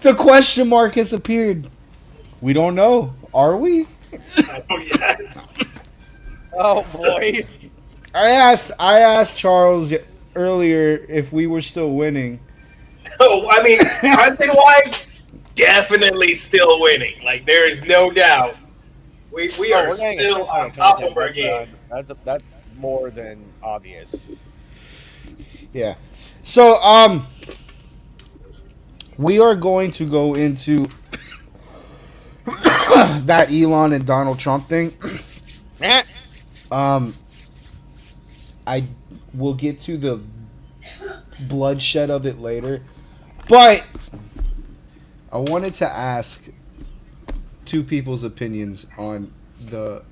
The question mark has appeared. We don't know. Are we? Oh yes. Oh boy. I asked Charles earlier if we were still winning. Oh, I mean, content wise, definitely still winning. Like there is no doubt. We Oh, are we're getting a still shit ton on of top content. of our game. That's more than obvious. Yeah. So we are going to go into that Elon and Donald Trump thing. Eh. Um I will get to the bloodshed of it later. But I wanted to ask two people's opinions on the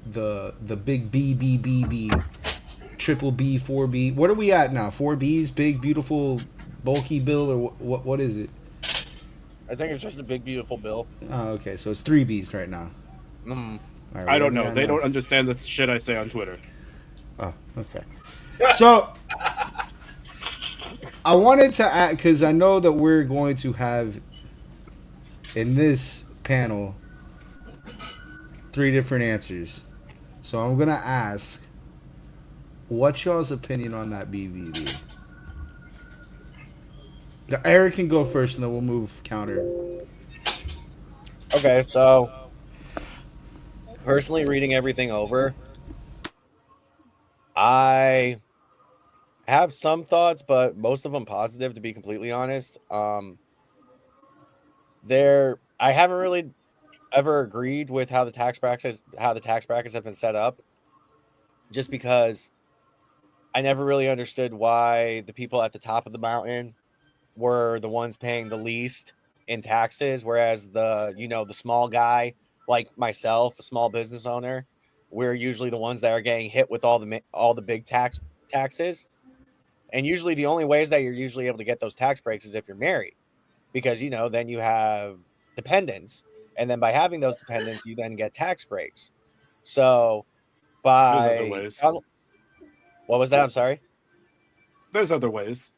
big B triple B 4B. What are we at now? 4Bs, big beautiful bulky bill, or what is it? I think it's just a big beautiful bill. Oh, okay, so it's 3Bs right now. Mm. All right, I what are don't we know. at They now? don't understand the shit I say on Twitter. Oh, okay. So I wanted to add, because I know that we're going to have in this panel three different answers. So I'm gonna ask, what's y'all's opinion on that BVD? Eric can go first, and then we'll move counter. Okay, so personally reading everything over, I have some thoughts, but most of them positive, to be completely honest. I haven't really ever agreed with how the tax brackets have been set up, just because I never really understood why the people at the top of the mountain were the ones paying the least in taxes, whereas the small guy like myself, a small business owner, we're usually the ones that are getting hit with all the big taxes. And usually the only ways that you're usually able to get those tax breaks is if you're married, because then you have dependents, and then by having those dependents, you then get tax breaks. So There's other by ways. what was that? I'm sorry. There's other ways.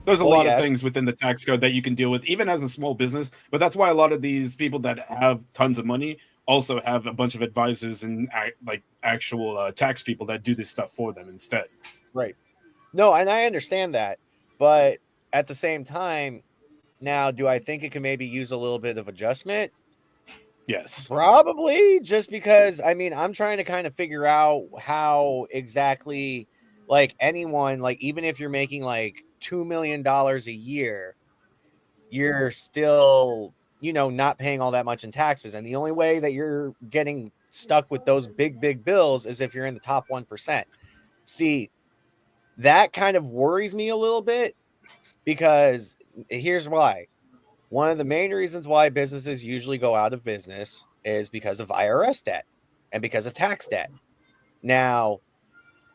There's a Well, lot of yes. things within the tax code that you can deal with, even as a small business. But that's why a lot of these people that have tons of money also have a bunch of advisors and like actual tax people that do this stuff for them instead. Right. No, and I understand that, but at the same time, now, do I think it can maybe use a little bit of adjustment? Yes. Probably, just because I'm trying to kind of figure out how exactly, like, anyone, like, even if you're making like $2 million a year, you're still, not paying all that much in taxes. And the only way that you're getting stuck with those big bills is if you're in the top 1%. See, that kind of worries me a little bit, because here's why. One of the main reasons why businesses usually go out of business is because of IRS debt and because of tax debt. Now,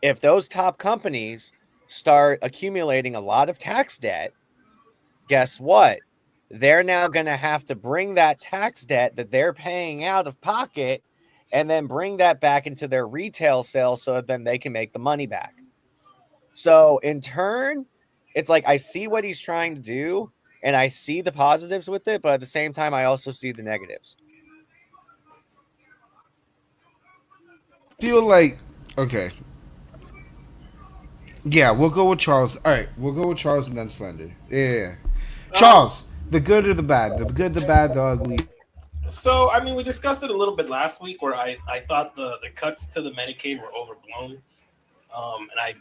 if those top companies start accumulating a lot of tax debt, guess what? They're now going to have to bring that tax debt that they're paying out of pocket and then bring that back into their retail sales so that then they can make the money back. So in turn, it's like I see what he's trying to do and I see the positives with it, but at the same time, I also see the negatives. Feel like okay. Yeah, we'll go with Charles. All right, we'll go with Charles and then Slender. Yeah. Charles, the good or the bad? The good, the bad, the ugly. So I mean, we discussed it a little bit last week, where I thought the cuts to the Medicaid were overblown, and I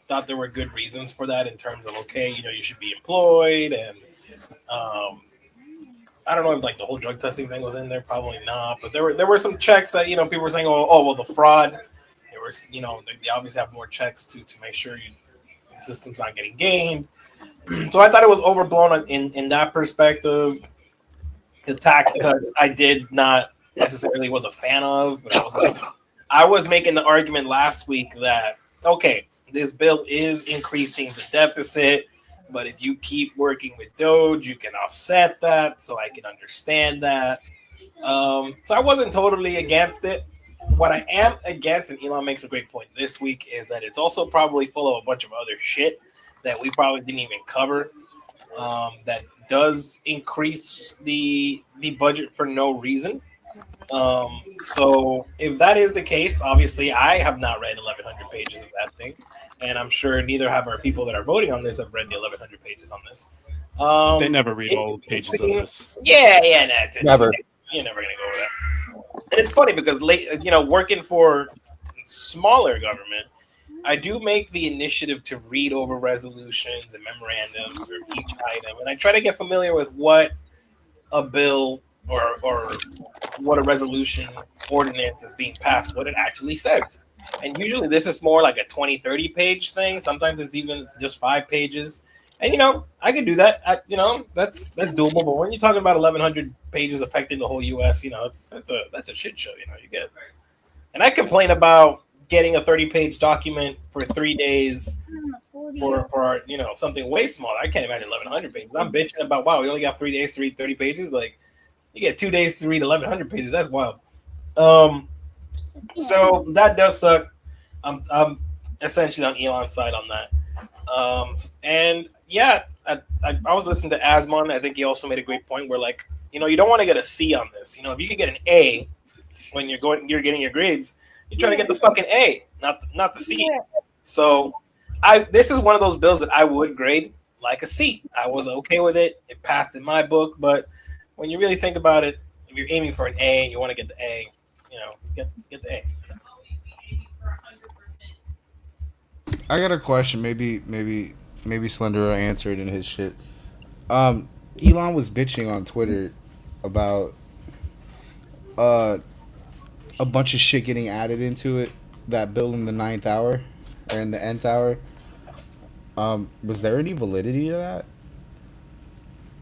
thought there were good reasons for that in terms of, okay, you should be employed, and um, I don't know if like the whole drug testing thing was in there, probably not, but there were some checks that people were saying, oh well, the fraud. There was they obviously have more checks to make sure the system's not getting gamed. So I thought it was overblown in that perspective. The tax cuts I did not necessarily was a fan of, but I was making the argument last week that, okay, this bill is increasing the deficit, but if you keep working with Doge, you can offset that. So I can understand that. So I wasn't totally against it. What I am against, and Elon makes a great point this week, is that it's also probably full of a bunch of other shit that we probably didn't even cover. that does increase the budget for no reason. So if that is the case, obviously I have not read 1,100 pages of that thing, and I'm sure neither have our people that are voting on this have read the 1,100 pages on this. They never read it all could be pages of seen- this. Yeah, nah, Never. You're never gonna go over that. And it's funny because working for smaller government, I do make the initiative to read over resolutions and memorandums for each item, and I try to get familiar with what a bill or what a resolution ordinance is being passed, what it actually says. And usually this is more like a 20, 30 page thing. Sometimes it's even just 5 pages. And I could do that. That's doable. But when you're talking about 1,100 pages affecting the whole U.S., that's a shit show. You get. And I complain about getting a 30-page document for 3 days for something way smaller. I can't imagine 1,100 pages. I'm bitching about we only got 3 days to read 30 pages. Like you get 2 days to read 1,100 pages. That's wild. So that does suck. I'm essentially on Elon's side on that. And yeah, I was listening to Asmon. I think he also made a great point where you don't want to get a C on this. If you could get an A when you're getting your grades, you're trying to get the fucking A, not the C. So this is one of those bills that I would grade like a C. I was okay with it. It passed in my book, but when you really think about it, if you're aiming for an A and you want to get the A, get the A. I got a question. Maybe Slender will answer it in his shit. Elon was bitching on Twitter about a bunch of shit getting added into it. That bill in the 9th hour or in the nth hour. Was there any validity to that?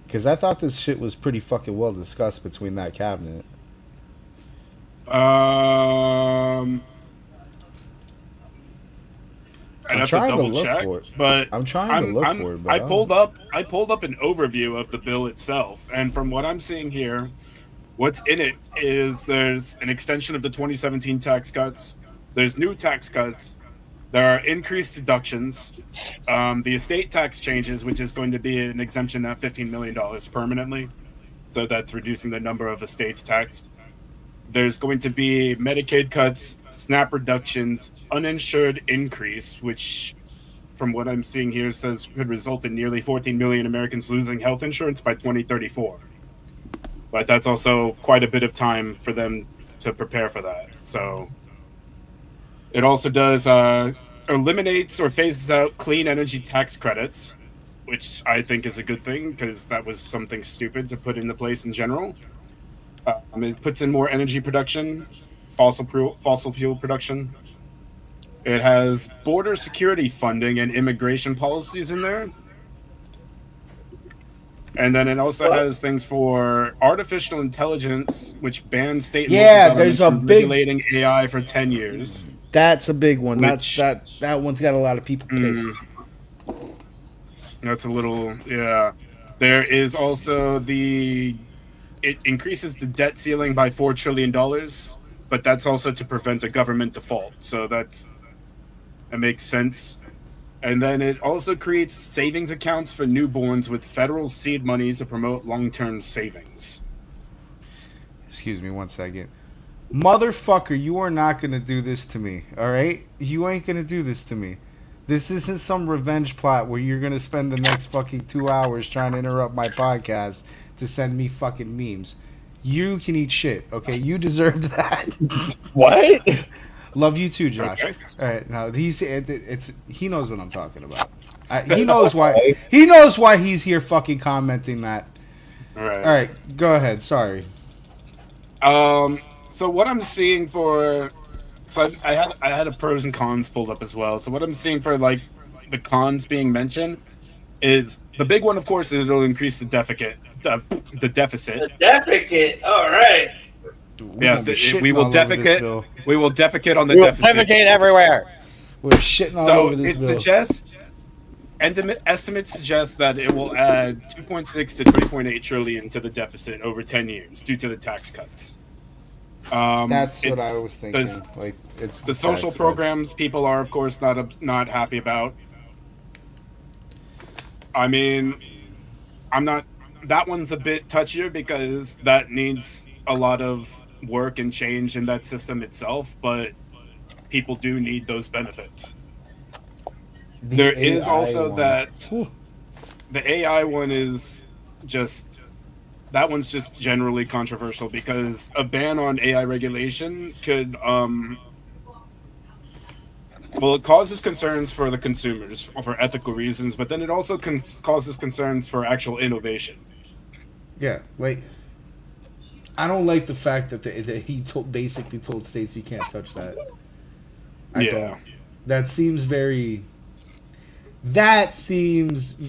Because I thought this shit was pretty fucking well discussed between that cabinet. I'd have to double check, but I'm trying to look for it. But I pulled up an overview of the bill itself, and from what I'm seeing here, what's in it is there's an extension of the 2017 tax cuts. There's new tax cuts. There are increased deductions. The estate tax changes, which is going to be an exemption at $15 million permanently, so that's reducing the number of estates taxed. There's going to be Medicaid cuts, SNAP reductions, uninsured increase, which, from what I'm seeing here, says could result in nearly 14 million Americans losing health insurance by 2034. But that's also quite a bit of time for them to prepare for that. So it also does eliminates or phases out clean energy tax credits, which I think is a good thing because that was something stupid to put into place in general. It puts in more energy production, fossil fuel production. It has border security funding and immigration policies in there. And then it also has things for artificial intelligence, which bans state and local governments from regulating AI for 10 years. That's a big one. That one's got a lot of people pissed. That's a little, yeah. There is also it increases the debt ceiling by $4 trillion, but that's also to prevent a government default. So that makes sense. And then it also creates savings accounts for newborns with federal seed money to promote long-term savings. Excuse me 1 second. Motherfucker, you are not going to do this to me, all right? You ain't going to do this to me. This isn't some revenge plot where you're going to spend the next fucking 2 hours trying to interrupt my podcast to send me fucking memes. You can eat shit, okay? You deserved that. What? Love you too, Josh. Okay. All right, now he knows what I'm talking about. He knows why he's here fucking commenting that. All right. All right, go ahead. Sorry. So what I'm seeing I had a pros and cons pulled up as well. So what I'm seeing for the cons being mentioned is the big one, of course, is it'll increase the deficit. The deficit. All right. Yes, we will defecate. We will defecate on the We'll deficit. defecate everywhere. We're shitting all over this bill. Estimates suggest that it will add 2.6 to 3.8 trillion to the deficit over 10 years due to the tax cuts. That's what I was thinking. It's the social programs people are, of course, not happy about. I mean, I'm not. That one's a bit touchier because that needs a lot of work and change in that system itself. But people do need those benefits. The There is AI also one. that Whew. the AI one is just that one's just generally controversial because a ban on AI regulation could well, it causes concerns for the consumers for ethical reasons, but then it also causes concerns for actual innovation. Yeah, like I don't like the fact that, that he basically told states you can't touch that. I don't. Yeah. That seems very. That seems.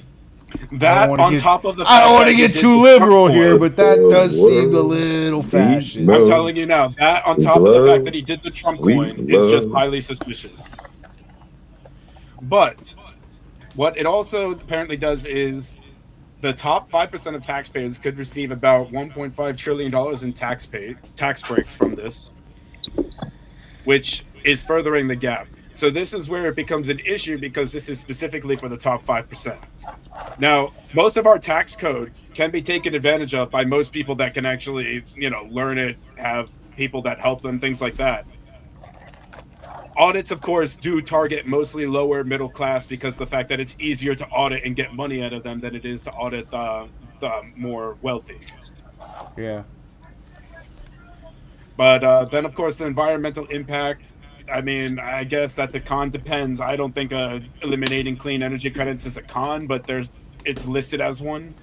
I don't That want to on get. top of the I fact don't want that to he get did too the Trump liberal here, one. but that does seem a world little needs fascist. I'm love. telling you now, that on Is top of the fact that love, he did the Trump sweet coin is just love. highly suspicious. But what it also apparently does is the top 5% of taxpayers could receive about $1.5 trillion in tax breaks from this, which is furthering the gap. So this is where it becomes an issue because this is specifically for the top 5%. Now, most of our tax code can be taken advantage of by most people that can actually, learn it, have people that help them, things like that. Audits, of course, do target mostly lower middle class because the fact that it's easier to audit and get money out of them than it is to audit the more wealthy. Yeah. But then, of course, the environmental impact. I mean, I guess that the con depends. I don't think eliminating clean energy credits is a con, but it's listed as one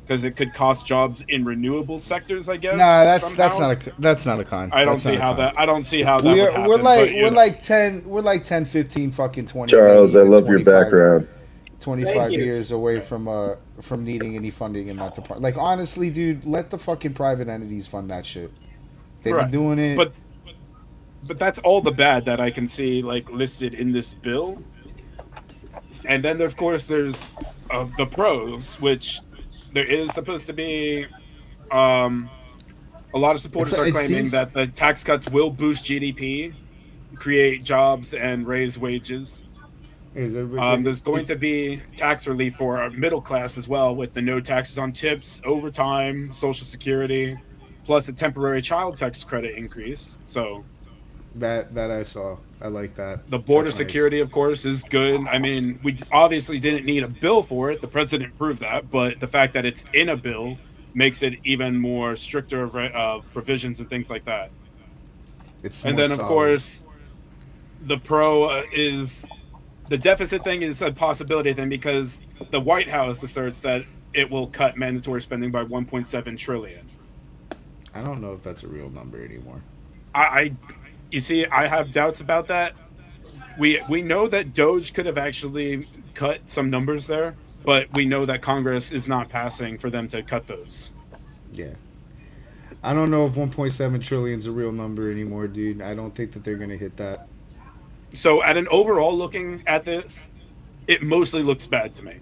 because it could cost jobs in renewable sectors. I guess Nah, that's somehow. not a con. I don't That's see not a how con. that. I don't see how that would We're happen. But like we're like 10, 15, fucking 20, maybe Charles, I even love your 25, background. 25 you. years away from needing any funding in that department. Like honestly, dude, let the fucking private entities fund that shit. They've been right. doing it. But that's all the bad that I can see like listed in this bill. And then of course there's the pros, which there is supposed to be. Um, a lot of supporters are It claiming seems that the tax cuts will boost GDP, create jobs, and raise wages. There's going to be tax relief for our middle class as well, with the no taxes on tips, overtime, Social Security, plus a temporary child tax credit increase. So that I saw. I like that. the border That's nice. security, of course, is good. I mean, we obviously didn't need a bill for it. The president proved that, but the fact that it's in a bill makes it even more stricter provisions and things like that. It's And more then, of solid. course, the pro is the deficit thing is a possibility thing because the White House asserts that it will cut mandatory spending by 1.7 trillion. I don't know if that's a real number anymore. I you see, I have doubts about that. We know that Doge could have actually cut some numbers there, but we know that Congress is not passing for them to cut those. Yeah. I don't know if 1.7 trillion is a real number anymore, dude. I don't think that they're gonna hit that. So, at an overall looking at this, it mostly looks bad to me.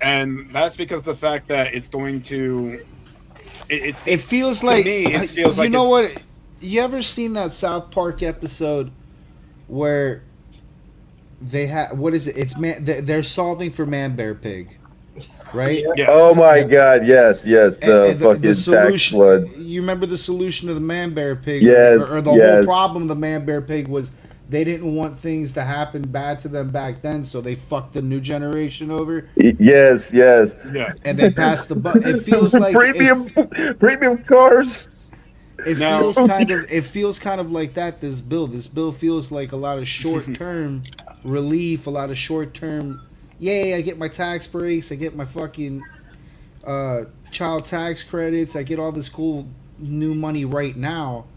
And that's because the fact that it's going to It feels to like me it feels you like know it's what? You ever seen that South Park episode where they have what is it? It's man. They're solving for Man Bear Pig, right? Yeah. yes. Oh my Yeah. God! Yes, the And the fucking tax solution. flood. You remember the solution of the Man Bear Pig, Yes, or the whole yes. problem of the Man Bear Pig was they didn't want things to happen bad to them back then, so they fucked the new generation over, Yes, yes. Yeah. and they passed the buck. It feels like premium cars. Now, it feels kind of like that. This bill feels like a lot of short term relief, a lot of short term. Yay! I get my tax breaks. I get my fucking child tax credits. I get all this cool new money right now.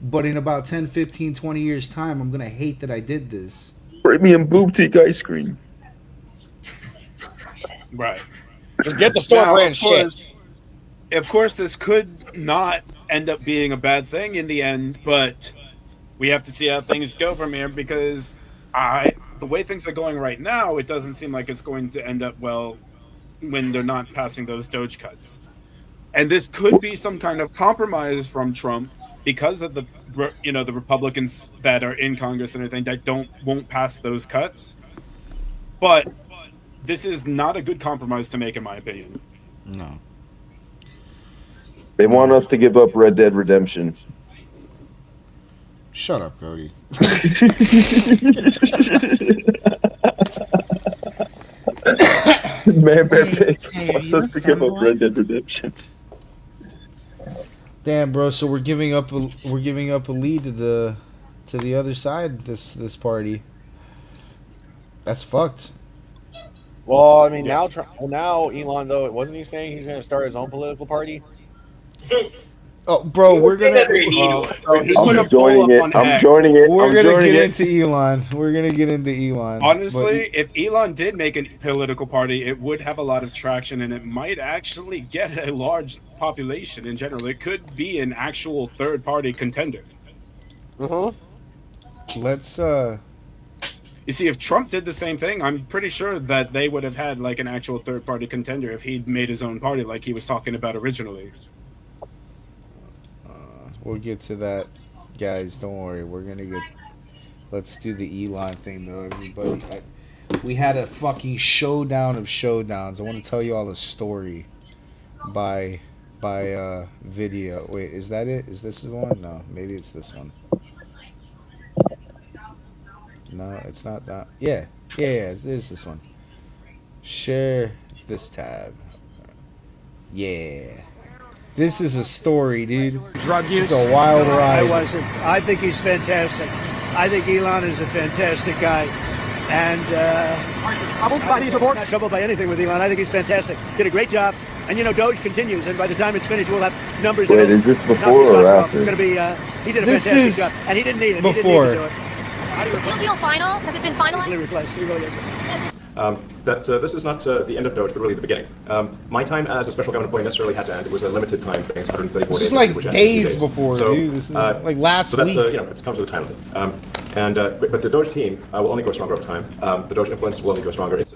But in about 10, 15, 20 years time, I'm gonna hate that I did this. Premium boutique ice cream. right. Just get the store Now, brand shit. of course, this could not end up being a bad thing in the end, but we have to see how things go from here because the way things are going right now, it doesn't seem like it's going to end up well when they're not passing those Doge cuts. And this could be some kind of compromise from Trump because of the the Republicans that are in Congress and everything that won't pass those cuts. But this is not a good compromise to make, in my opinion. No. They want us to give up Red Dead Redemption. Shut up, Cody. Man, Hey, wants are us you to a give up femboy? Red Dead Redemption. Damn, bro. So we're giving up a lead to the other side. This party. That's fucked. Well, I mean, Yes. now Elon, though, wasn't he saying he's going to start his own political party? Oh, bro, we're gonna So he put a I'm poll joining up it. on I'm X. joining it. we're I'm gonna joining get it. into Elon. We're gonna get into Elon. Honestly, if Elon did make a political party, it would have a lot of traction, and it might actually get a large population in general. It could be an actual third-party contender. but let's You see, if Trump did the same thing, I'm pretty sure that they would have had like an actual third-party contender if he'd made his own party, like he was talking about originally. we'll get to that, guys. Don't worry. We're gonna get. Let's do the Elon thing though, everybody. We had a fucking showdown of showdowns. I want to tell you all a story by video. Wait, is that it? Is this the one? No, maybe it's this one. No, it's not that. Yeah, it's this one. Share this tab. Yeah. This is a story, dude. Drug use? It's a wild ride. I wasn't. I think he's fantastic. I think Elon is a fantastic guy. And Troubled by these reports? not troubled by anything with Elon. I think he's fantastic. Did a great job. And Doge continues, and by the time it's finished, we'll have numbers. Wait, is this before or after? It's going to be. He did a This fantastic is job, and he didn't need it. before. He didn't need to do it. Deal deal final? Has it been finalized? Completely replaced. He really is. This is not the end of Doge, but really the beginning. My time as a special government employee necessarily had to end. It was a limited time thing. It's 134 This days. is like which ends in 2 days before, so, dude. This is like last so that, week. it comes with a time limit. But the Doge team will only grow stronger over time. The Doge influence will only grow stronger. It's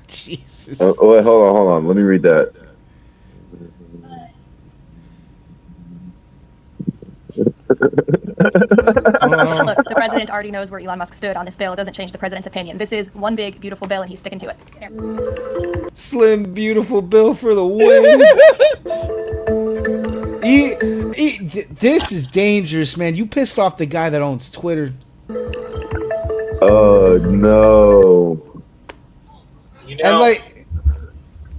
Jesus. Oh, wait, hold on. Let me read that. Look, the president already knows where Elon Musk stood on this bill. It doesn't change the president's opinion. This is one big, beautiful bill, and he's sticking to it. Here. Slim, beautiful Bill for the win. This is dangerous, man. You pissed off the guy that owns Twitter. Oh no. And like,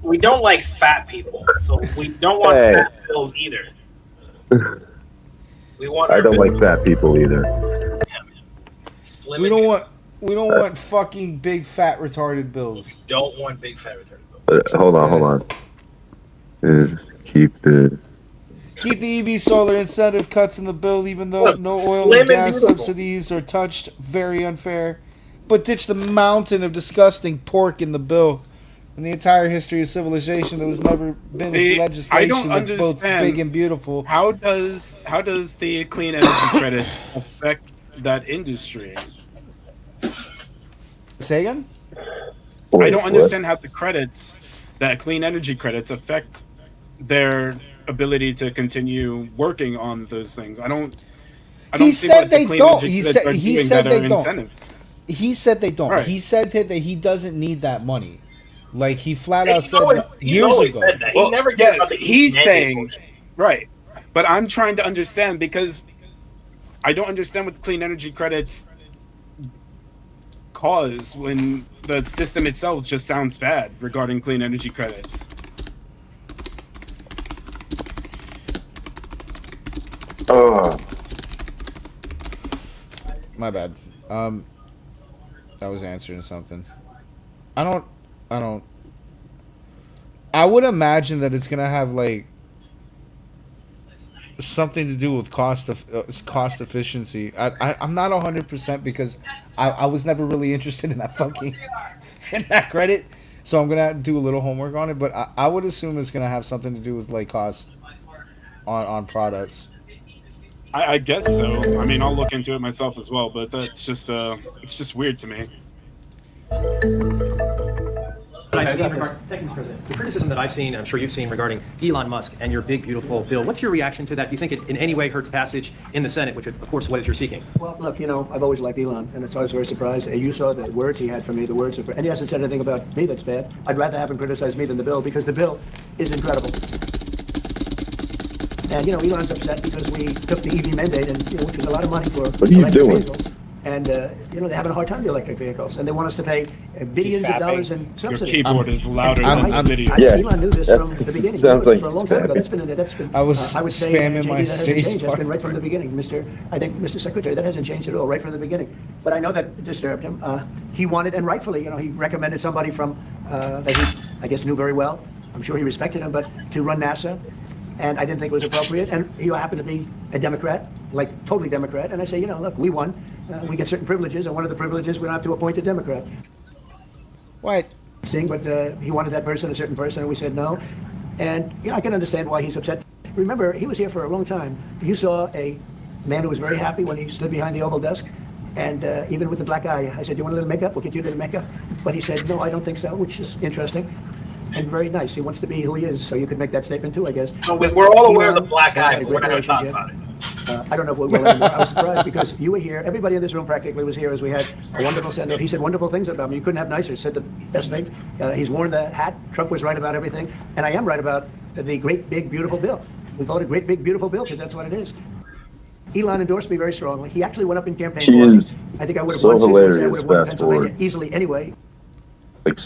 we don't like fat people, so we don't want Hey. fat bills either. We want. I our don't like bills fat people either. slim we and don't want fucking big fat retarded bills. don't want big fat retarded bills. Hold on. Keep the. Keep the EV solar incentive cuts in the bill, even though Look, no oil slim and and gas beautiful. subsidies are touched. Very unfair. But ditch the mountain of disgusting pork in the bill. In the entire history of civilization, there was never been See, I legislation don't that's both understand. big and beautiful. How does the clean energy credits affect that industry? Say again? I don't understand how the credits, that clean energy credits, affect their ability to continue working on those things. I don't He see said what the they clean don't. energy He credits said are he doing said that they are don't. incentive. He said they don't. Right. He said that he doesn't need that money. Like he flat He's out said always- that he's years always ago. said that. He never gets about the he's mandate saying portion. right, but I'm trying to understand because I don't understand what the clean energy credits cause when the system itself just sounds bad regarding clean energy credits. My bad. I was answering something. I would imagine that it's gonna have like something to do with cost efficiency. I'm not 100% because I was never really interested in that fucking in that credit, so I'm gonna do a little homework on it. But I would assume it's gonna have something to do with like cost on products. I guess so. I mean, I'll look into it myself as well, but that's just it's just weird to me. Thank you, Mr. President. The criticism that I've seen, I'm sure you've seen, regarding Elon Musk and your big, beautiful bill, what's your reaction to that? Do you think it in any way hurts passage in the Senate, which, of course, what is you're seeking? Well, look, I've always liked Elon, and I was very surprised. You saw the words he had for me, and he hasn't said anything about me that's bad. I'd rather have him criticize me than the bill, because the bill is incredible. And, Elon's upset because we took the EV mandate, and, which was a lot of money for What are you electric doing? vehicles. And, they're having a hard time with electric vehicles, and they want us to pay billions of dollars in Your subsidies. keyboard is louder I'm- than the video. Yeah, Elon knew this that's- from the beginning. sounds He knew it like for a long time ago. spamming. That's been. I was I would say, spamming JD, my that hasn't space changed. That's bar. been right from the beginning, Mr. Secretary. That hasn't changed at all, right from the beginning. But I know that disturbed him. He wanted, and rightfully, he recommended somebody from that he, I guess, knew very well. I'm sure he respected him, but to run NASA. And I didn't think it was appropriate. And he happened to be a Democrat, like totally Democrat. And I say, look, we won. We get certain privileges, and one of the privileges we don't have to appoint a Democrat. What? But he wanted that person, a certain person, and we said no. And I can understand why he's upset. Remember, he was here for a long time. You saw a man who was very happy when he stood behind the Oval desk. And even with the black eye, I said, "You want a little makeup? We'll get you a little makeup." But he said, "No, I don't think so," which is interesting. And very nice. He wants to be who he is, so you could make that statement too, I guess. So we're all aware of the black eye, but we're not going to talk about it. I don't know if we will anymore. I was surprised because you were here. Everybody in this room practically was here as we had a wonderful send-off. He said wonderful things about me. You couldn't have nicer. Said the best things. He's worn the hat. Trump was right about everything. And I am right about the great, big, beautiful bill. We call it a great, big, beautiful bill because that's what it is. Elon endorsed me very strongly. He actually went up in campaign She for me. is I think I would have so won. hilarious, I would have won fast Pennsylvania forward. easily anyway. Like,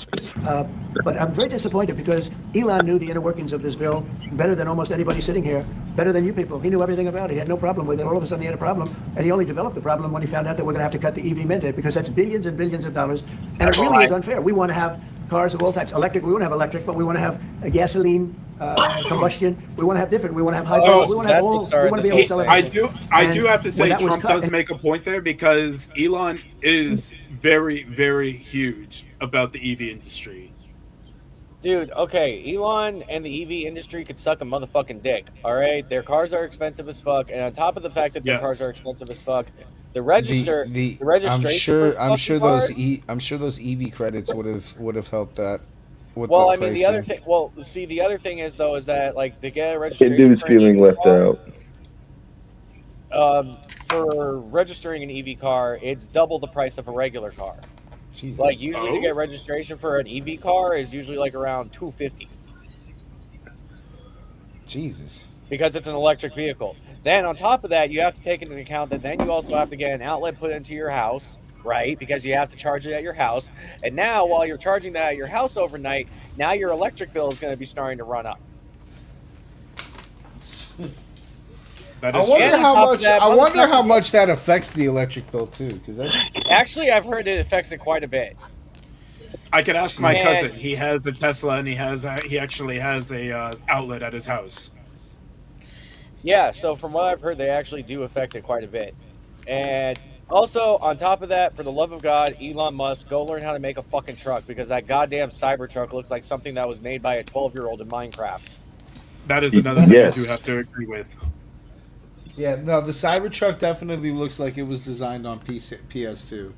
But I'm very disappointed because Elon knew the inner workings of this bill better than almost anybody sitting here, better than you people. He knew everything about it. He had no problem with it. All of a sudden he had a problem, and he only developed the problem when he found out that we're going to have to cut the EV mandate because that's billions and billions of dollars, and it really is unfair. We want to have cars of all types. Electric, we want to have electric, but we want to have a gasoline, combustion. We want to have different. We want to have hydrogen. We want to have all. We want to be able to sell everything. I do have to when say that was Trump cut- does make a point there because Elon is very, very huge about the EV industry. Dude, okay, Elon and the EV industry could suck a motherfucking dick, all right? Their cars are expensive as fuck, and on top of the fact that their Yes. cars are expensive as fuck, the registration I'm sure cars, those EV credits would have helped that. With well, the I mean, the other pricing. thing, well, see, the other thing is though is that like to get a registration kid dude's for an feeling EV left car, out. For registering an EV car, it's double the price of a regular car. Jesus. Like usually to Oh. get registration for an EV car is usually like around $250 Jesus. because it's an electric vehicle. Then on top of that, you have to take into account that then you also have to get an outlet put into your house, right? Because you have to charge it at your house. And now while you're charging that at your house overnight, now your electric bill is going to be starting to run up. That I is wonder And on how top of much. that, I wonder how motherfucker- much that affects the electric bill too, because that's. Actually, I've heard it affects it quite a bit. I could ask my Man. cousin. He has a Tesla, and he actually has a outlet at his house. Yeah, so from what I've heard, they actually do affect it quite a bit. And also, on top of that, for the love of God, Elon Musk, go learn how to make a fucking truck because that goddamn Cybertruck looks like something that was made by a 12-year-old in Minecraft. That is another thing Yes. I do have to agree with. Yeah, no, the Cybertruck definitely looks like it was designed on PS2.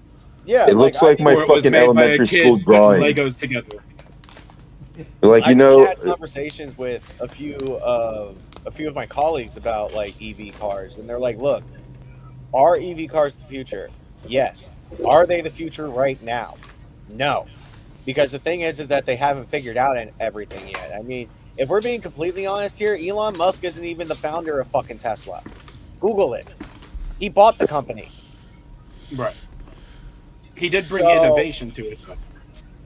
Yeah, It looks like my Or it was fucking made by a elementary kid school putting drawing. Legos together. Like, I've had conversations with a few of my colleagues about like EV cars, and they're like, "Look, are EV cars the future? Yes. Are they the future right now? No, because the thing is that they haven't figured out everything yet. I mean, if we're being completely honest here, Elon Musk isn't even the founder of fucking Tesla. Google it. He bought the company. Right. He did bring So- innovation to it, though.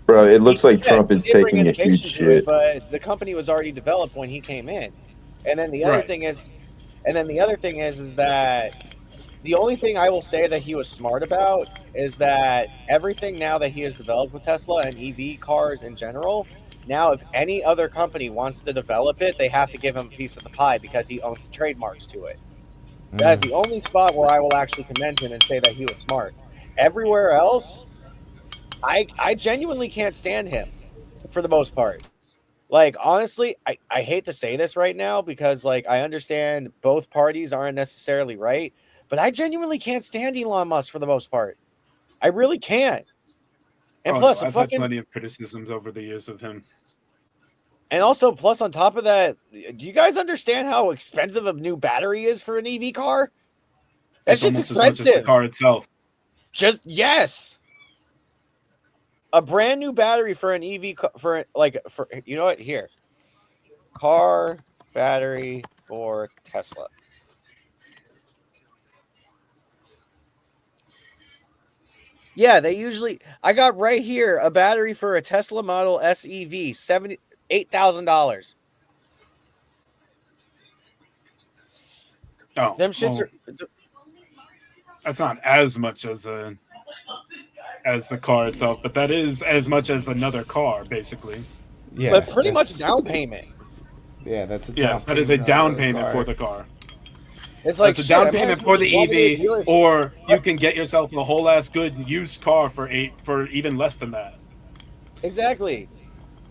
bro, it looks like Yes, Trump he is did bring taking a innovation huge to it, shit. but the company was already developed when he came in. And then the other Right. thing is, is that the only thing I will say that he was smart about is that everything now that he has developed with Tesla and EV cars in general, now if any other company wants to develop it, they have to give him a piece of the pie because he owns the trademarks to it. That is the only spot where I will actually commend him and say that he was smart. Everywhere else, I genuinely can't stand him for the most part. Like, honestly, I hate to say this right now because, like, I understand both parties aren't necessarily right, but I genuinely can't stand Elon Musk for the most part. I really can't. And Oh, plus, no, a I've had fucking, plenty of criticisms over the years of him. and also plus on top of that, do you guys understand how expensive a new battery is for an EV car? That's It's just almost as much as the expensive. car itself. Just yes. A brand new battery for an EV for you know what? Here. Car battery for Tesla. Yeah, they usually I got right here a battery for a Tesla Model S EV, $8,000. Oh, Them shits well, are that's not as much as the car itself, but that is as much as another car, basically. Yeah, that's pretty much down payment. Yeah, that's a down Yes, that is a payment down on the payment car. for the car. It's like That's a shit, down I might payment as well for just walk the into a EV, dealership. or you can get yourself a whole ass good used car for even less than that. Exactly.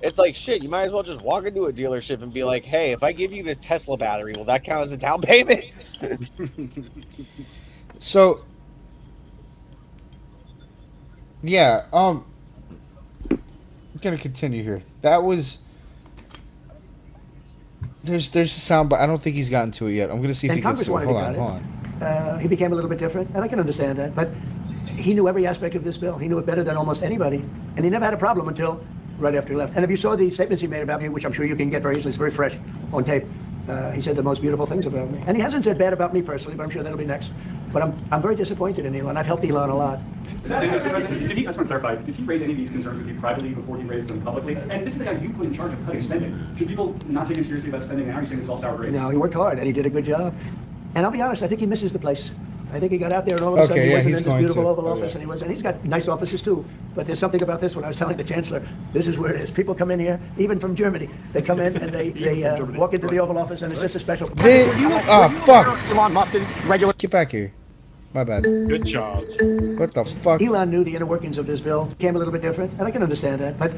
It's like shit, you might as well just walk into a dealership and be like, hey, if I give you this Tesla battery, will that count as a down payment? So, yeah, I'm gonna continue here. That was there's a sound, but I don't think he's gotten to it yet. I'm gonna see if And he gets Congress to it. wanted Hold to on, cut hold it. on. He became a little bit different, and I can understand that. But he knew every aspect of this bill. He knew it better than almost anybody, and he never had a problem until right after he left. And if you saw the statements he made about me, which I'm sure you can get very easily, it's very fresh on tape. He said the most beautiful things about me, and he hasn't said bad about me personally, but I'm sure that'll be next. But I'm very disappointed in Elon. I've helped Elon a lot. Mr. President, I just want to clarify, did he raise any of these concerns with you privately before he raised them publicly? And this is the guy you put in charge of cutting spending. Should people not take him seriously about spending now? You're saying this is all sour grapes? No, he worked hard, and he did a good job. And I'll be honest, I think he misses the place. I think he got out there and all of a sudden Okay, he yeah, wasn't he's in this going beautiful to. Oval Oh, Office, yeah. and he's got nice offices too. But there's something about this when I was telling the Chancellor, this is where it is. People come in here, even from Germany. They come in and they walk into the Oval Office, and it's just a special. Fuck! Elon Musk's regular. Get back here. My bad. Good charge. What the fuck? Elon knew the inner workings of this bill. Came a little bit different, and I can understand that. But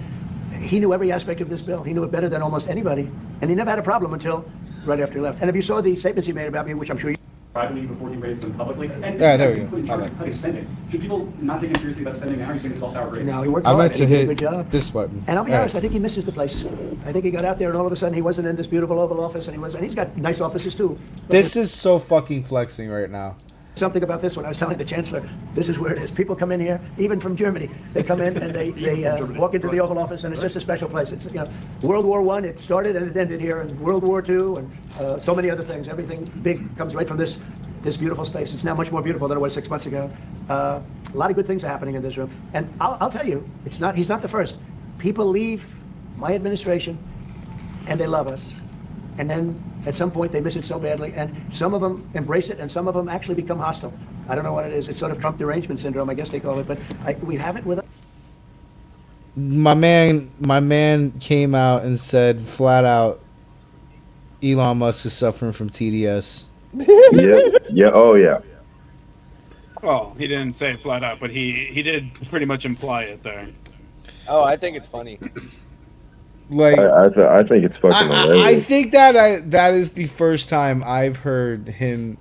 he knew every aspect of this bill. He knew it better than almost anybody, and he never had a problem until right after he left. And if you saw the statements he made about me, which I'm sure you. Privately before he raised them publicly. And this Yeah, is the there guy we you go. put in My charge bad. of cutting spending. Should people not take him seriously about spending now? You're saying this is all sour grapes? No, he worked I hard. meant to and he did a hit good job. this button. And I'll be All honest, right. I think he misses the place. I think he got out there and all of a sudden he wasn't in this beautiful Oval Office, and he's got nice offices too. But This is so fucking flexing right now. something about this when I was telling the Chancellor, this is where it is. People come in here, even from Germany. They come in and they walk into the Oval Office, and it's just a special place. It's World War I, it started and it ended here, and World War II, and so many other things. Everything big comes right from this beautiful space. It's now much more beautiful than it was 6 months ago. A lot of good things are happening in this room, and I'll tell you, he's not the first. People leave my administration, and they love us, and then at some point they miss it so badly, and some of them embrace it, and some of them actually become hostile. I don't know what it is. It's sort of Trump derangement syndrome, I guess they call it, but we have it with. My man came out and said flat out, Elon Musk is suffering from TDS. Yeah. Oh, yeah. Well, he didn't say it flat out, but he did pretty much imply it there. Oh, I think it's funny. Like, I think it's fucking I hilarious. think that is the first time I've heard him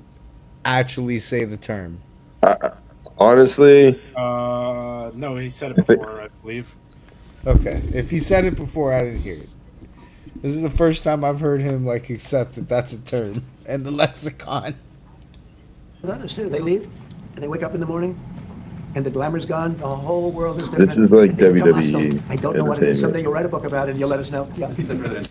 actually say the term. Honestly, No, he said it before, I believe. Okay, if he said it before, I didn't hear it. This is the first time I've heard him like accept that that's a term in the lexicon. Others too. They leave, and they wake up in the morning, and the glamour's gone. The whole world is different. This is like They become WWE hostile. I don't know what it is. entertainment. Someday you'll write a book about it, and you'll let us know. Yeah. Mr. President.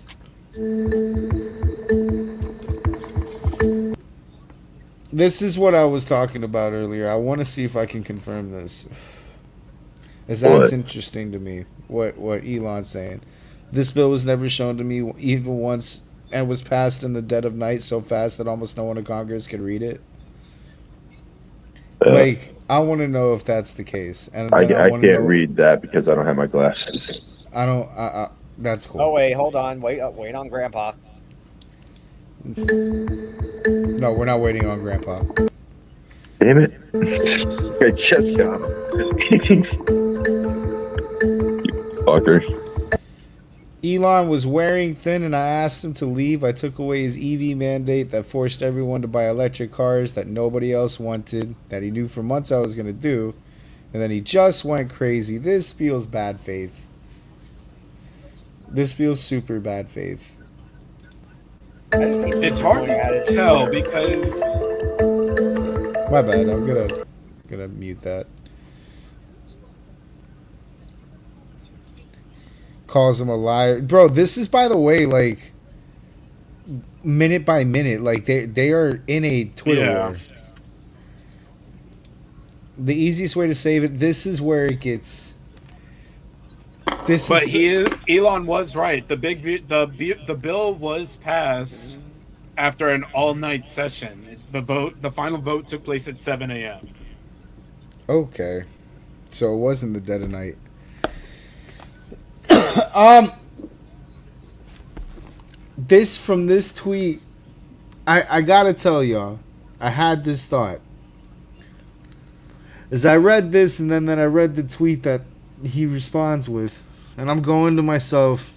This is what I was talking about earlier. I want to see if I can confirm this. As that's What? interesting to me. What Elon's saying. This bill was never shown to me even once, and was passed in the dead of night so fast that almost no one in Congress could read it. Like, I want to know if that's the case. And I then wanna can't know- read that because I don't have my glasses. I don't. That's cool. Oh wait, hold on, wait on Grandpa. No, we're not waiting on Grandpa. Damn it. I just got him. You fucker. Elon was wearing thin and I asked him to leave. I took away his EV mandate that forced everyone to buy electric cars that nobody else wanted, that he knew for months I was going to do. And then he just went crazy. This feels bad faith. This feels super bad faith. It's hard to tell because My bad. I'm gonna mute that. Calls him a liar, bro. This is, by the way, like minute by minute. Like they are in a Twitter war. The easiest way to save it. This is where it gets. Elon was right. The bill was passed after an all-night session. The final vote took place at 7 a.m. Okay, so it wasn't the dead of night. This from this tweet, I gotta tell y'all, I had this thought as I read this, and then I read the tweet that he responds with, and I'm going to myself,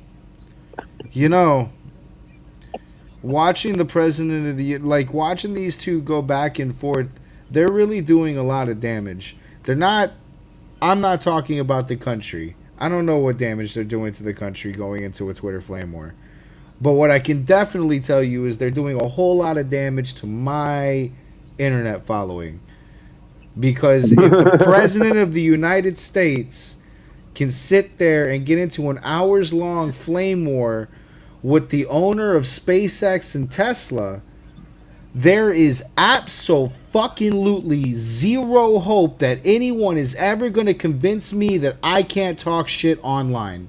watching the president of the, like, watching these two go back and forth, they're really doing a lot of damage. I'm not talking about the country. I don't know what damage they're doing to the country going into a Twitter flame war. But what I can definitely tell you is they're doing a whole lot of damage to my internet following. Because if the president of the United States can sit there and get into an hours-long flame war with the owner of SpaceX and Tesla, there is abso-fucking-lutely zero hope that anyone is ever going to convince me that I can't talk shit online.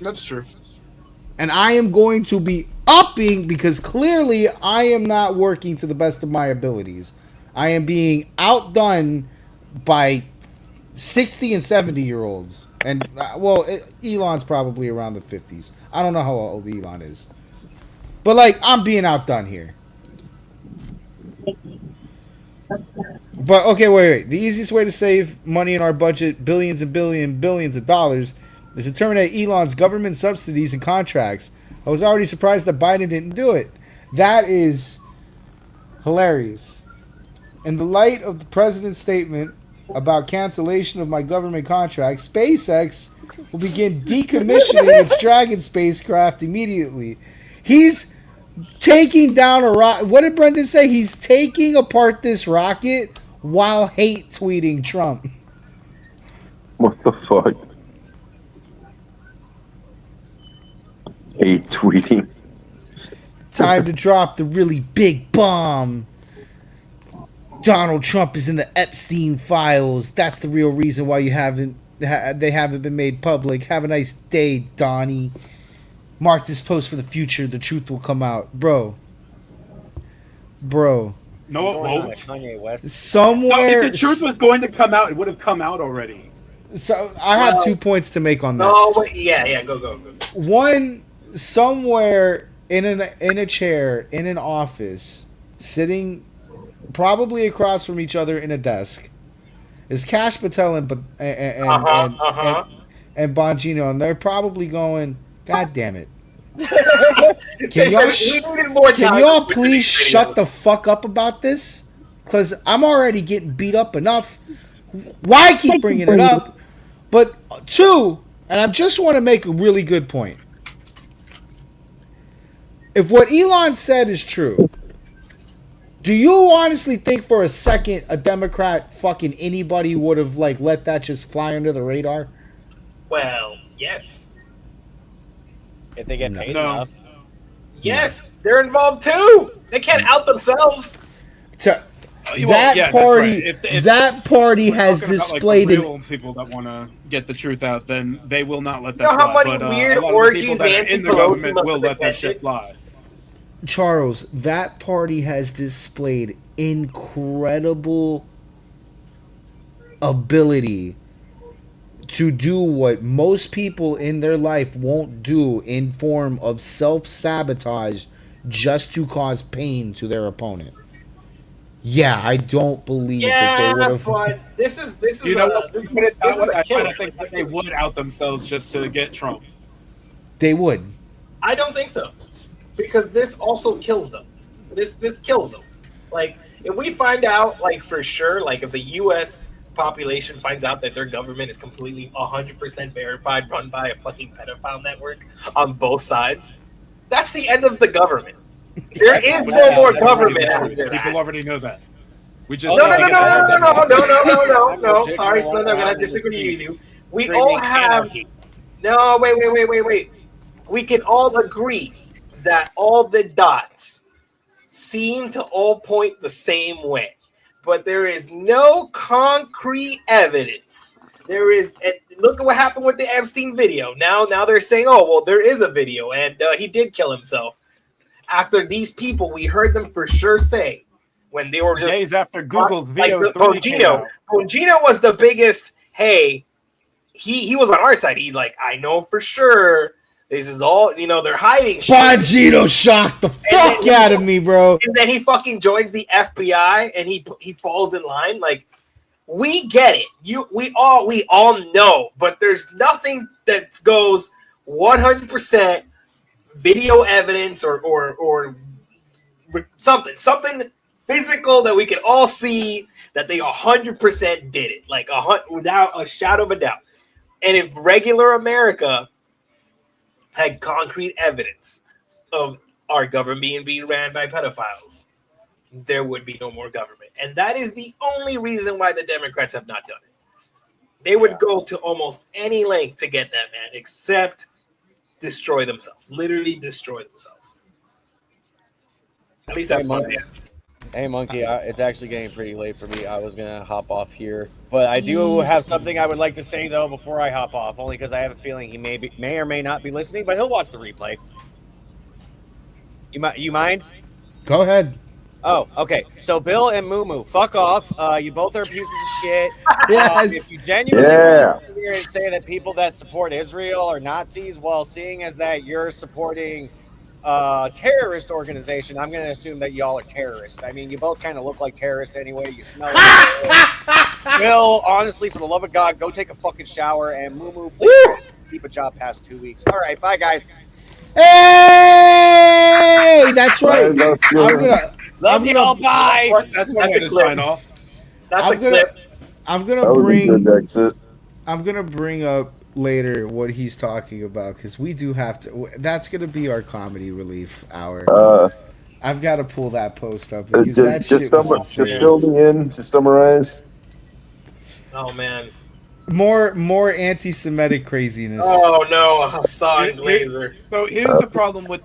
That's true. And I am going to be upping, because clearly I am not working to the best of my abilities. I am being outdone by 60 and 70-year-olds. And, Elon's probably around the 50s. I don't know how old Elon is. But, like, I'm being outdone here. But, okay, wait. The easiest way to save money in our budget, billions and billions of dollars, is to terminate Elon's government subsidies and contracts. I was already surprised that Biden didn't do it. That is hilarious. In the light of the president's statement about cancellation of my government contract, SpaceX will begin decommissioning its Dragon spacecraft immediately. He's taking down a rocket. What did Brendan say? He's taking apart this rocket while hate tweeting Trump. What the fuck? Hate tweeting. Time to drop the really big bomb. Donald Trump is in the Epstein files. That's the real reason why they haven't been made public. Have a nice day, Donnie. Mark this post for the future. The truth will come out, bro. No, it won't. Somewhere, if the truth was going to come out, it would have come out already. So I have 2 points to make on that. Oh, wait, yeah, go. One, somewhere in a chair in an office, sitting probably across from each other in a desk, is Kash Patel and Bongino, and they're probably going, "God damn it! Can y'all please shut the fuck up about this? Because I'm already getting beat up enough. Why keep bringing it up?" But two, and I just want to make a really good point. If what Elon said is true, do you honestly think for a second a Democrat fucking anybody would have let that just fly under the radar? Well, yes. If they get paid enough. Yes, they're involved too. They can't out themselves. That party has displayed real people that want to get the truth out. Then they will not let that. You know how fly. many But, weird a lot orgies of people that are in the government will let that defended? shit fly. Charles, that party has displayed incredible ability to do what most people in their life won't do in form of self-sabotage just to cause pain to their opponent. Yeah, I don't believe that they would have. But this is You know, this put it that is way, a I killer. kind of think that they would out themselves just to get Trump. They would. I don't think so, because this also kills them. This kills them. Like, if we find out, like, for sure, like, if the U.S. population finds out that their government is completely 100% verified, run by a fucking pedophile network on both sides, that's the end of the government. There is no more government after People that. already know that. We just No, Okay, no, no, no, I have no, no, no, democracy. no, no, no, I'm no. legitimate Sorry, Slender, I'm gonna around the disagree with street, you. We screaming all have. anarchy. No, wait. We can all agree that all the dots seem to all point the same way, but there is no concrete evidence. There is. Look at what happened with the Epstein video. Now they're saying, oh well, there is a video, and he did kill himself. After these people, we heard them for sure say when they were just days after Google's like Video 3 came out. Bongino was the biggest. Hey, he was on our side. He's like, I know for sure. This is all, they're hiding shit. Bongino shocked the fuck out of me, bro. And then he fucking joins the FBI and he falls in line. Like, we get it. We all know, but there's nothing that goes 100% video evidence or something physical that we can all see that they 100% did it, like without a shadow of a doubt. And if regular America had concrete evidence of our government being ran by pedophiles, there would be no more government. And that is the only reason why the Democrats have not done it. They would go to almost any length to get that man, except destroy themselves. Literally destroy themselves. At least that's my opinion. Hey, Monkey, it's actually getting pretty late for me. I was going to hop off here. But I do have something I would like to say, though, before I hop off, only because I have a feeling he may or may not be listening, but he'll watch the replay. You mind? Go ahead. Oh, okay. So Bill and Moo, fuck off. You both are pieces of shit. Yes. If you genuinely want to sit here and say that people that support Israel are Nazis, well, seeing as that you're supporting terrorist organization, I'm going to assume that y'all are terrorists. I mean, you both kind of look like terrorists anyway. You smell like Bill, honestly, for the love of God, go take a fucking shower, and Moo, please keep a job past 2 weeks. All right, bye, guys. Hey, that's right. Love you all. Bye. That's one way to sign off. That's a clip. I'm gonna bring up later what he's talking about, because we do have to. That's gonna be our comedy relief hour. I've got to pull that post up because that shit was insane. Just building in to summarize. Oh man. More anti-Semitic craziness. Oh no, Hassan Glazer. So here's the problem with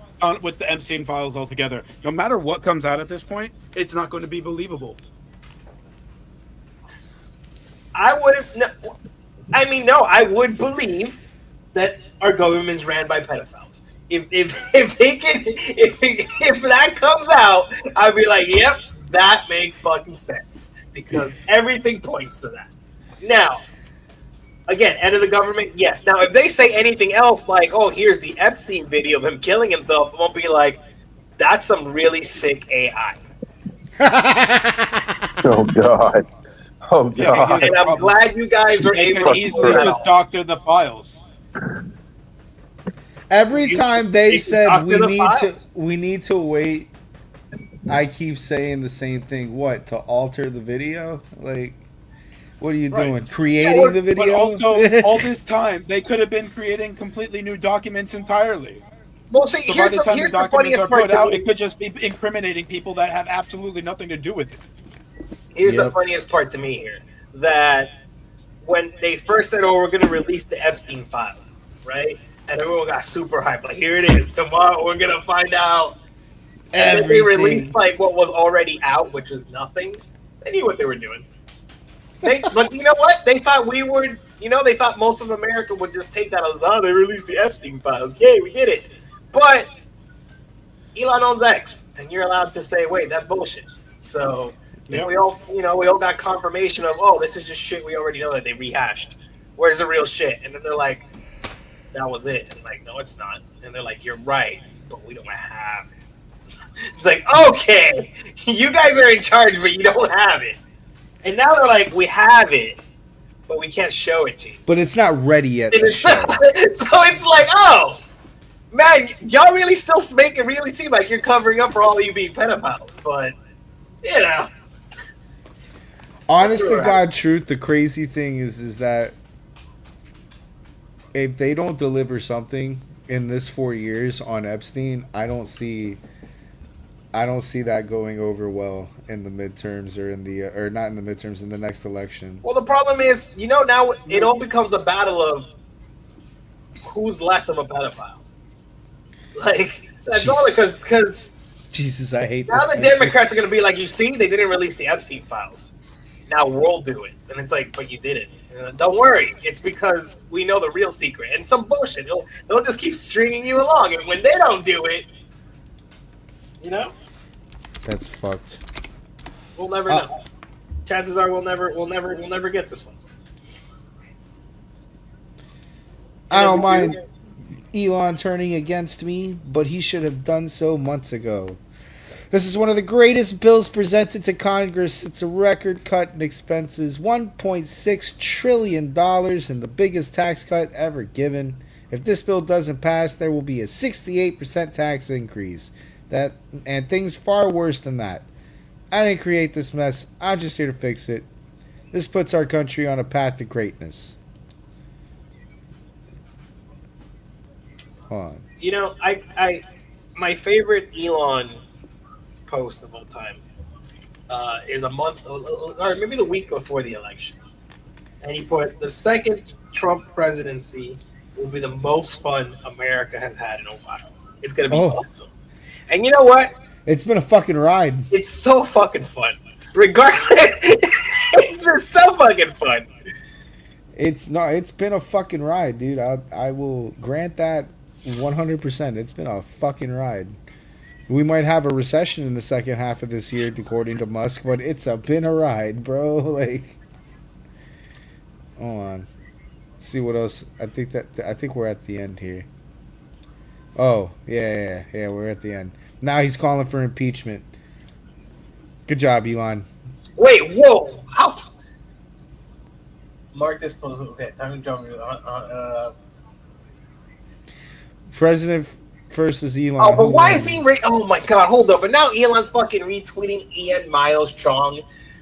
the Epstein files altogether. No matter what comes out at this point, it's not going to be believable. I would believe that our government's ran by pedophiles. If that comes out, I'd be like, yep, that makes fucking sense, because everything points to that. Now, again, end of the government, yes. Now, if they say anything else, like, oh, here's the Epstein video of him killing himself, it won't be like, that's some really sick AI. Oh God. Oh God. And I'm glad you guys are able to easily just doctor the files. Every time they said we the need to wait, I keep saying the same thing. What, to alter the video? Like, what are you doing? Creating the video? But also, all this time, they could have been creating completely new documents entirely. Well, see, So by the time the documents are put out, it could just be incriminating people that have absolutely nothing to do with it. Here's the funniest part to me here, that when they first said, oh, we're going to release the Epstein files, right? And everyone got super hyped. Like, here it is. Tomorrow we're going to find out. And then they released, like, what was already out, which was nothing. They knew what they were doing. But you know what? They thought they thought most of America would just take that as, oh, they released the Epstein files. Yay, we did it. But Elon owns X, and you're allowed to say, wait, that's bullshit. So we all got confirmation of, oh, this is just shit we already know that they rehashed. Where's the real shit? And then they're like, that was it. And like, no, it's not. And they're like, you're right, but we don't have it. It's like, okay, you guys are in charge, but you don't have it. And now they're like, we have it, but we can't show it to you. But it's not ready yet to show. So it's like, oh, man, y'all really still make it really seem like you're covering up for all of you being pedophiles, but You know. Honest to God, truth. The crazy thing is that if they don't deliver something in this 4 years on Epstein, I don't see that going over well in the midterms or or not in the midterms, in the next election. Well, the problem is, now it all becomes a battle of who's less of a pedophile. Like, that's all, because Jesus, I hate now this the country. Democrats are going to be like, you see, they didn't release the Epstein files. Now we'll do it. And it's like, but you did it. Don't worry. It's because we know the real secret. And some bullshit. They'll just keep stringing you along. And when they don't do it, That's fucked. we'll never know. Chances are we'll never get this one. I don't mind Elon turning against me, but he should have done so months ago. This is one of the greatest bills presented to Congress. It's a record cut in expenses, $1.6 trillion, and the biggest tax cut ever given. If this bill doesn't pass, there will be a 68% tax increase. And things far worse than that. I didn't create this mess. I'm just here to fix it. This puts our country on a path to greatness. Hold on. My favorite Elon post of all time is a month, or maybe the week before the election. And he put, the second Trump presidency will be the most fun America has had in a while. It's going to be awesome. And you know what? It's been a fucking ride. It's so fucking fun. Regardless, it's been so fucking fun. It's been a fucking ride, dude. I will grant that 100%. It's been a fucking ride. We might have a recession in the second half of this year, according to Musk, but it's been a ride, bro. Like, hold on. Let's see what else. I think we're at the end here. Oh, yeah, we're at the end. Now he's calling for impeachment. Good job, Elon. Wait, whoa. How? Mark this post. Okay, time to jump. President versus Elon. Oh, but why is he? Oh my God, hold up! But now Elon's fucking retweeting Ian Miles Chong.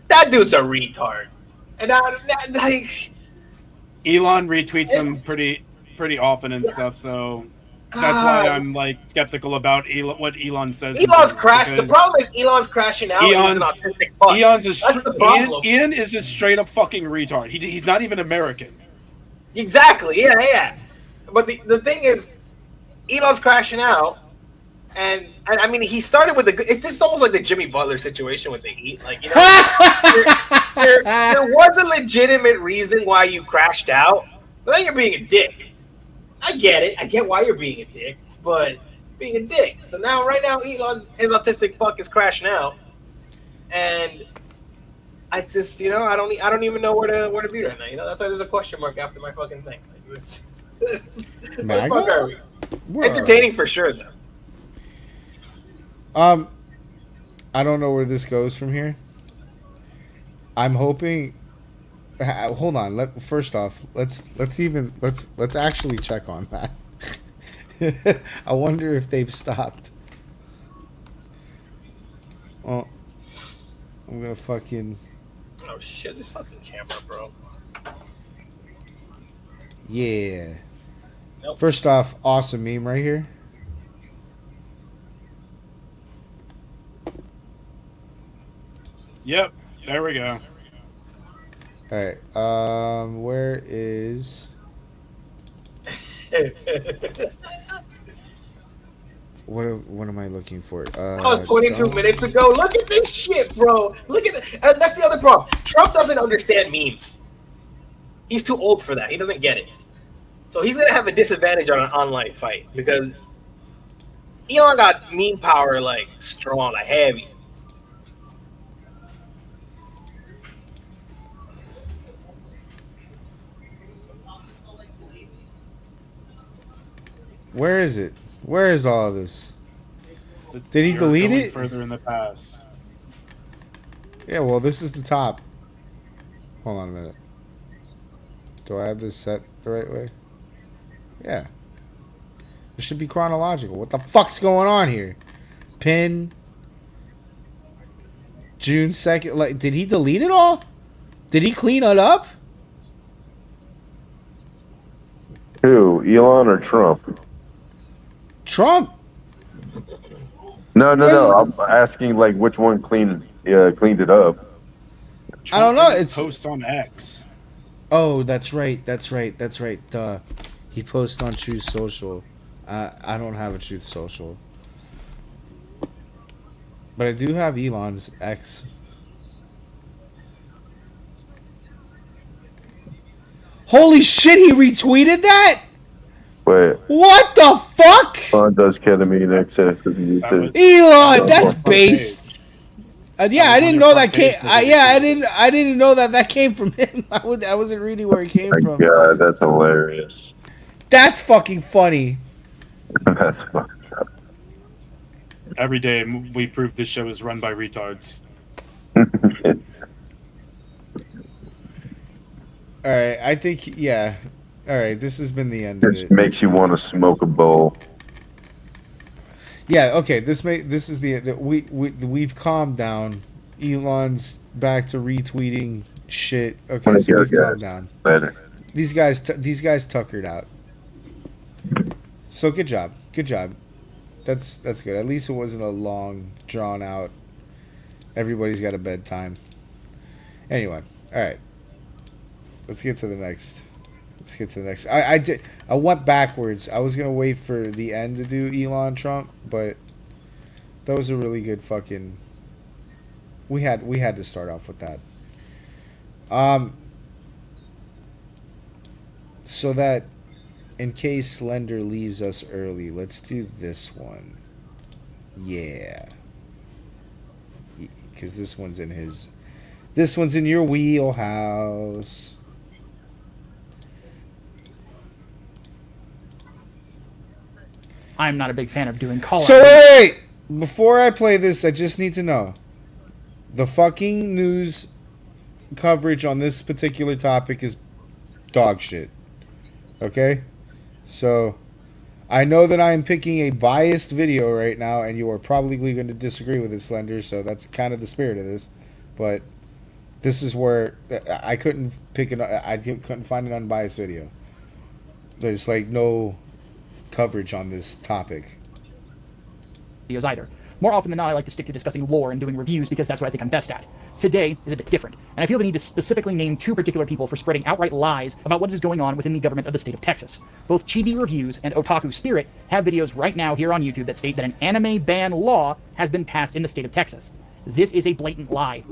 That dude's a retard. And like, Elon retweets him pretty often and stuff. So that's why I'm like skeptical about what Elon says. Elon's crashing. The problem is Elon's crashing out. He's an autistic fuck. Ian is a straight up fucking retard. He's not even American. Exactly. Yeah. But the thing is, Elon's crashing out, and I mean, he started with this is almost like the Jimmy Butler situation with the Heat. Like, there was a legitimate reason why you crashed out, but then you're being a dick. I get it. I get why you're being a dick, but being a dick. So right now, his autistic fuck is crashing out, and I just, I don't even know where to be right now. That's why there's a question mark after my fucking thing. Like, where the fuck are we? Entertaining for sure, though. I don't know where this goes from here. I'm hoping. Hold on. First off, let's actually check on that. I wonder if they've stopped. Oh, I'm gonna fucking. Oh shit! This fucking camera, bro. Yeah. Nope. First off, awesome meme right here. Yep, there we go. All right. Where is? What am I looking for? That was 22 minutes ago. Look at this shit, bro. Look at that. That's the other problem. Trump doesn't understand memes. He's too old for that. He doesn't get it. So he's gonna have a disadvantage on an online fight because Elon got meme power like strong, like heavy. Where is it? Where is all of this? Did he delete it? Further in the past. Yeah, well, this is the top. Hold on a minute. Do I have this set the right way? Yeah. It should be chronological. What the fuck's going on here? Pin. June 2nd. Like, did he delete it all? Did he clean it up? Who? Elon or Trump? Trump. No. I'm asking like which one cleaned it up. I don't know. Trump didn't It's post on X. Oh, that's right. Duh. He posts on Truth Social. I don't have a Truth Social. But I do have Elon's X. Holy shit, he retweeted that? Wait, What the fuck? Elon does ketamine excess of was- Elon, that's Front based. page. Yeah, That I was didn't on know your that front came. page because it I didn't know that came from him. I wasn't reading where it came My from. God, that's hilarious. That's fucking funny. That's fucked up. Every day we prove this show is run by retards. All right, I think yeah. All right, this has been the end of This it. makes you want to smoke a bowl. Yeah, okay. This is we've calmed down. Elon's back to retweeting shit. Okay, Wanna so go, we've calmed guys. down. Later. These guys tuckered out. So good job. That's good. At least it wasn't a long, drawn out. Everybody's got a bedtime. Anyway, all right. Let's get to the next. I went backwards. I was gonna wait for the end to do Elon Trump, but that was a really good fucking. We had to start off with that. So that in case Slender leaves us early, let's do this one. Yeah. Because this one's in your wheelhouse. I'm not a big fan of doing call So wait! Before I play this, I just need to know. The fucking news coverage on this particular topic is dog shit. Okay? So, I know that I am picking a biased video right now, and you are probably going to disagree with it, Slender, so that's kind of the spirit of this. But this is where I couldn't couldn't find an unbiased video. There's like no coverage on this topic. videos either. More often than not, I like to stick to discussing lore and doing reviews because that's what I think I'm best at. Today is a bit different, and I feel the need to specifically name two particular people for spreading outright lies about what is going on within the government of the state of Texas. Both Chibi Reviews and Otaku Spirit have videos right now here on YouTube that state that an anime ban law has been passed in the state of Texas. This is a blatant lie.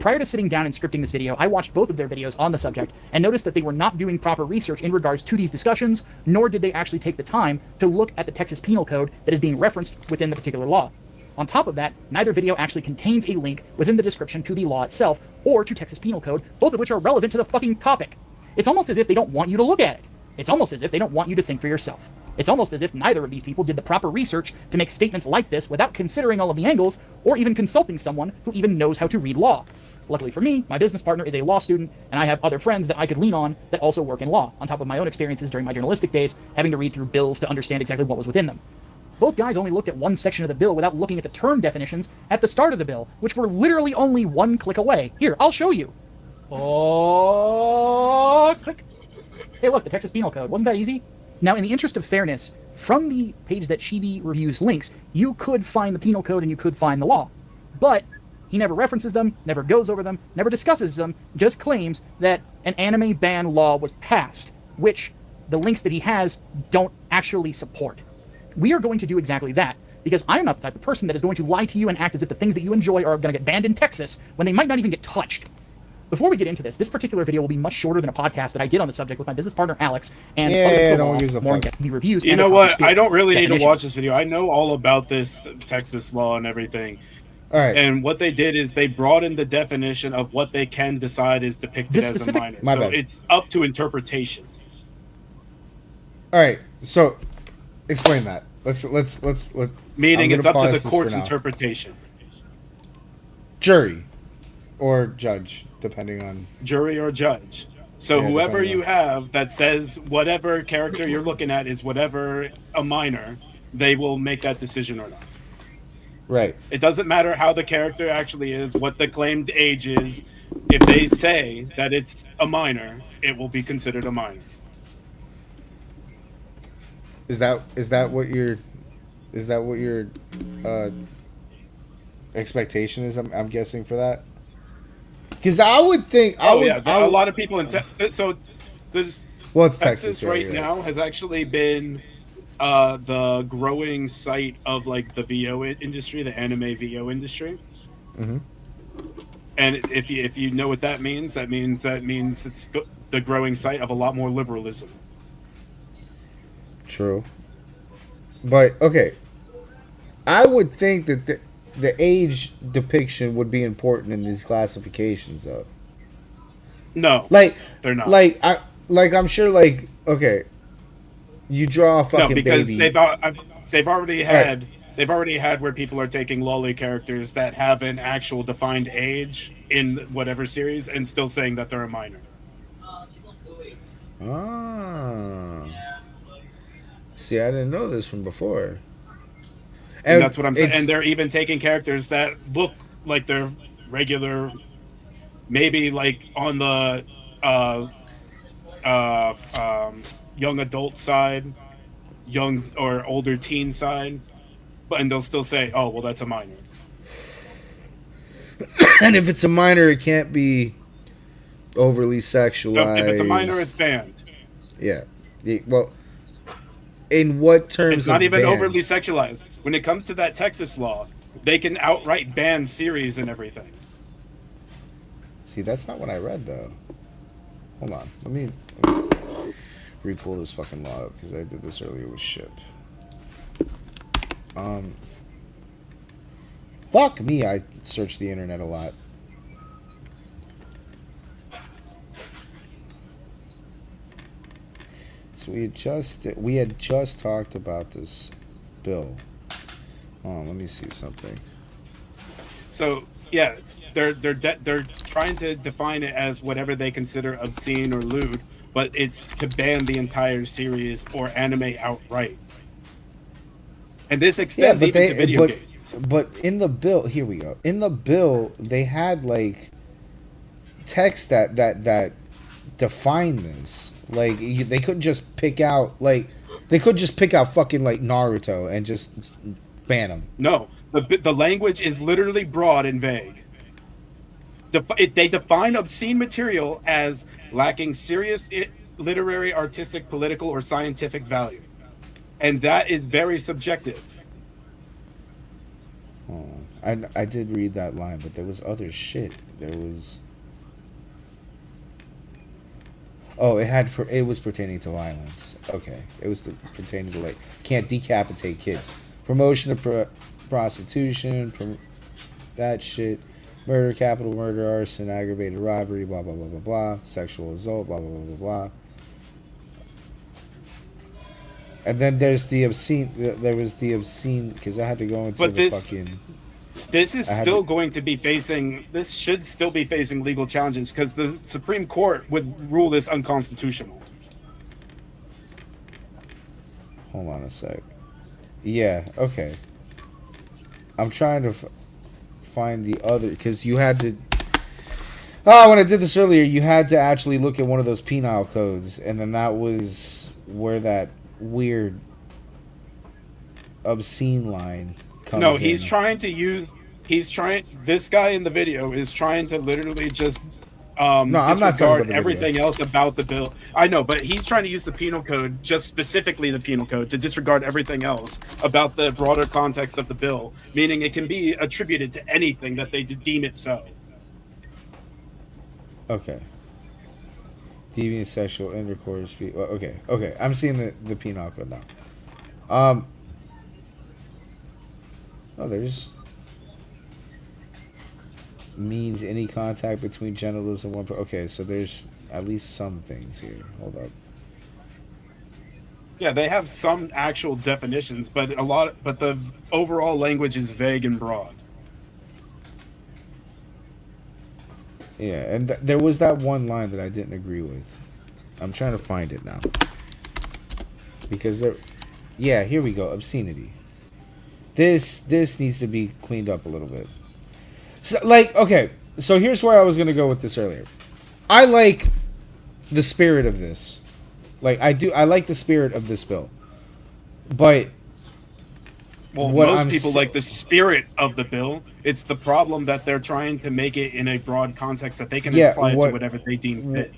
Prior to sitting down and scripting this video, I watched both of their videos on the subject and noticed that they were not doing proper research in regards to these discussions, nor did they actually take the time to look at the Texas Penal Code that is being referenced within the particular law. On top of that, neither video actually contains a link within the description to the law itself or to Texas Penal Code, both of which are relevant to the fucking topic. It's almost as if they don't want you to look at it. It's almost as if they don't want you to think for yourself. It's almost as if neither of these people did the proper research to make statements like this without considering all of the angles or even consulting someone who even knows how to read law. Luckily for me, my business partner is a law student, and I have other friends that I could lean on that also work in law, on top of my own experiences during my journalistic days, having to read through bills to understand exactly what was within them. Both guys only looked at one section of the bill without looking at the term definitions at the start of the bill, which were literally only one click away. Here, I'll show you. Oh, click. Hey, look, the Texas Penal Code. Wasn't that easy? Now, in the interest of fairness, from the page that Chibi Reviews links, you could find the Penal Code and you could find the law. But he never references them, never goes over them, never discusses them, just claims that an anime ban law was passed, which the links that he has don't actually support. We are going to do exactly that, because I'm not the type of person that is going to lie to you and act as if the things that you enjoy are going to get banned in Texas when they might not even get touched. Before we get into this particular video will be much shorter than a podcast that I did on the subject with my business partner Alex and the reviews. You know what? I don't really need to watch this video. I know all about this Texas law and everything. All right. And what they did is they broadened the definition of what they can decide is depicted as a minor. So it's up to interpretation. All right. So explain that. Let's Meaning it's up to the court's interpretation. Jury or judge, depending on jury or judge. So yeah, whoever you have that says whatever character you're looking at is whatever a minor, they will make that decision or not. Right. It doesn't matter how the character actually is, what the claimed age is. If they say that it's a minor, it will be considered a minor. Is that what your uh, expectation is? I'm guessing for that. Because I would think A lot of people in so there's well, it's Texas Texas right now has actually been the growing site of like the VO industry, the anime VO industry. Mm-hmm. And if you know what that means it's the growing site of a lot more liberalism. True. But okay, I would think that the age depiction would be important in these classifications, though. No, like they're not. I'm sure. Like, okay, you draw a fucking because baby. they've already had where people are taking lolly characters that have an actual defined age in whatever series and still saying that they're a minor. Ah. See, I didn't know this from before. And that's what I'm saying. And they're even taking characters that look like they're regular, maybe like on the young adult side, young or older teen side, and they'll still say, "Oh, well, that's a minor." And if it's a minor, it can't be overly sexualized. So if it's a minor, it's banned. Yeah. Well, in what terms? It's not even banned? overly sexualized. When it comes to that Texas law, they can outright ban series and everything. See, that's not what I read, though. Hold on. Let me re-pull this fucking law up, because I did this earlier with Ship. Fuck me, I searched the internet a lot. So we had just talked about this bill. Oh, let me see something. So yeah, they're trying to define it as whatever they consider obscene or lewd, but it's to ban the entire series or anime outright. And this extends even to video games. But in the bill, here we go. In the bill, they had like text that defined this. Like they couldn't just pick out fucking like Naruto and just ban them. No, the language is literally broad and vague. They define obscene material as lacking serious literary, artistic, political, or scientific value, and that is very subjective. Oh, I did read that line, but there was other shit. There was. Oh, it was pertaining to violence. Okay, it was pertaining to like can't decapitate kids, promotion of prostitution, that shit, murder, capital murder, arson, aggravated robbery, blah blah blah blah blah, sexual assault, blah blah blah blah blah. And then there's the obscene. There was the obscene because I had to go into fucking. This is still going to be facing. This should still be facing legal challenges because the Supreme Court would rule this unconstitutional. Hold on a sec. Yeah. Okay. I'm trying to find the other because you had to. Oh, when I did this earlier, you had to actually look at one of those penal codes, and then that was where that weird obscene line comes in. No, he's trying to use. This guy in the video is trying to literally just disregard everything else about the bill. I know, but he's trying to use the penal code, just specifically the penal code, to disregard everything else about the broader context of the bill, meaning it can be attributed to anything that they deem it so. Okay. Deviant sexual intercourse. Okay. I'm seeing the penal code now. Oh, there's means any contact between genitals and one. Okay, so there's at least some things here. Hold up. Yeah, they have some actual definitions, but the overall language is vague and broad. Yeah, and there was that one line that I didn't agree with. I'm trying to find it now. Because yeah, here we go. Obscenity. this needs to be cleaned up a little bit. So, like, okay, so here's where I was gonna go with this earlier. I like the spirit of this. Like, I like the spirit of this bill. But well, what most I'm people like the spirit of the bill. It's the problem that they're trying to make it in a broad context that they can apply it to whatever they deem fit.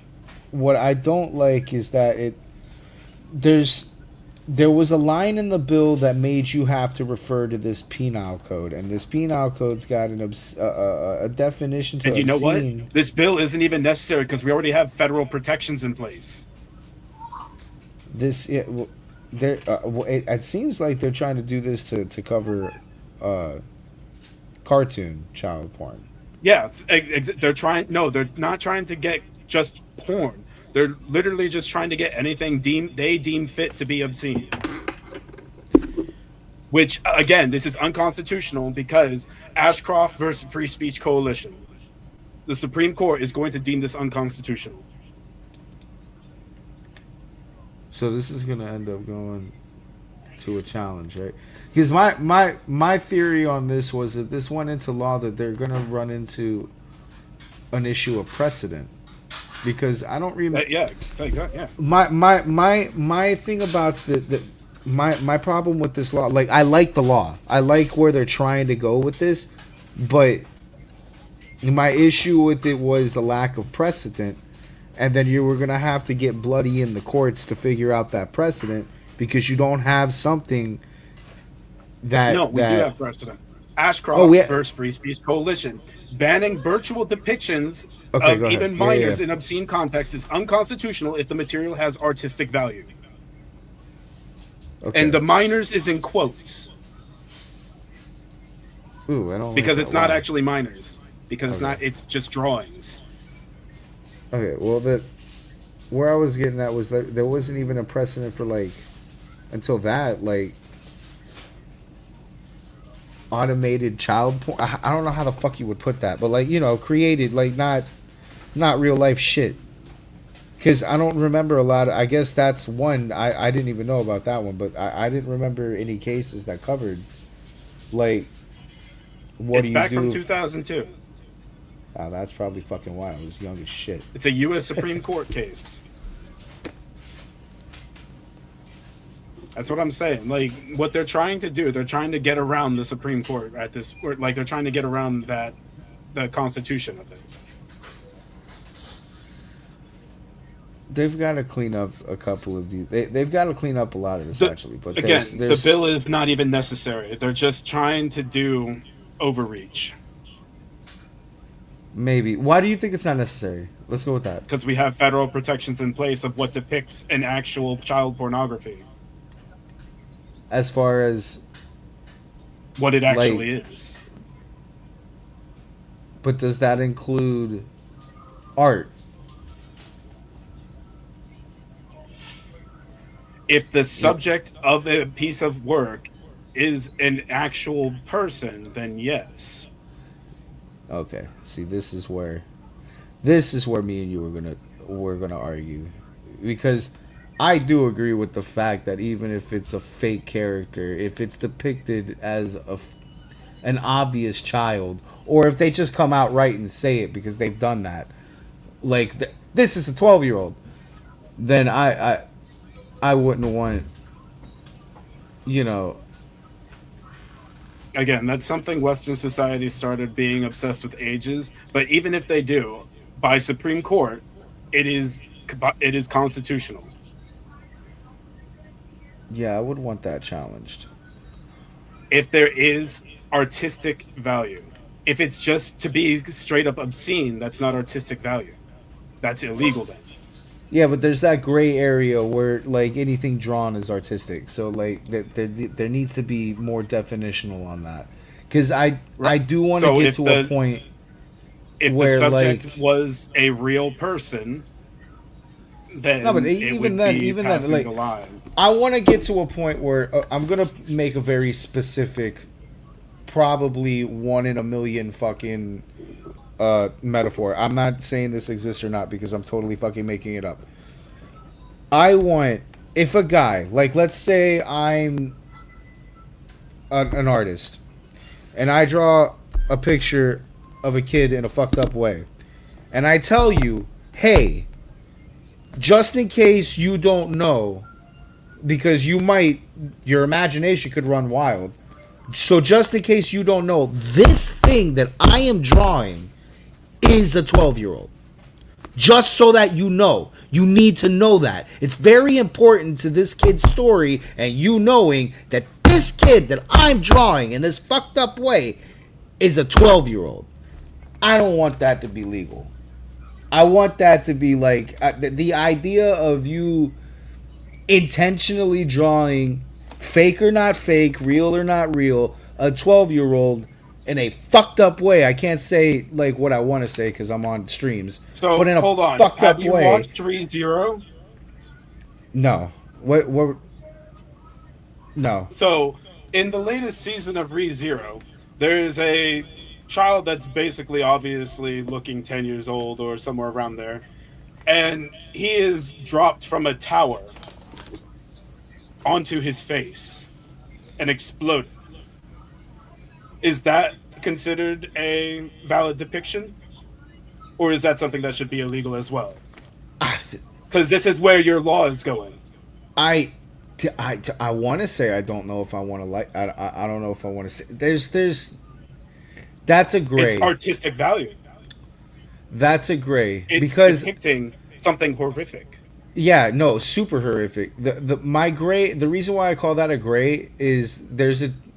What I don't like is that there was a line in the bill that made you have to refer to this penal code, and this penal code's got a definition to And you know obscene. what? This bill isn't even necessary because we already have federal protections in place. It seems like they're trying to do this to cover cartoon child porn. Yeah, they're trying. No, they're not trying to get just porn. They're literally just trying to get anything they deem fit to be obscene. Which, again, this is unconstitutional because Ashcroft versus Free Speech Coalition. The Supreme Court is going to deem this unconstitutional. So this is going to end up going to a challenge, right? Because my theory on this was that this went into law that they're going to run into an issue of precedent. Because I don't remember. Yeah, exactly. Yeah. My thing about my problem with this law, like, I like the law. I like where they're trying to go with this, but my issue with it was the lack of precedent, and then you were gonna have to get bloody in the courts to figure out that precedent because you don't have something that. No, we do have precedent. Ashcroft versus Free Speech Coalition. Banning virtual depictions of even minors in obscene context is unconstitutional if the material has artistic value. Okay. And the minors is in quotes. Ooh, I don't because it's not actually minors. Because it's not. It's just drawings. Okay, well, where I was getting at was that there wasn't even a precedent for, like, until that, like, automated child porn. I don't know how the fuck you would put that, but, like, you know, created, like, not real life shit. Because I don't remember a lot of, I guess that's one, I didn't even know about that one, but I didn't remember any cases that covered, like, what do you do? It's back from 2002. Oh, that's probably fucking why I was young as shit. It's a U.S. Supreme Court case. That's what I'm saying. Like, what they're trying to do, they're trying to get around the Supreme Court at this, or like they're trying to get around the Constitution, I think. They've got to clean up a couple of these. They've got to clean up a lot of this, actually. But again, the bill is not even necessary. They're just trying to do overreach. Maybe. Why do you think it's not necessary? Let's go with that. Because we have federal protections in place of what depicts an actual child pornography. As far as what it actually is. But does that include art? If the subject of a piece of work is an actual person, then yes. Okay. See, this is where me and you we're gonna argue, because I do agree with the fact that even if it's a fake character, if it's depicted as an obvious child, or if they just come out right and say it because they've done that, like this is a 12-year-old, then I wouldn't want, you know. Again, that's something Western society started being obsessed with ages. But even if they do, by Supreme Court, it is constitutional. Yeah, I would want that challenged. If there is artistic value. If it's just to be straight up obscene, that's not artistic value. That's illegal then. Yeah, but there's that gray area where, like, anything drawn is artistic. So, like, there needs to be more definitional on that. Because I do want to get to a point if where, the subject like, was a real person, then no, but even then, like, I want to get to a point where I'm gonna make a very specific, probably 1 in a million fucking metaphor. I'm not saying this exists or not because I'm totally fucking making it up. I want, if a guy, like, let's say I'm an artist, and I draw a picture of a kid in a fucked up way, and I tell you, hey, just in case you don't know, because your imagination could run wild. So just in case you don't know, this thing that I am drawing is a 12-year-old. Just so that you know. You need to know that. It's very important to this kid's story and you knowing that this kid that I'm drawing in this fucked up way is a 12-year-old. I don't want that to be legal. I want that to be like the idea of you intentionally drawing, fake or not fake, real or not real, a 12-year-old in a fucked up way. I can't say like what I want to say because I'm on streams. So but in a hold on. fucked Have up you way. watched ReZero? No. What? No. So in the latest season of ReZero, there is a child that's basically obviously looking 10 years old or somewhere around there, and he is dropped from a tower onto his face and exploded. Is that considered a valid depiction? Or is that something that should be illegal as well? Because this is where your law is going. I want to say I don't know if I want to like. I don't know if I want to say. There's. That's a gray. It's artistic value. That's a gray It's because depicting something horrific. yeah, no, super horrific. My gray. The reason why I call that a gray is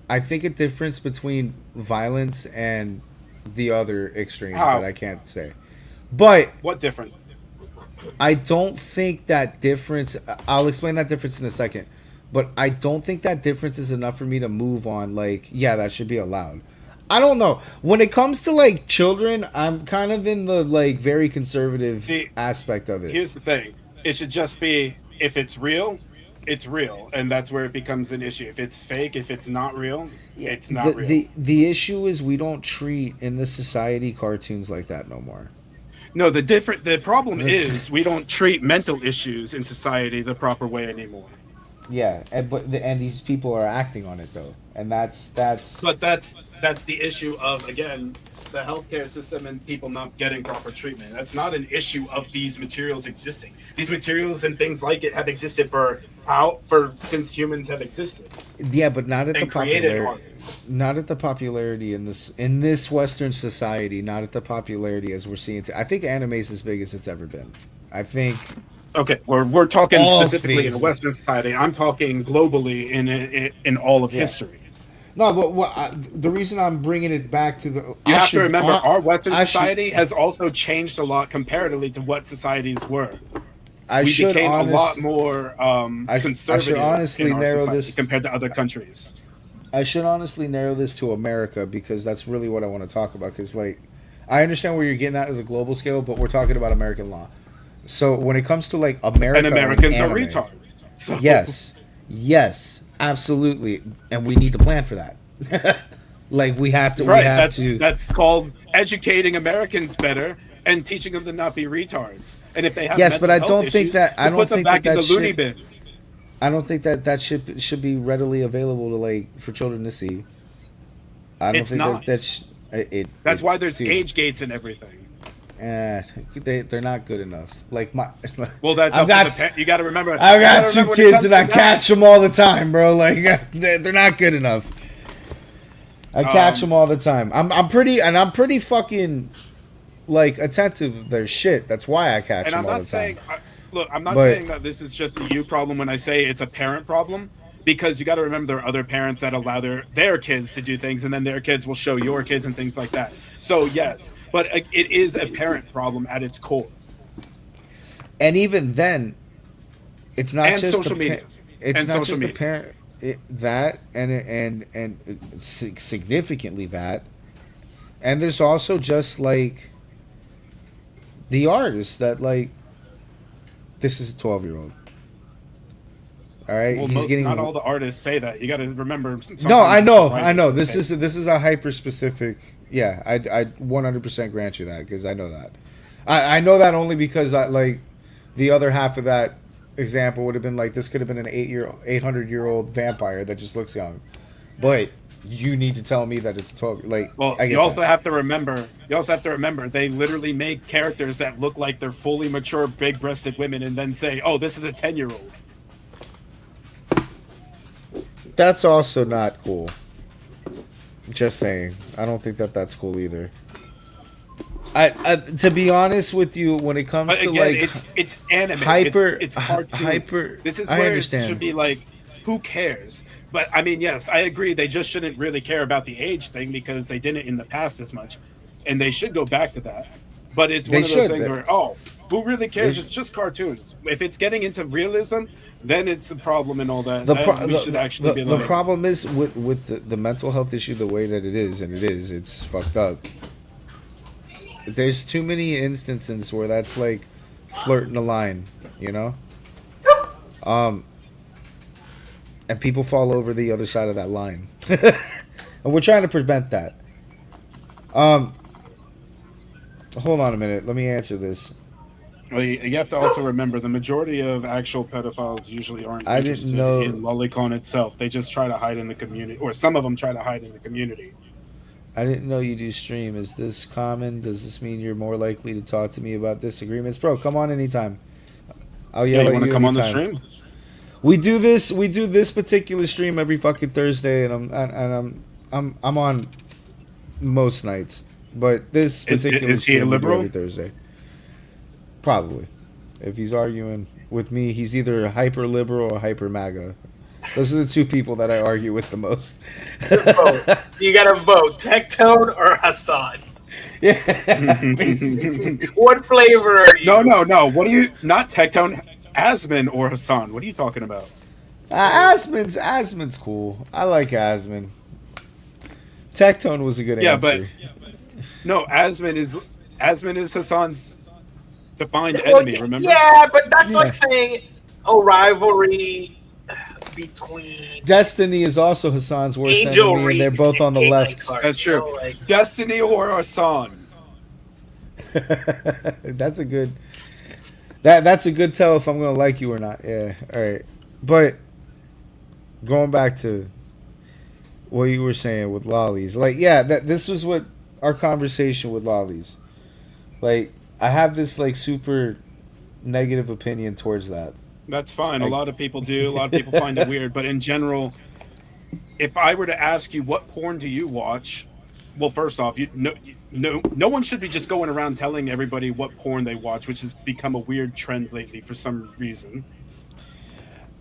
I think a difference between violence and the other extreme How? that I can't say. But What different? I don't think that difference. I'll explain that difference in a second. But I don't think that difference is enough for me to move on. Like, yeah, that should be allowed. I don't know. When it comes to like children, I'm kind of in the like very conservative aspect of it. Here's the thing. It should just be, if it's real, it's real. And that's where it becomes an issue. If it's fake, if it's not real, it's not real. The issue is we don't treat in this society cartoons like that no more. No, the problem is we don't treat mental issues in society the proper way anymore. Yeah, and these people are acting on it though, and that's. But that's the issue of, again, the healthcare system and people not getting proper treatment. That's not an issue of these materials existing. These materials and things like it have existed since humans have existed. Yeah, but not at the created popularity. Not at the popularity in this Western society. Not at the popularity as we're seeing. I think anime is as big as it's ever been. I think. Okay, we're talking All specifically things. in Western society. I'm talking globally in all of history. No, but the reason I'm bringing it back to the You have to remember, our Western society has also changed a lot comparatively to what societies were. We became a lot more conservative honestly in our narrow society this compared to other countries. I should honestly narrow this to America because that's really what I want to talk about. Because like, I understand where you're getting at the global scale, but we're talking about American law. So when it comes to like America, And Americans are anime, retards. So. Yes, absolutely, and we need to plan for that. Like we have to. Right. We have to. That's called educating Americans better and teaching them to not be retards. And if they have Yes, but I mental don't health think issues, that. I don't put them think back that in the loony shit, bin. I don't think that should be readily available to like for children to see. I don't It's think not. That's why there's dude, age gates and everything. they're not good enough. Like my. Well, that's you got to remember. I've got two kids and I catch them all the time, bro. Like they're not good enough. I catch them all the time. I'm pretty fucking like attentive of their shit. That's why I catch them all the time. I'm not saying that this is just a you problem when I say it's a parent problem, because you got to remember there are other parents that allow their kids to do things, and then their kids will show your kids and things like that. So yes, but it is a parent problem at its core. And even then, it's not and just social media. It's and not social just media. the parent that and significantly that, and there's also just like the artist that like this is a 12-year-old. All right, Well, not all the artists say that. You got to remember. No, I know. This is a hyper specific. Yeah, I 100% grant you that because I know that. I know that only because I like the other half of that example would have been like this could have been an 800-year-old vampire that just looks young, but you need to tell me that it's 12. Like, Well, I get you also that. have to remember. You also have to remember they literally make characters that look like they're fully mature, big-breasted women, and then say, "Oh, this is a 10-year-old." That's also not cool. Just saying. I don't think that that's cool either. I to be honest with you, when it comes But to again, like it's anime. hyper, it's cartoons. hyper. This is I where understand. it should be like, who cares? But I mean, yes, I agree. They just shouldn't really care about the age thing because they didn't in the past as much, and they should go back to that. But it's They one of those should. things where, oh, who really cares? They It's just cartoons. If it's getting into realism, then it's a problem and all that. The, We should actually be the like, problem is with the mental health issue the way that it is, and it's fucked up. There's too many instances where that's like flirting the line, you know? And people fall over the other side of that line. And we're trying to prevent that. Hold on a minute. Let me answer this. well, you have to also remember the majority of actual pedophiles usually aren't I didn't interested know- in lolicon itself. They just try to hide in the community, or some of them try to hide in the community. I didn't know you do stream. Is this common? Does this mean you're more likely to talk to me about disagreements? Bro, come on anytime. I'll yell Yeah, you at want you to come on the anytime. stream? We do this particular stream every fucking Thursday, and I'm on most nights. But this particular is he a stream we do liberal? every Thursday. Probably. If he's arguing with me, he's either hyper liberal or hyper MAGA. Those are the two people that I argue with the most. Vote. You gotta vote Tectone or Hassan. Yeah. basically. What flavor are you? No. What do you? Not Tectone, Asman or Hassan. What are you talking about? Asman's cool. I like Asman. Tectone was a good Yeah, answer. but no, Asman is Hassan's defined Well, enemy. Remember? Yeah, but that's Yeah. like saying a rivalry between Destiny is also Hassan's worst Angel enemy, and they're Reese both on the and left. K-Light Card, That's you true. know, like- Destiny or Hassan. That's a good. That's a good tell if I'm gonna like you or not. Yeah. All right. But going back to what you were saying with lollies, like, yeah, this was what our conversation with lollies. Like, I have this like super negative opinion towards that. That's fine. A Like- lot of people do. A lot of people find it weird. But in general, if I were to ask you what porn do you watch, well, first off, no one should be just going around telling everybody what porn they watch, which has become a weird trend lately for some reason.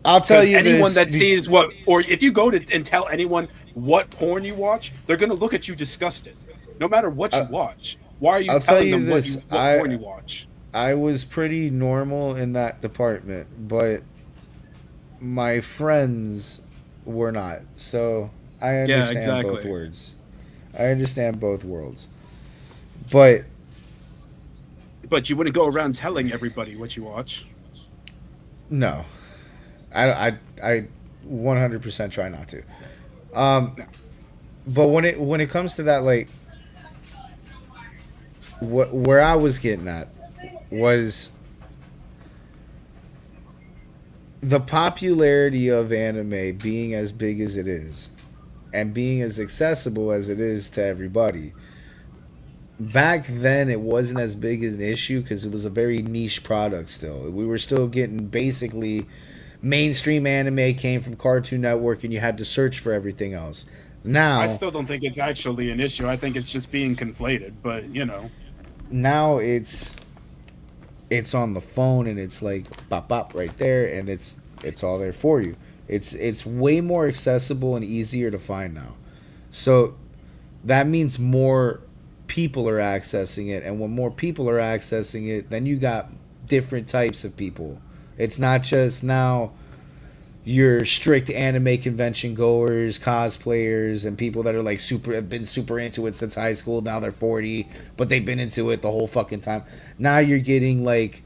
I'll tell you anyone this. that sees what, or if you go to and tell anyone what porn you watch, they're gonna look at you disgusted, no matter what you watch. Why are you I'll tell telling you them this, what porn you watch? I was pretty normal in that department, but my friends were not. So I understand both words. I understand both worlds. But you wouldn't go around telling everybody what you watch. no. I 100% try not to. But when it comes to that, like, where I was getting at was the popularity of anime being as big as it is and being as accessible as it is to everybody. Back then, it wasn't as big an issue because it was a very niche product still. We were still getting basically mainstream anime came from Cartoon Network and you had to search for everything else. Now, I still don't think it's actually an issue. I think it's just being conflated, but now it's on the phone and it's like bop bop right there and it's all there for you. It's way more accessible and easier to find now. So that means more people are accessing it, and when more people are accessing it, then you got different types of people. It's not just now your strict anime convention goers, cosplayers, and people that are like have been super into it since high school. Now they're 40, but they've been into it the whole fucking time. Now you're getting like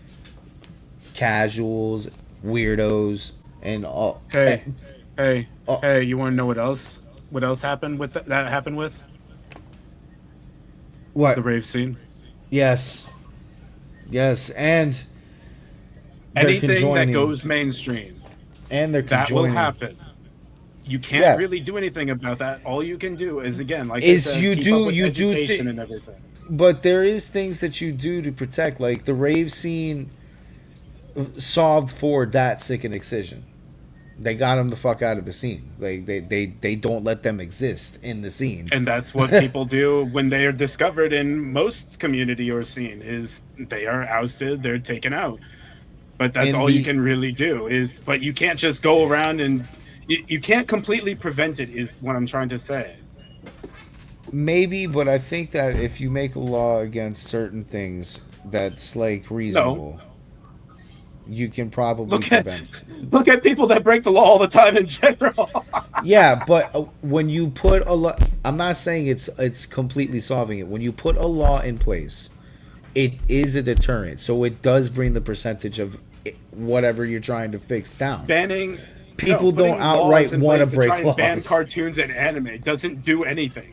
casuals, weirdos, and all. Hey, you want to know what else? What else happened with that happened with What? the rave scene? Yes, and they're Anything that conjoining. goes mainstream, And they're that will conjoining. happen. you can't Yeah. really do anything about that. All you can do is, again, like Is I said, you keep do- up with you do education thi- and everything. But there is things that you do to protect, like the rave scene solved for that sickening excision. They got them the fuck out of the scene. They don't let them exist in the scene. And that's what people do when they are discovered in most community or scene, is they are ousted, they're taken out. But that's And all you the- can really do is, but you can't just go around and you can't completely prevent it, is what I'm trying to say. Maybe, but I think that if you make a law against certain things that's like reasonable, you can probably prevent. Look at people that break the law all the time in general. Yeah, but when you put a law, I'm not saying it's completely solving it. When you put a law in place, it is a deterrent. So it does bring the percentage of whatever you're trying to fix down. Banning People putting don't outright laws in want place to break try and ban laws. cartoons and anime doesn't do anything.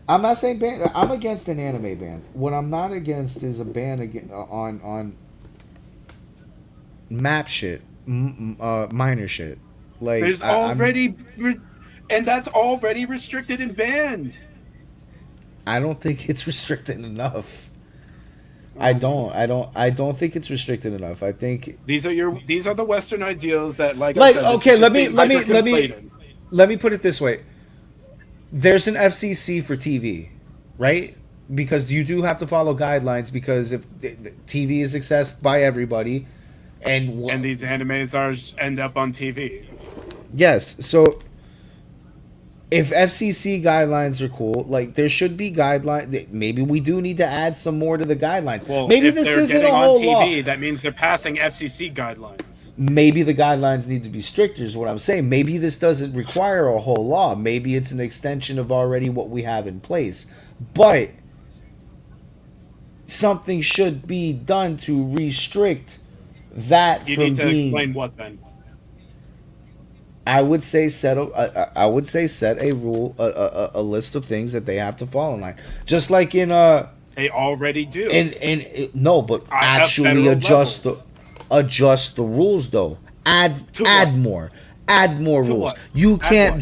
I'm not saying ban. I'm against an anime ban. What I'm not against is a ban on map shit, minor shit. Like There's already, and that's already restricted and banned. I don't think it's restricted enough. I don't think it's restricted enough. I think These are the Western ideals that, like Like, I said, this okay, is let just me being hyper-conflated. let me put it this way. There's an FCC for TV, right? Because you do have to follow guidelines, because if TV is accessed by everybody, and these animes end up on TV. yes, so if FCC guidelines are cool, like there should be guidelines. Maybe we do need to add some more to the guidelines. Well, maybe if this they're isn't a getting whole on TV, law. that means they're passing FCC guidelines. Maybe the guidelines need to be stricter is what I'm saying. Maybe this doesn't require a whole law. Maybe it's an extension of already what we have in place. But something should be done to restrict that You from need to being... explain what then. I would say set a rule, a list of things that they have to follow in line. Just like in They already do. no, but At a actually federal adjust the rules though. Add more rules. what? You Add can't what?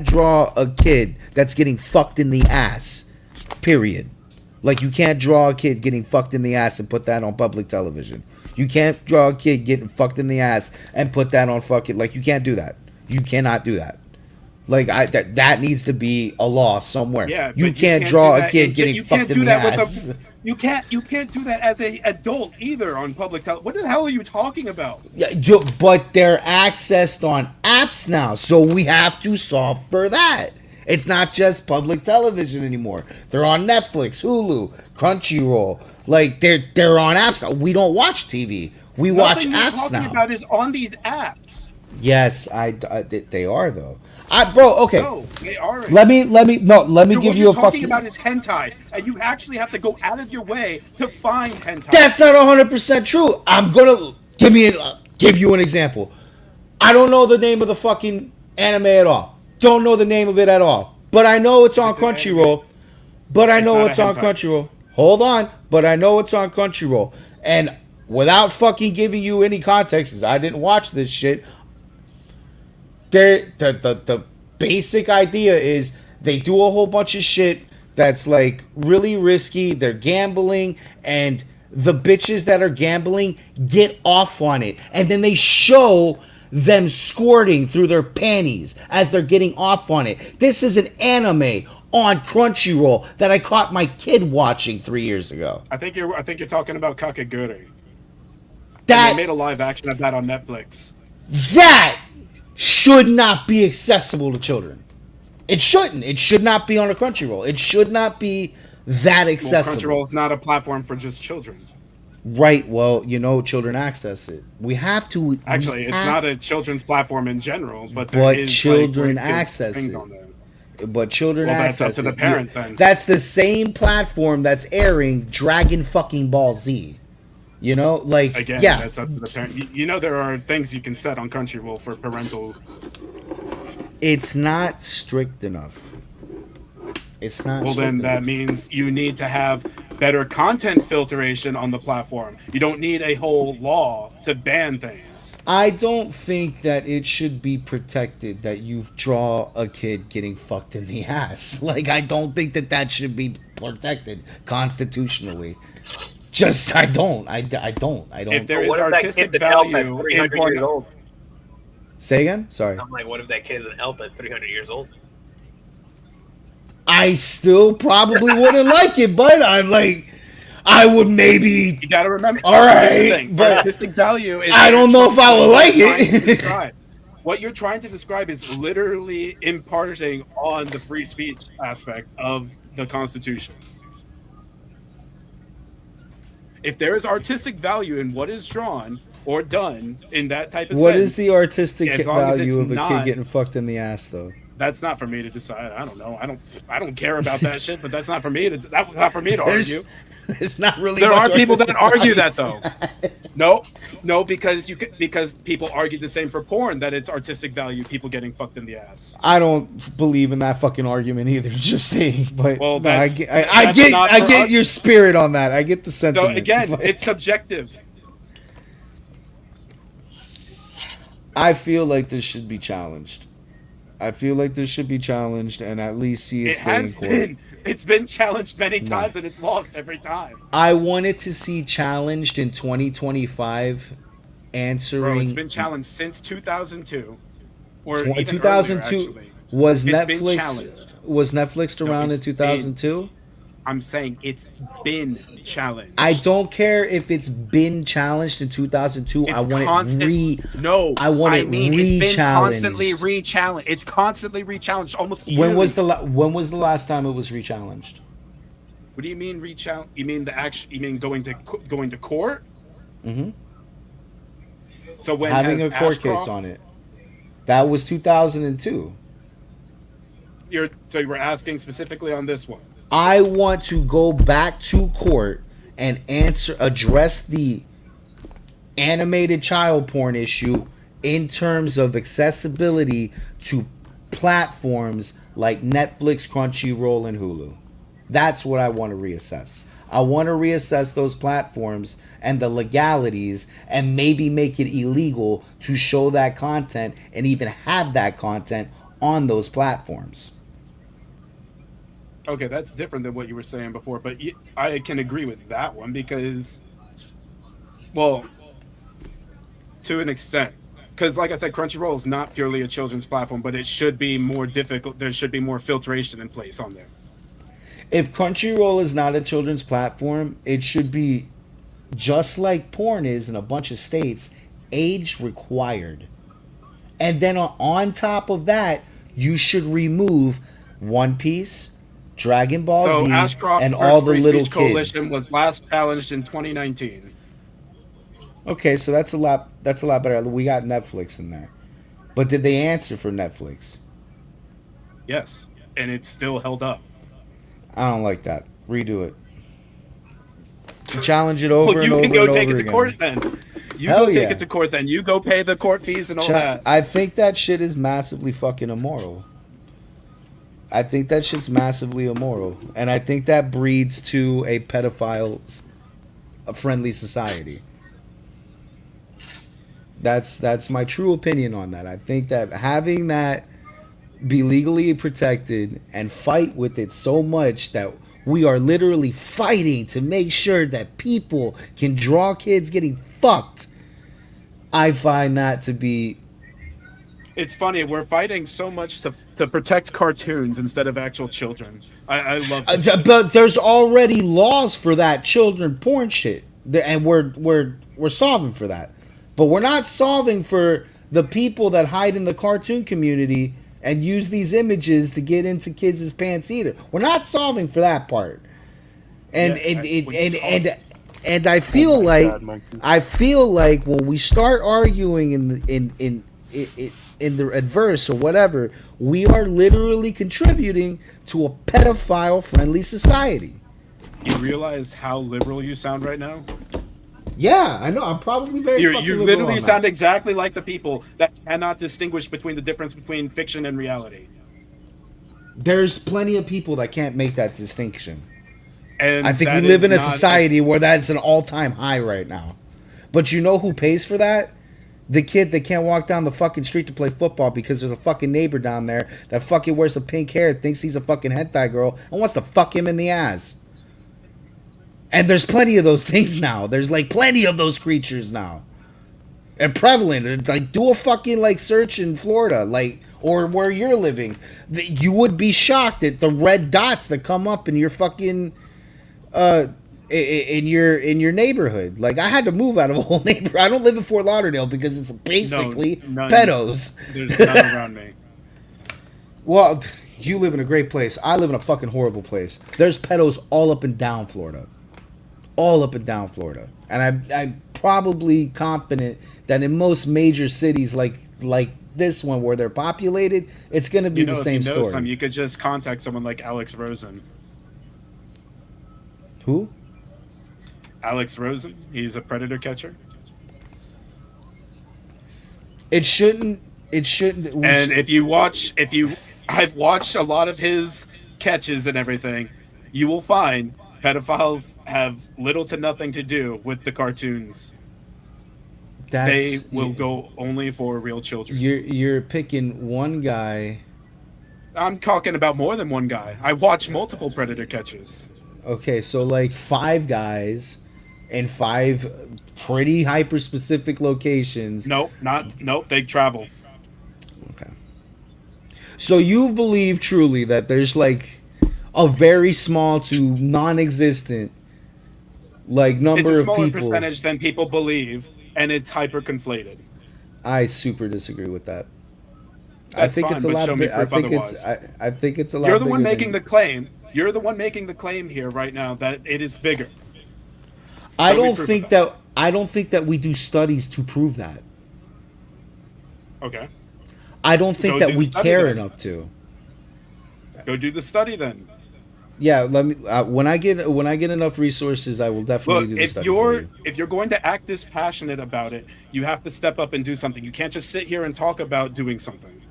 draw a kid that's getting fucked in the ass. Period. Like you can't draw a kid getting fucked in the ass and put that on public television. You can't draw a kid getting fucked in the ass and put that on fucking, like you can't do that. You cannot do that. Like that needs to be a law somewhere. Yeah, you but can't do draw a that kid getting fucked in the ass. You can't do that as a adult either on public television. What the hell are you talking about? Yeah, but they're accessed on apps now, so we have to solve for that. It's not just public television anymore. They're on Netflix, Hulu, Crunchyroll. Like they're on apps now. We don't watch TV. We watch Nothing you're apps talking now. about is on these apps. Yes, they are though. Bro, okay. No, they aren't. Let me give you a What you're talking fucking. about is hentai, and you actually have to go out of your way to find hentai. That's not 100% true. I'm gonna give you an example. I don't know the name of the fucking anime at all. Don't know the name of it at all. But I know it's on Crunchyroll. But I know it's on Crunchyroll. Hold on. But I know it's on Crunchyroll. And without fucking giving you any context, because I didn't watch this shit, the basic idea is they do a whole bunch of shit that's like really risky. They're gambling, and the bitches that are gambling get off on it. And then they show them squirting through their panties as they're getting off on it. This is an anime on Crunchyroll that I caught my kid watching 3 years ago. I think you're talking about Kakegurui. That they made a live action of that on Netflix. That should not be accessible to children. It shouldn't. It should not be on a Crunchyroll. It should not be that accessible. Well, Crunchyroll is not a platform for just children. Right. Well, children access it. We have to. Actually, it's not a children's platform in general, but children access it. On there. But children access it. That's up to the parent then. That's the same platform that's airing Dragon fucking Ball Z. Again, yeah. That's up to the parent. There are things you can set on Crunchyroll for parental. It's not strict enough. It's not. Well, then that means you need to have better content filtration on the platform. You don't need a whole law to ban things. I don't think that it should be protected that you draw a kid getting fucked in the ass. Like, I don't think that that should be protected constitutionally. Just, I don't. If there is What if that artistic kid's an elf that's value 300 in years old? Say again? Sorry. I'm like, what if that kid's an elf that's 300 years old? I still probably wouldn't like it, but I'm like, I would maybe. You gotta remember. All right, here's the thing, but artistic value is. I don't know if I would like it. Describe. What you're trying to describe is literally imparting on the free speech aspect of the Constitution. If there is artistic value in what is drawn or done in that type of What sense, is the artistic as long as value it's of a kid not- getting fucked in the ass, though? That's not for me to decide. I don't know. I don't care about that shit. But that's not for me to. That's not for me to argue. There's not really. There much are people that artistic argue value. that though. No, because people argue the same for porn, that it's artistic value. People getting fucked in the ass. I don't believe in that fucking argument either. Just saying, but Well, no, I that's- get, I that's get, not I for get us. your spirit on that. I get the So sentiment. again, but it's subjective. I feel like this should be challenged. I feel like this should be challenged and at least see It its day in has court. been. It's been challenged many times and it's lost every time. I wanted to see challenged in 2025 answering. Bro, it's been challenged since 2002, or even earlier, 2002 actually. was It's been Netflix challenged. was Netflix No, around in it's 2002? I'm saying it's been challenged. I don't care if it's been challenged in 2002. I want it No, I want it it's been re-challenged. constantly re-challenged. It's constantly re-challenged almost When yearly. was the last time it was re-challenged? What do you mean re-challenge? You mean the actual? You mean going to court? Mm-hmm. So when Having has a court Ashcroft- case on it. That was 2002. So you were asking specifically on this one. I want to go back to court and address the animated child porn issue in terms of accessibility to platforms like Netflix, Crunchyroll, and Hulu. That's what I want to reassess. I want to reassess those platforms and the legalities and maybe make it illegal to show that content and even have that content on those platforms. Okay, that's different than what you were saying before, but I can agree with that one because, well, to an extent. Because, like I said, Crunchyroll is not purely a children's platform, but it should be more difficult. There should be more filtration in place on there. If Crunchyroll is not a children's platform, it should be just like porn is in a bunch of states, age required. And then on top of that, you should remove One Piece, Dragon Ball So Z, Ashcroft and versus all the Free little Speech kids. Coalition was last challenged in 2019. Okay, so that's a lot better. We got Netflix in there. But did they answer for Netflix? Yes, and it's still held up. I don't like that. Redo it. Challenge it over Well, and you over can go and take over it to again. court then. You Hell go take yeah. it to court then. You go pay the court fees and all that. I think that shit is massively fucking immoral. I think that shit's massively immoral. And I think that breeds to a pedophile-friendly society. That's my true opinion on that. I think that having that be legally protected and fight with it so much that we are literally fighting to make sure that people can draw kids getting fucked, I find that to be... It's funny, we're fighting so much to protect cartoons instead of actual children. I love that. But there's already laws for that children porn shit, and we're solving for that. But we're not solving for the people that hide in the cartoon community and use these images to get into kids' pants either. We're not solving for that part. And I feel I feel like when we start arguing in the adverse or whatever, we are literally contributing to a pedophile-friendly society. You realize how liberal you sound right now? Yeah, I know. I'm probably very. You fucking liberal literally on sound that. exactly like the people that cannot distinguish between the difference between fiction and reality. There's plenty of people that can't make that distinction. And I think we that live is in a not society where that's an all-time high right now. But you know who pays for that? The kid that can't walk down the fucking street to play football because there's a fucking neighbor down there that fucking wears a pink hair, thinks he's a fucking hentai girl, and wants to fuck him in the ass. And there's plenty of those things now. There's like plenty of those creatures now. And prevalent. It's like, do a fucking like search in Florida, like, or where you're living. You would be shocked at the red dots that come up in your fucking in your neighborhood. Like, I had to move out of a whole neighborhood. I don't live in Fort Lauderdale because it's basically none. pedos. There's none around me. Well, you live in a great place. I live in a fucking horrible place. There's pedos all up and down Florida. All up and down Florida. And I'm probably confident that in most major cities like this one where they're populated, it's going to be the same story. You could just contact someone like Alex Rosen. Who? Alex Rosen. He's a predator catcher. It shouldn't. And I've watched a lot of his catches and everything, you will find pedophiles have little to nothing to do with the cartoons. They will go only for real children. You're picking one guy. I'm talking about more than one guy. I watched multiple predator catches. Okay, so like 5 guys in 5 pretty hyper-specific locations. Nope, they travel. Okay. So you believe truly that there's like a very small to non-existent like number of people. It's a smaller percentage than people believe, and it's hyper-conflated. I super disagree with that. That's I think fine, it's a lot. I think it's a lot. You're the one making the claim. You're the one making the claim here right now that it is bigger. I don't think that we do studies to prove that. Okay. I don't think that we care enough to. Go do the study then. Yeah, let me. When I get enough resources, I will definitely do the study for you. If you're going to act this passionate about it, you have to step up and do something. You can't just sit here and talk about doing something.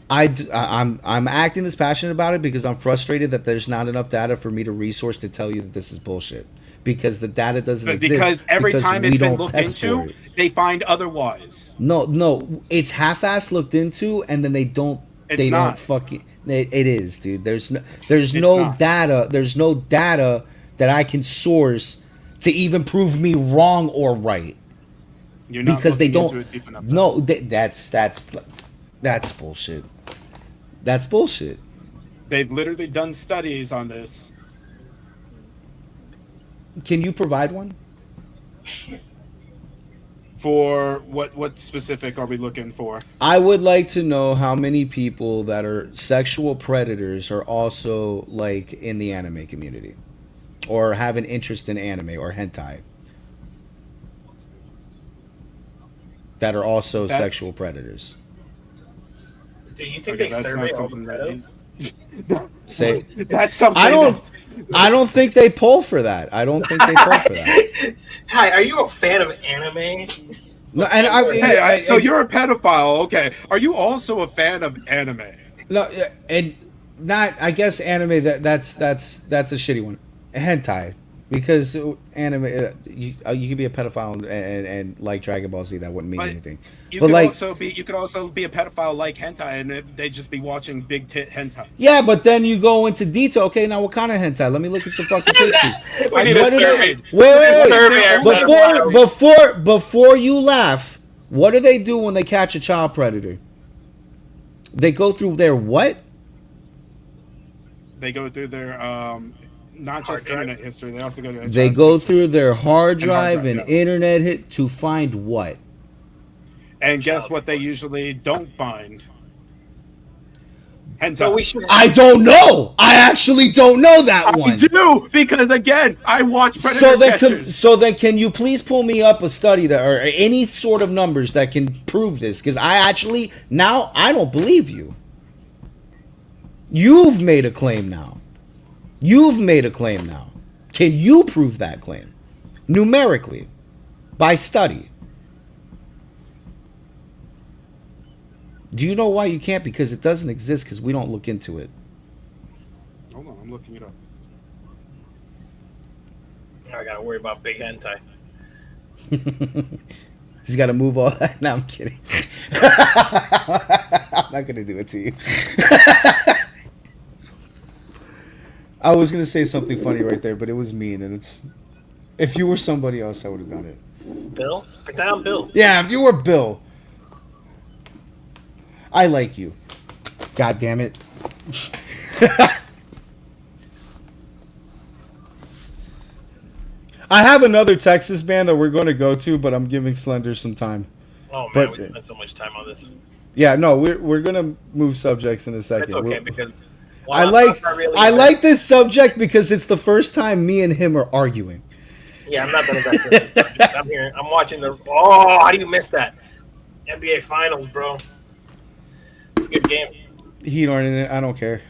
I'm acting this passionate about it because I'm frustrated that there's not enough data for me to resource to tell you that this is bullshit. Because the data doesn't exist. Because every time it's been looked into, they find otherwise. No, it's half-assed looked into, and then they don't. They don't fucking. It is, dude. There's no data. There's no data that I can source to even prove me wrong or right. You're not because they don't. Into it deep enough. No, that's bullshit. That's bullshit. They've literally done studies on this. Can you provide one? For what specific are we looking for? I would like to know how many people that are sexual predators are also like in the anime community or have an interest in anime or hentai that are also sexual predators. Do you think they survey all the pedos? Say that's something. I don't think they poll for that. I don't think they poll for that. Hi, are you a fan of anime? No, and so you're a pedophile, okay? Are you also a fan of anime? No, and not. I guess anime. That's a shitty one. Hentai, because anime. You could be a pedophile and like Dragon Ball Z. That wouldn't mean anything. You could also be a pedophile like hentai, and they'd just be watching big tit hentai. Yeah, but then you go into detail. Okay, now what kind of hentai? Let me look at the fucking pictures. We need a survey. Wait. Before you laugh, what do they do when they catch a child predator? They go through their what? They go through their not just internet history. They also go to. They go through their hard drive and internet hit to find what? And guess what they usually don't find? Hentai. So we should. I don't know. I actually don't know that one. I do, because again, I watch predator catchers. So then, can you please pull me up a study that or any sort of numbers that can prove this? Because I don't believe you. You've made a claim now. Can you prove that claim numerically by study? Do you know why you can't? Because it doesn't exist because we don't look into it. Hold on, I'm looking it up. I gotta worry about big hentai. He's got to move all that. No, I'm kidding. I'm not gonna do it to you. I was gonna say something funny right there, but it was mean, and it's. If you were somebody else, I would have done it. Bill? Pretend I'm Bill. Yeah, if you were Bill. I like you. God damn it. I have another Texas band that we're going to go to, but I'm giving Slender some time. Oh man, But- we spent so much time on this. Yeah, no, we're going to move subjects in a second. It's okay We're- because I like this subject because it's the first time me and him are arguing. Yeah, I'm not gonna back to this subject. I'm here. I'm watching the. Oh, how do you miss that? NBA Finals, bro. It's a good game. Heat on it. I don't care.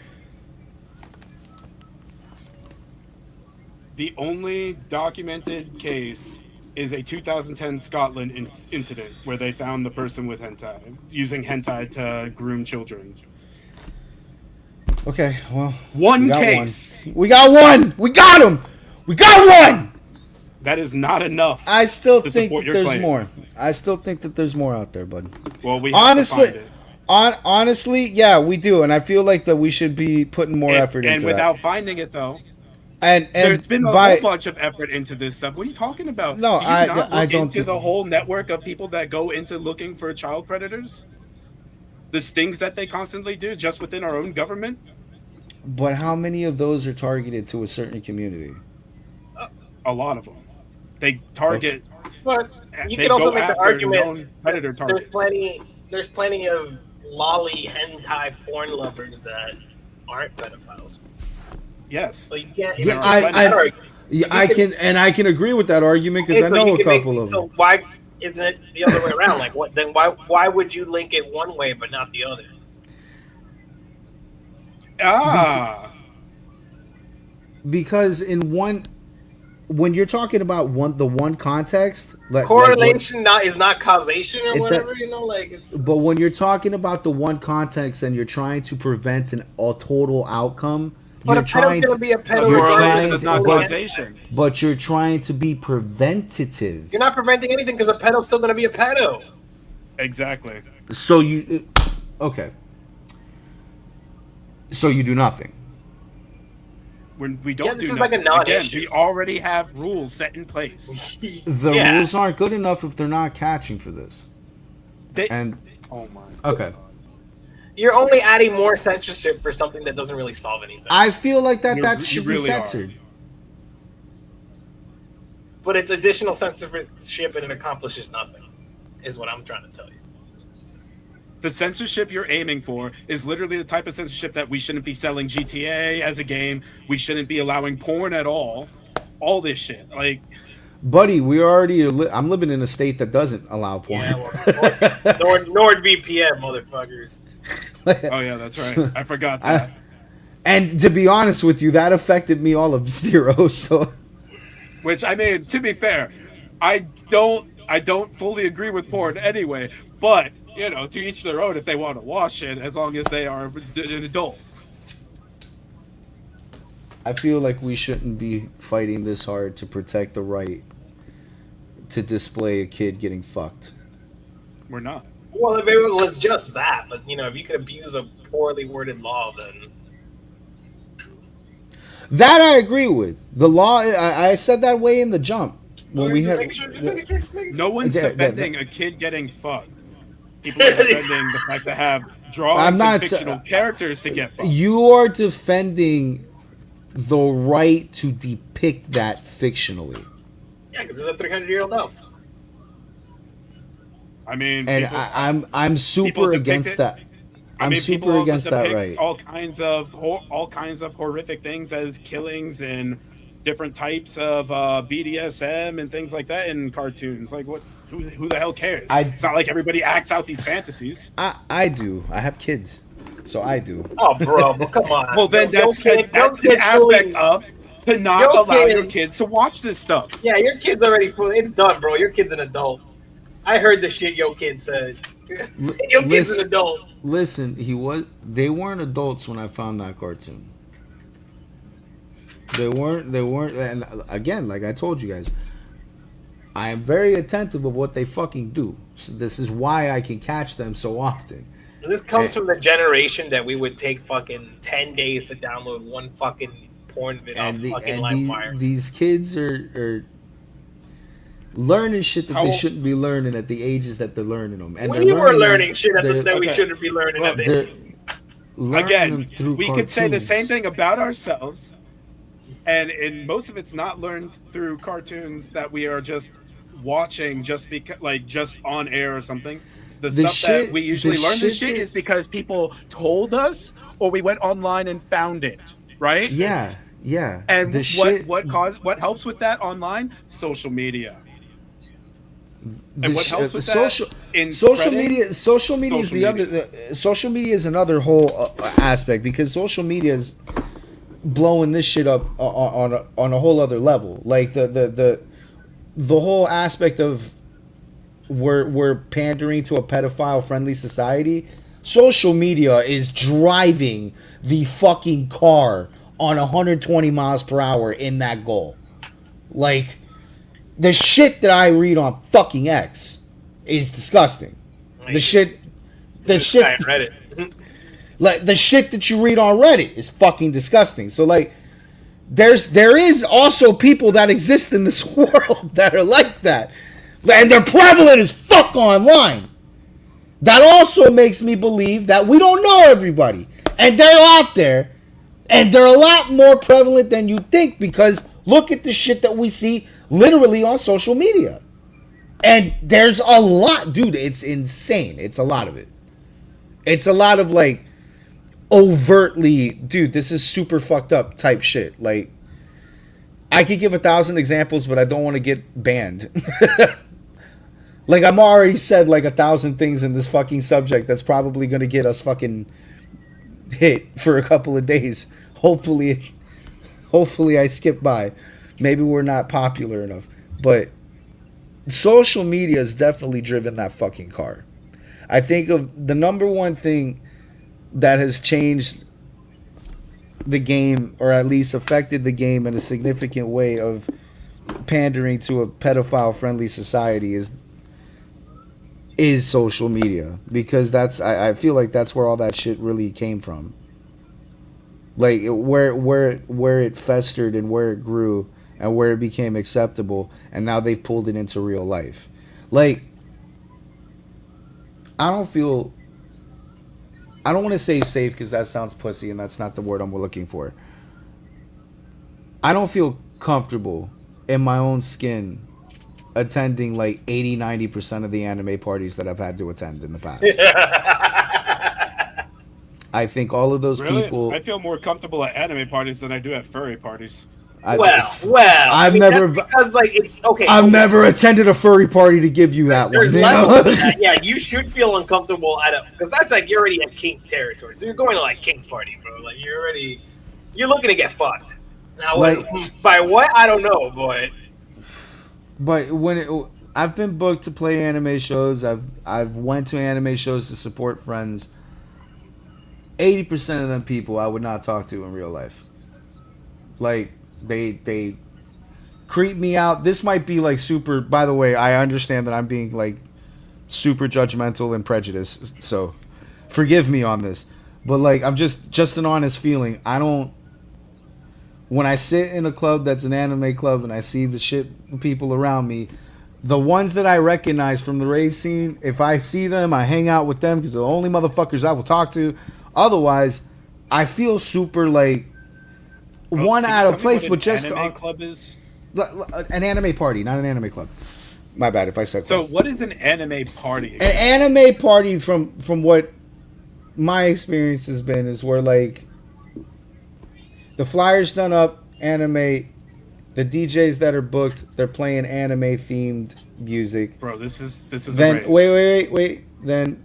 The only documented case is a 2010 Scotland incident where they found the person with hentai, using hentai to groom children. Okay, well. One we got case. one. We got one. We got him. We got one. That is not enough. I still to think support that your there's claim. more. I still think that there's more out there, bud. Well, we have honestly, to find it. honestly, yeah, we do, and I feel like that we should be putting more effort into and without finding it though, that. And there's been a by whole bunch of effort into this stuff. What are you talking about? No, Do you I look don't into think- the whole network of people that go into looking for child predators. The stings that they constantly do just within our own government. but how many of those are targeted to a certain community? A lot of them. They target. But you they can also go make the after argument. known predator targets. There's plenty of lolly hentai porn lovers that aren't pedophiles. Yes. So you can't. Yeah, I can agree with that argument because I know a couple of them. So why isn't it the other way around? Like what? Then why would you link it one way but not the other? Because when you're talking about the one context, Correlation is not causation or It whatever. does- You know, like it's. but when you're talking about the one context and you're trying to prevent a total outcome, But you're a pedo's trying gonna to be a pedo. you're regardless trying of to- the but- causation. but you're trying to be preventative. You're not preventing anything because a pedo's still gonna be a pedo. Exactly. So okay. So you do nothing. When we Yeah, don't this do is like a nothing. Again, non-issue. we already have rules set in place. The Yeah. rules aren't good enough if they're not catching for this. And oh my. Okay. You're only adding more censorship for something that doesn't really solve anything. I feel like that You should be really are. censored. But it's additional censorship and it accomplishes nothing, is what I'm trying to tell you. The censorship you're aiming for is literally the type of censorship that we shouldn't be selling GTA as a game. We shouldn't be allowing porn at all. All this shit. Like, Buddy, we already I'm living in a state that doesn't allow porn. Yeah, well, NordVPN, motherfuckers. oh yeah, that's right. I forgot that. And to be honest with you, that affected me all of zero, so Which, I mean, to be fair, I don't fully agree with porn anyway, but you know, to each their own if they want to watch it, as long as they are an adult. I feel like we shouldn't be fighting this hard to protect the right to display a kid getting fucked. We're not. Well, if it was just that, but you know, if you could abuse a poorly worded law, then That I agree with. The law, I said that way in the jump. When we had, No one's Yeah, defending a kid getting fucked. People are defending the fact to have drawings I'm not and sa- fictional characters to get fucked. you are defending the right to depict that fictionally. yeah, because there's a 300-year-old elf. I mean, And people- I'm people super depict against it. that. I I'm mean, people super also against that depict right. all kinds of horrific things as killings and different types of BDSM and things like that in cartoons. Like, what? Who the hell cares? It's not like everybody acts out these fantasies. I do. I have kids, so I do. Oh, bro, come on. Well, then that's an aspect of to not allow your kids to watch this stuff. Yeah, your kid's already full. It's done, bro. Your kid's an adult. I heard the shit your kid said. Your kid's an adult. Listen, they weren't adults when I found that cartoon. They weren't. And again, like I told you guys, I am very attentive of what they fucking do. So this is why I can catch them so often. This comes from the generation that we would take fucking 10 days to download one fucking porn video off fucking LimeWire. These kids are learning shit that they shouldn't be learning at the ages that they're learning them. And we were learning shit that we shouldn't be learning at this. Again, we could say the same thing about ourselves, and most of it's not learned through cartoons that we are just watching just because, like, just on air or something. The stuff that we usually learn this shit is because people told us, or we went online and found it, right? Yeah. And what helps with that online? Social media. And what helps with social media is the other. Social media is another whole aspect, because social media is blowing this shit up on a whole other level. Like the whole aspect of we're pandering to a pedophile friendly society. Social media is driving the fucking car on 120 miles per hour in that goal. Like, the shit that I read on fucking X is disgusting. The shit Reddit. Like, the shit that you read on Reddit is fucking disgusting. So, like, there is also people that exist in this world that are like that, and they're prevalent as fuck online. That also makes me believe that we don't know everybody, and they're out there, and they're a lot more prevalent than you think, because look at the shit that we see literally on social media. And there's a lot, dude, it's insane. It's a lot of it. It's a lot of, like, overtly, dude, this is super fucked up type shit. Like, I could give 1,000 examples, but I don't want to get banned. Like, I'm already said like 1,000 things in this fucking subject that's probably going to get us fucking hit for a couple of days. Hopefully I skip by. Maybe we're not popular enough. But social media has definitely driven that fucking car. I think of the number one thing that has changed the game, or at least affected the game in a significant way of pandering to a pedophile friendly society is social media, because I feel like that's where all that shit really came from. Like, where it festered and where it grew and where it became acceptable, and now they've pulled it into real life. Like, I don't want to say safe, because that sounds pussy and that's not the word I'm looking for. I don't feel comfortable in my own skin attending like 80-90% of the anime parties that I've had to attend in the past. I think all of those people... I feel more comfortable at anime parties than I do at furry parties. I've never, because, like, it's okay. I've never attended a furry party to give you that There's one. levels of that. Yeah, you should feel uncomfortable because that's like you're already at kink territory. So you're going to like kink party, bro. Like you're looking to get fucked. Now, like, by what, I don't know, but I've been booked to play anime shows. I've went to anime shows to support friends. 80% of them people I would not talk to in real life. Like, they creep me out. This might be like super, by the way, I understand that I'm being like super judgmental and prejudiced, so forgive me on this. But like, I'm just an honest feeling. When I sit in a club that's an anime club and I see the people around me, the ones that I recognize from the rave scene, if I see them, I hang out with them because they're the only motherfuckers I will talk to. Otherwise, I feel super like out of place. But just anime club is an anime party, not an anime club. My bad if I said so. What is an anime party? An anime party, from what my experience has been, is where like the flyers done up anime, the DJs that are booked, they're playing anime themed music. Bro, this is then a rave. Wait. Then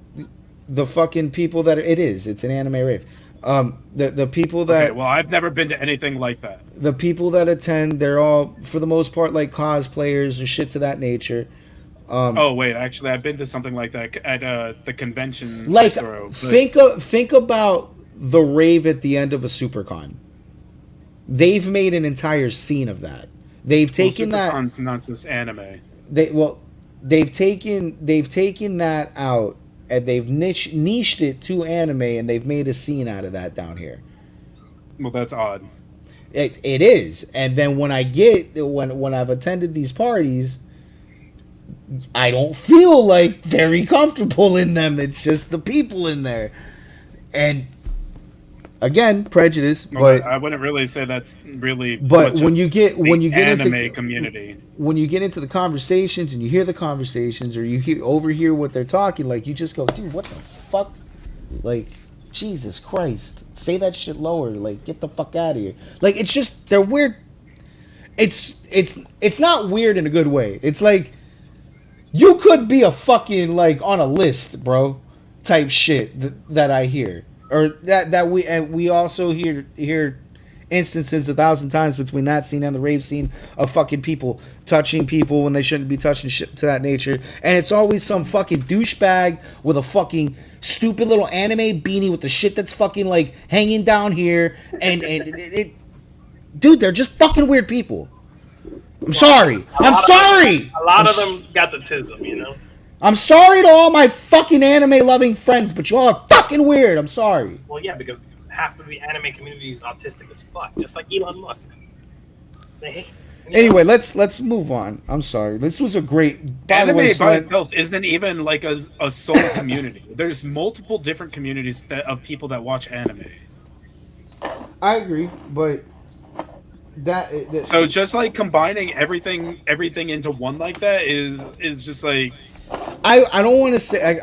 the fucking people it's an anime rave. The people that... Okay, well, I've never been to anything like that. The people that attend, they're all, for the most part, like cosplayers or shit to that nature. Oh, wait, actually, I've been to something like that at the convention. Like, think about the rave at the end of a SuperCon. They've made an entire scene of that. They've taken that. Supercon's not just anime. They've taken that out and they've niched it to anime, and they've made a scene out of that down here. Well, that's odd. It is. And then when I've attended these parties, I don't feel like very comfortable in them. It's just the people in there. And again, prejudice, but I wouldn't really say that's really. But when you get anime into community, when you get into the conversations and you hear the conversations, or you overhear what they're talking, like, you just go, dude, what the fuck? Like, Jesus Christ, say that shit lower. Like, get the fuck out of here. Like, it's just, they're weird. It's not weird in a good way. It's like, you could be a fucking, like, on a list, bro, type shit that I hear. Or that we also hear instances 1,000 times between that scene and the rave scene of fucking people touching people when they shouldn't be touching shit to that nature. And it's always some fucking douchebag with a fucking stupid little anime beanie with the shit that's fucking, like, hanging down here. And dude, they're just fucking weird people. I'm sorry. I'm sorry. A lot of them got the tism, you know? I'm sorry to all my fucking anime-loving friends, but you all are fucking weird. I'm sorry. Well, yeah, because half of the anime community is autistic as fuck, just like Elon Musk. Anyway, let's move on. I'm sorry. This was a great. Anime by itself isn't even like a sole community. There's multiple different communities of people that watch anime. I agree, but so just like combining everything into one like that is just like. I don't want to say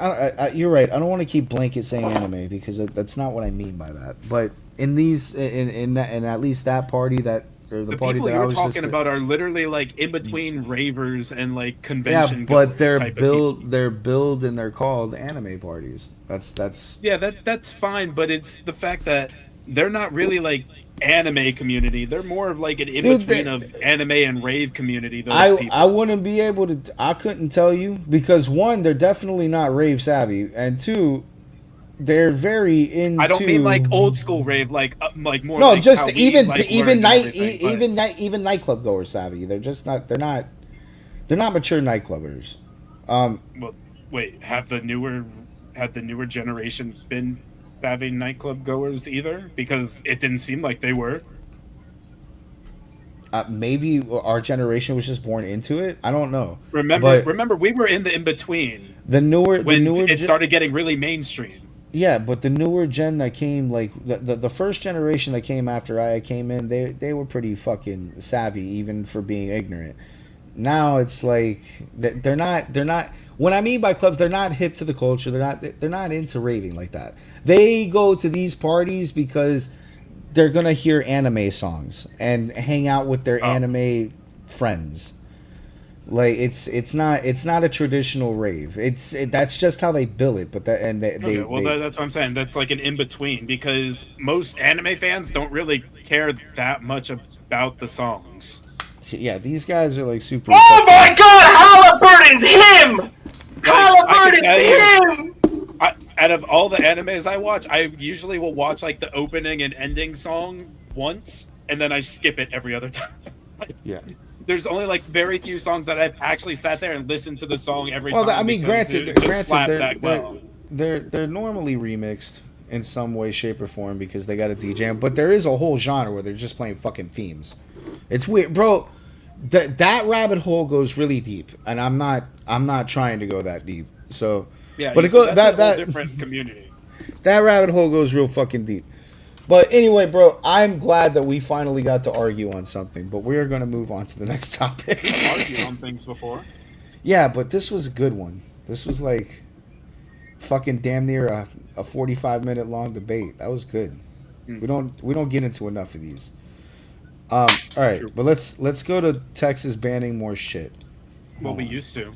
you're right. I don't want to keep blanket saying anime because that's not what I mean by that. But in these in at least that party that or the party people that I was talking about are literally like in between ravers and like convention. Yeah, but they're billed and they're called anime parties. That's yeah, that's fine. But it's the fact that they're not really like anime community. They're more of like an in-between of anime and rave community. Those people. I wouldn't be able to. I couldn't tell you because one, they're definitely not rave savvy, and two, they're very into. I don't mean like old school rave, like more. No, like just how even even nightclub goer savvy. They're just not. They're not mature nightclubbers. Well, wait. Have the newer generation been savvy nightclub goers either? Because it didn't seem like they were. Maybe our generation was just born into it. I don't know. Remember, we were in the in between. The newer it started getting really mainstream. Yeah, but the newer gen that came, like the first generation that came after I came in, they were pretty fucking savvy, even for being ignorant. Now it's like they're not. What I mean by clubs, they're not hip to the culture. They're not into raving like that. They go to these parties because they're gonna hear anime songs and hang out with their anime friends. Like it's not a traditional rave. That's just how they bill it. But that's what I'm saying. That's like an in between because most anime fans don't really care that much about the songs. Yeah, these guys are like super. Oh my God, Halliburton's him. Halliburton's him. Out of all the animes I watch, I usually will watch like the opening and ending song once, and then I skip it every other time. Yeah. There's only like very few songs that I've actually sat there and listened to the song every time. Well, I mean, granted, they're normally remixed in some way, shape, or form because they got a DJ. But there is a whole genre where they're just playing fucking themes. It's weird, bro. That rabbit hole goes really deep, and I'm not trying to go that deep. So, yeah, but it goes that different community. That rabbit hole goes real fucking deep. But anyway, bro, I'm glad that we finally got to argue on something. But we're gonna move on to the next topic. We've argued on things before. Yeah, but this was a good one. This was like fucking damn near a 45-minute long debate. That was good. We don't get into enough of these. All right, true. But let's go to Texas banning more shit. Well, we used to.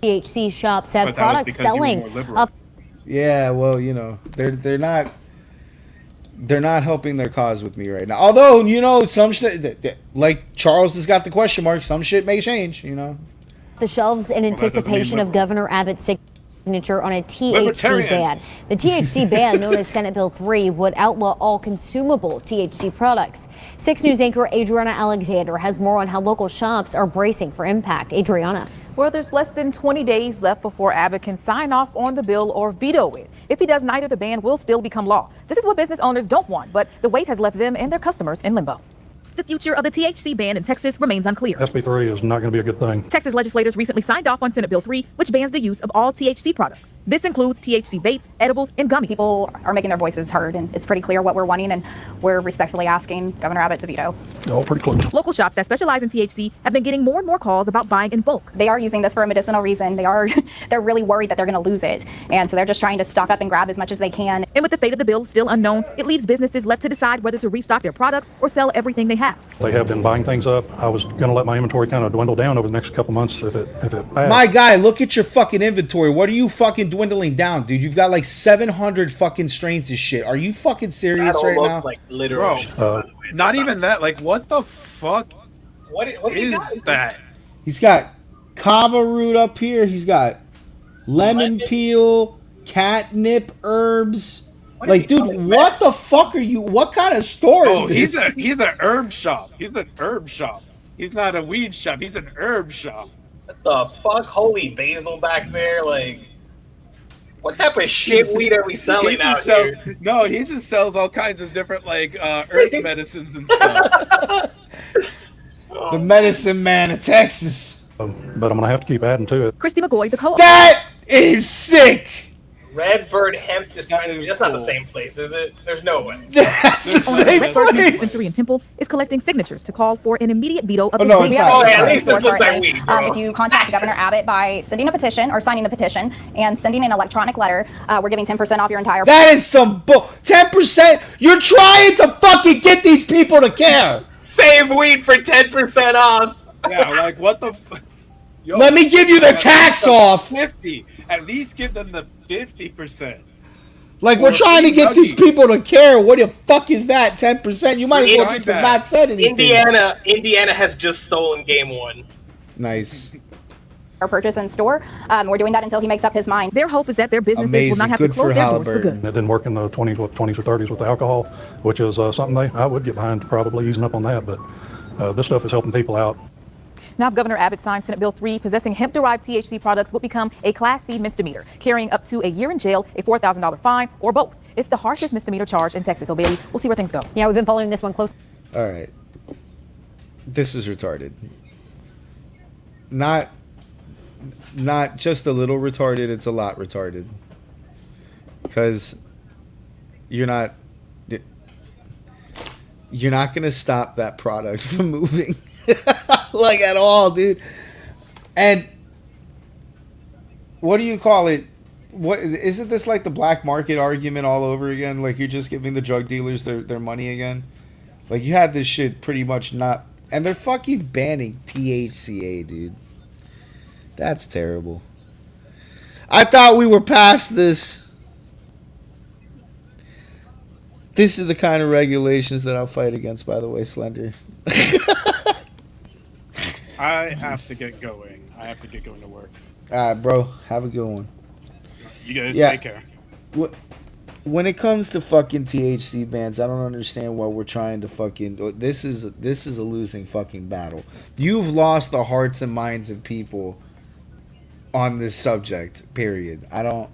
THC shops have products selling. Yeah, well, you know, they're not helping their cause with me right now. Although, you know, some shit, like Charles has got the question mark. Some shit may change, you know. The shelves in anticipation of Governor Abbott's. signature on a THC ban. Libertarians. The THC ban, known as Senate Bill 3, would outlaw all consumable THC products. 6 News anchor Adriana Alexander has more on how local shops are bracing for impact. Adriana. Well, there's less than 20 days left before Abbott can sign off on the bill or veto it. If he does neither, the ban will still become law. This is what business owners don't want, but the wait has left them and their customers in limbo. The future of the THC ban in Texas remains unclear. SB3 is not going to be a good thing. Texas legislators recently signed off on Senate Bill 3, which bans the use of all THC products. This includes THC vapes, edibles, and gummies. People are making their voices heard, and it's pretty clear what we're wanting, and we're respectfully asking Governor Abbott to veto. All pretty close. Local shops that specialize in THC have been getting more and more calls about buying in bulk. They are using this for a medicinal reason. They're really worried that they're going to lose it, and so they're just trying to stock up and grab as much as they can. And with the fate of the bill still unknown, it leaves businesses left to decide whether to restock their products or sell everything they have. They have been buying things up. I was going to let my inventory kind of dwindle down over the next couple months if it passed. My guy, look at your fucking inventory. What are you fucking dwindling down, dude? You've got like 700 fucking strains of shit. Are you fucking serious right now? Like literal. Not even that. Like, what the fuck What is that? He's got kava root up here. He's got lemon peel, catnip herbs. Like, dude, what the fuck are you? What kind of store is this? He's an herb shop. He's an herb shop. He's not a weed shop. He's an herb shop. What the fuck? Holy basil back there, like. What type of shit weed are we selling out here? No, he just sells all kinds of different like herb medicines and stuff. The medicine man of Texas. But I'm going to have to keep adding to it. Christy McGoy, the co-op. That is sick. Redbird Hemp Dispensary. That's not the same place, is it? There's no way. That's the same Redbird Hemp place. Dispensary in Temple is collecting signatures to call for an immediate veto of Oh, no, this it's bill. not. Oh, yeah, at least this looks like weed, bro. If you contact Governor Abbott by sending a petition or signing the petition and sending an electronic letter, we're giving 10% off your entire. That is some bull. 10%. You're trying to fucking get these people to care. Save weed for 10% off. Yeah, like what the? Yo, Let me give you the tax off. 50. At least give them the 50%. Like, we're trying to get these people to care. What the fuck is that? 10%? You might as well just have not said anything. Indiana has just stolen game one. Nice. Our purchase in store. We're doing that until he makes up his mind. Their hope is that their businesses will Amazing. not have Good to close for their doors for Halliburton. good. It didn't work in the 20s or 30s with the alcohol, which is something I would get behind probably using up on that. But this stuff is helping people out. Now, if Governor Abbott signed Senate Bill 3, possessing hemp-derived THC products would become a Class C misdemeanor, carrying up to a year in jail, a $4,000 fine, or both. It's the harshest misdemeanor charge in Texas. So, Bailey, we'll see where things go. Yeah, we've been following this one close. All right. This is retarded. Not just a little retarded, it's a lot retarded. Because you're not going to stop that product from moving. Like, at all, dude. And what do you call it? What isn't this like the black market argument all over again? Like, you're just giving the drug dealers their money again? Like, you had this shit pretty much not, and they're fucking banning THCA, dude. That's terrible. I thought we were past this. This is the kind of regulations that I'll fight against, by the way, Slender. I have to get going. I have to get going to work. All right, bro. Have a good one. You guys take care. When it comes to fucking THC bans, I don't understand why we're trying to fucking. This is a losing fucking battle. You've lost the hearts and minds of people on this subject. Period. I don't.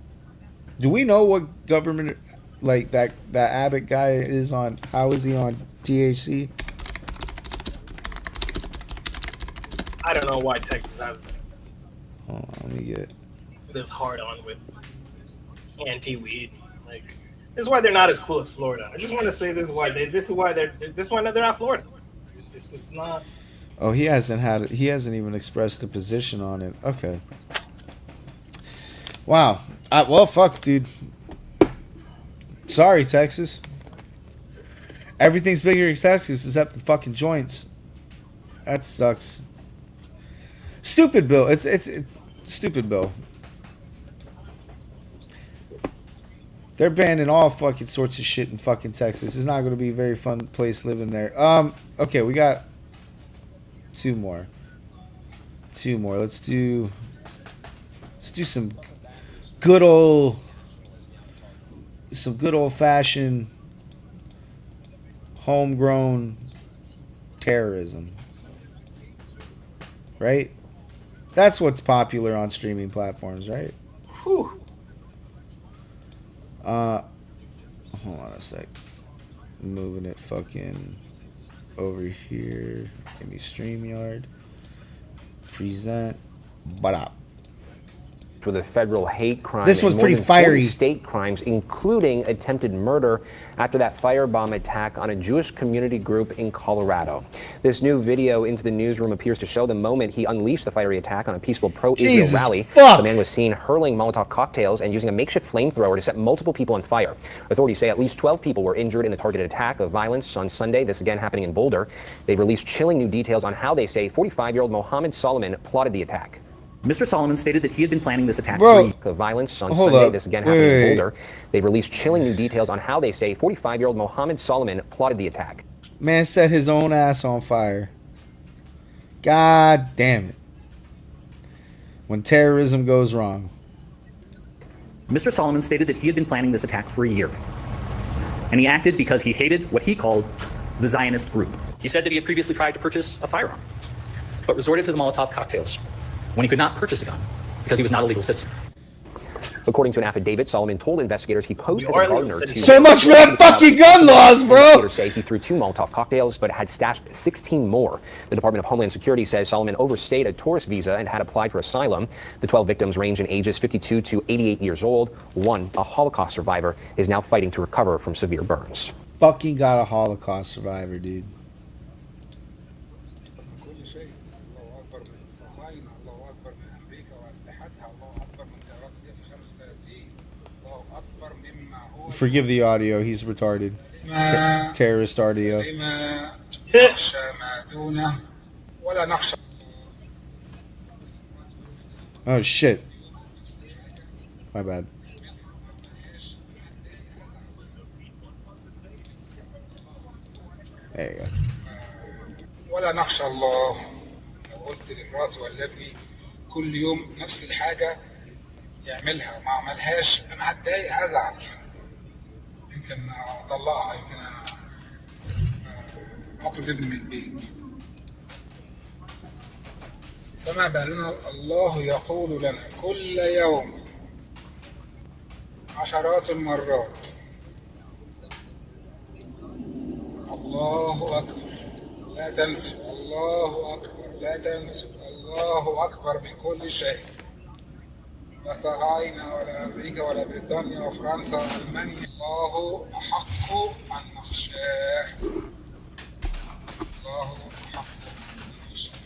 Do we know what government, like that Abbott guy is on? How is he on THC? I don't know why Texas has Hold on, let me get. this hard on with anti-weed. Like, this is why they're not as cool as Florida. I just want to say this is why they're not Florida. This is not. Oh, he hasn't even expressed a position on it. Okay. Wow. Well, fuck, dude. Sorry, Texas. Everything's bigger in Texas except the fucking joints. That sucks. Stupid bill. It's stupid bill. They're banning all fucking sorts of shit in fucking Texas. It's not going to be a very fun place living there. Okay, we got two more. Let's do some good old fashioned homegrown terrorism, right? That's what's popular on streaming platforms, right? Whew. Hold on a sec. I'm moving it fucking over here. Give me StreamYard. Present. But for the federal hate crime. This was and more pretty than 40 fiery. state crimes, including attempted murder after that firebomb attack on a Jewish community group in Colorado. This new video into the newsroom appears to show the moment he unleashed the fiery attack on a peaceful pro-Israel Jesus rally. fuck. The man was seen hurling Molotov cocktails and using a makeshift flamethrower to set multiple people on fire. Authorities say at least 12 people were injured in the targeted attack of violence on Sunday, this again happening in Boulder. They've released chilling new details on how they say 45-year-old Mohammed Solomon plotted the attack. Mr. Solomon stated that he had been planning this attack of violence on Sunday, this again happened in Boulder. They've released chilling new details on how they say 45-year-old Mohammed Solomon plotted the attack. Man set his own ass on fire. God damn it. When terrorism goes wrong. Mr. Solomon stated that he had been planning this attack for a year. And he acted because he hated what he called the Zionist group. He said that he had previously tried to purchase a firearm, but resorted to the Molotov cocktails when he could not purchase a gun because he was not a legal citizen. According to an affidavit, Solomon told investigators he posed as a gardener to... So much for that fucking gun laws, bro! Investigators say he threw 2 Molotov cocktails, but had stashed 16 more. The Department of Homeland Security says Solomon overstayed a tourist visa and had applied for asylum. The 12 victims range in ages 52 to 88 years old. One, a Holocaust survivor, is now fighting to recover from severe burns. Fucking got a Holocaust survivor, dude. Forgive the audio, he's retarded. Terrorist audio. Oh shit. My bad. There you go. ولا نخشى الله. لو قلت لمراتي ولا ابني كل يوم نفس الحاجة يعملها وما عملهاش أنا هتضايق هزعل. يمكن اطلقها يمكن اطرد ابني من البيت فما بالنا الله يقول لنا كل يوم عشرات المرات الله اكبر لا تنسوا الله اكبر لا تنسوا الله اكبر من كل شيء لا صهاينة ولا أمريكا ولا بريطانيا وفرنسا وألمانيا الله أحق أن نخشاه الله أحق أن نخشاه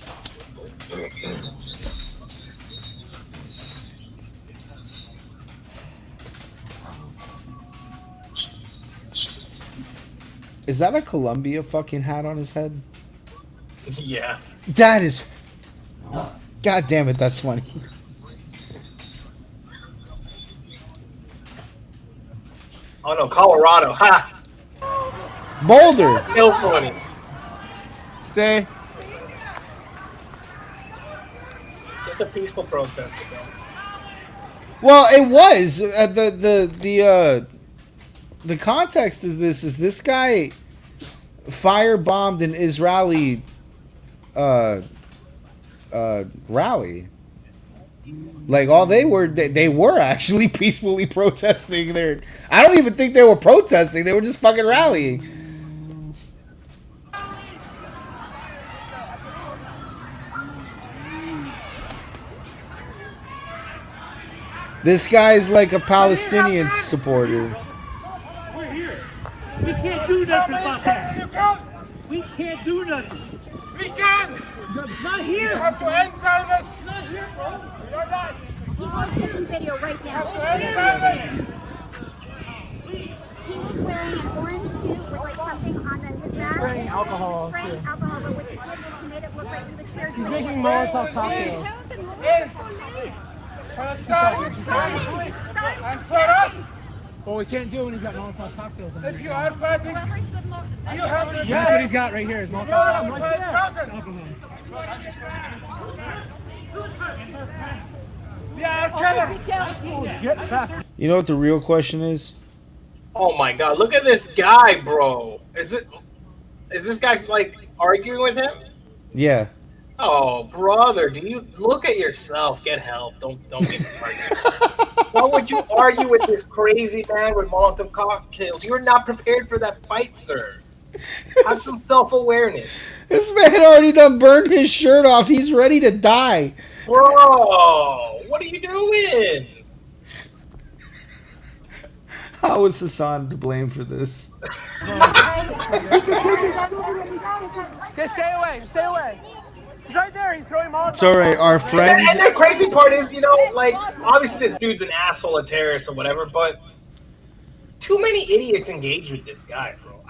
Is that a Columbia fucking hat on his head? Yeah. That is... God damn it, that's funny. Oh no, Colorado. Ha! Boulder! Still funny. Stay. Just a peaceful protest. Well, it was. The context is this guy firebombed an Israeli rally. Like all they were actually peacefully protesting there. I don't even think they were protesting. They were just fucking rallying. This guy's like a Palestinian supporter. We're here. We can't do nothing about that. We can't do nothing. We can. Not here. You have to end Zionists. Not here, bro. You're not. People are taking video right now. He was wearing an orange suit with like something on his back. Spraying alcohol. Spraying alcohol, but what he did was he made it look like he was here. He's making Molotov cocktails. And for us, Well, we can't do it when he's got Molotov cocktails on. if you are fighting, you have to. That's what he's got right here. Is Molotov cocktails right there. They are You know what the real question is? Oh my god, look at this guy, bro. Is this guy like arguing with him? Yeah. Oh, brother, do you look at yourself? Get help. Don't be arguing. Why would you argue with this crazy man with Molotov cocktails? You're not prepared for that fight, sir. Have some self-awareness. This man already done burned his shirt off. He's ready to die. Bro, what are you doing? How is Hassan to blame for this? Stay away. Stay away. He's right there. He's throwing Molotov. It's alright, our friend. And the crazy part is, you know, like, obviously this dude's an asshole, a terrorist or whatever, but too many idiots engage with this guy, bro.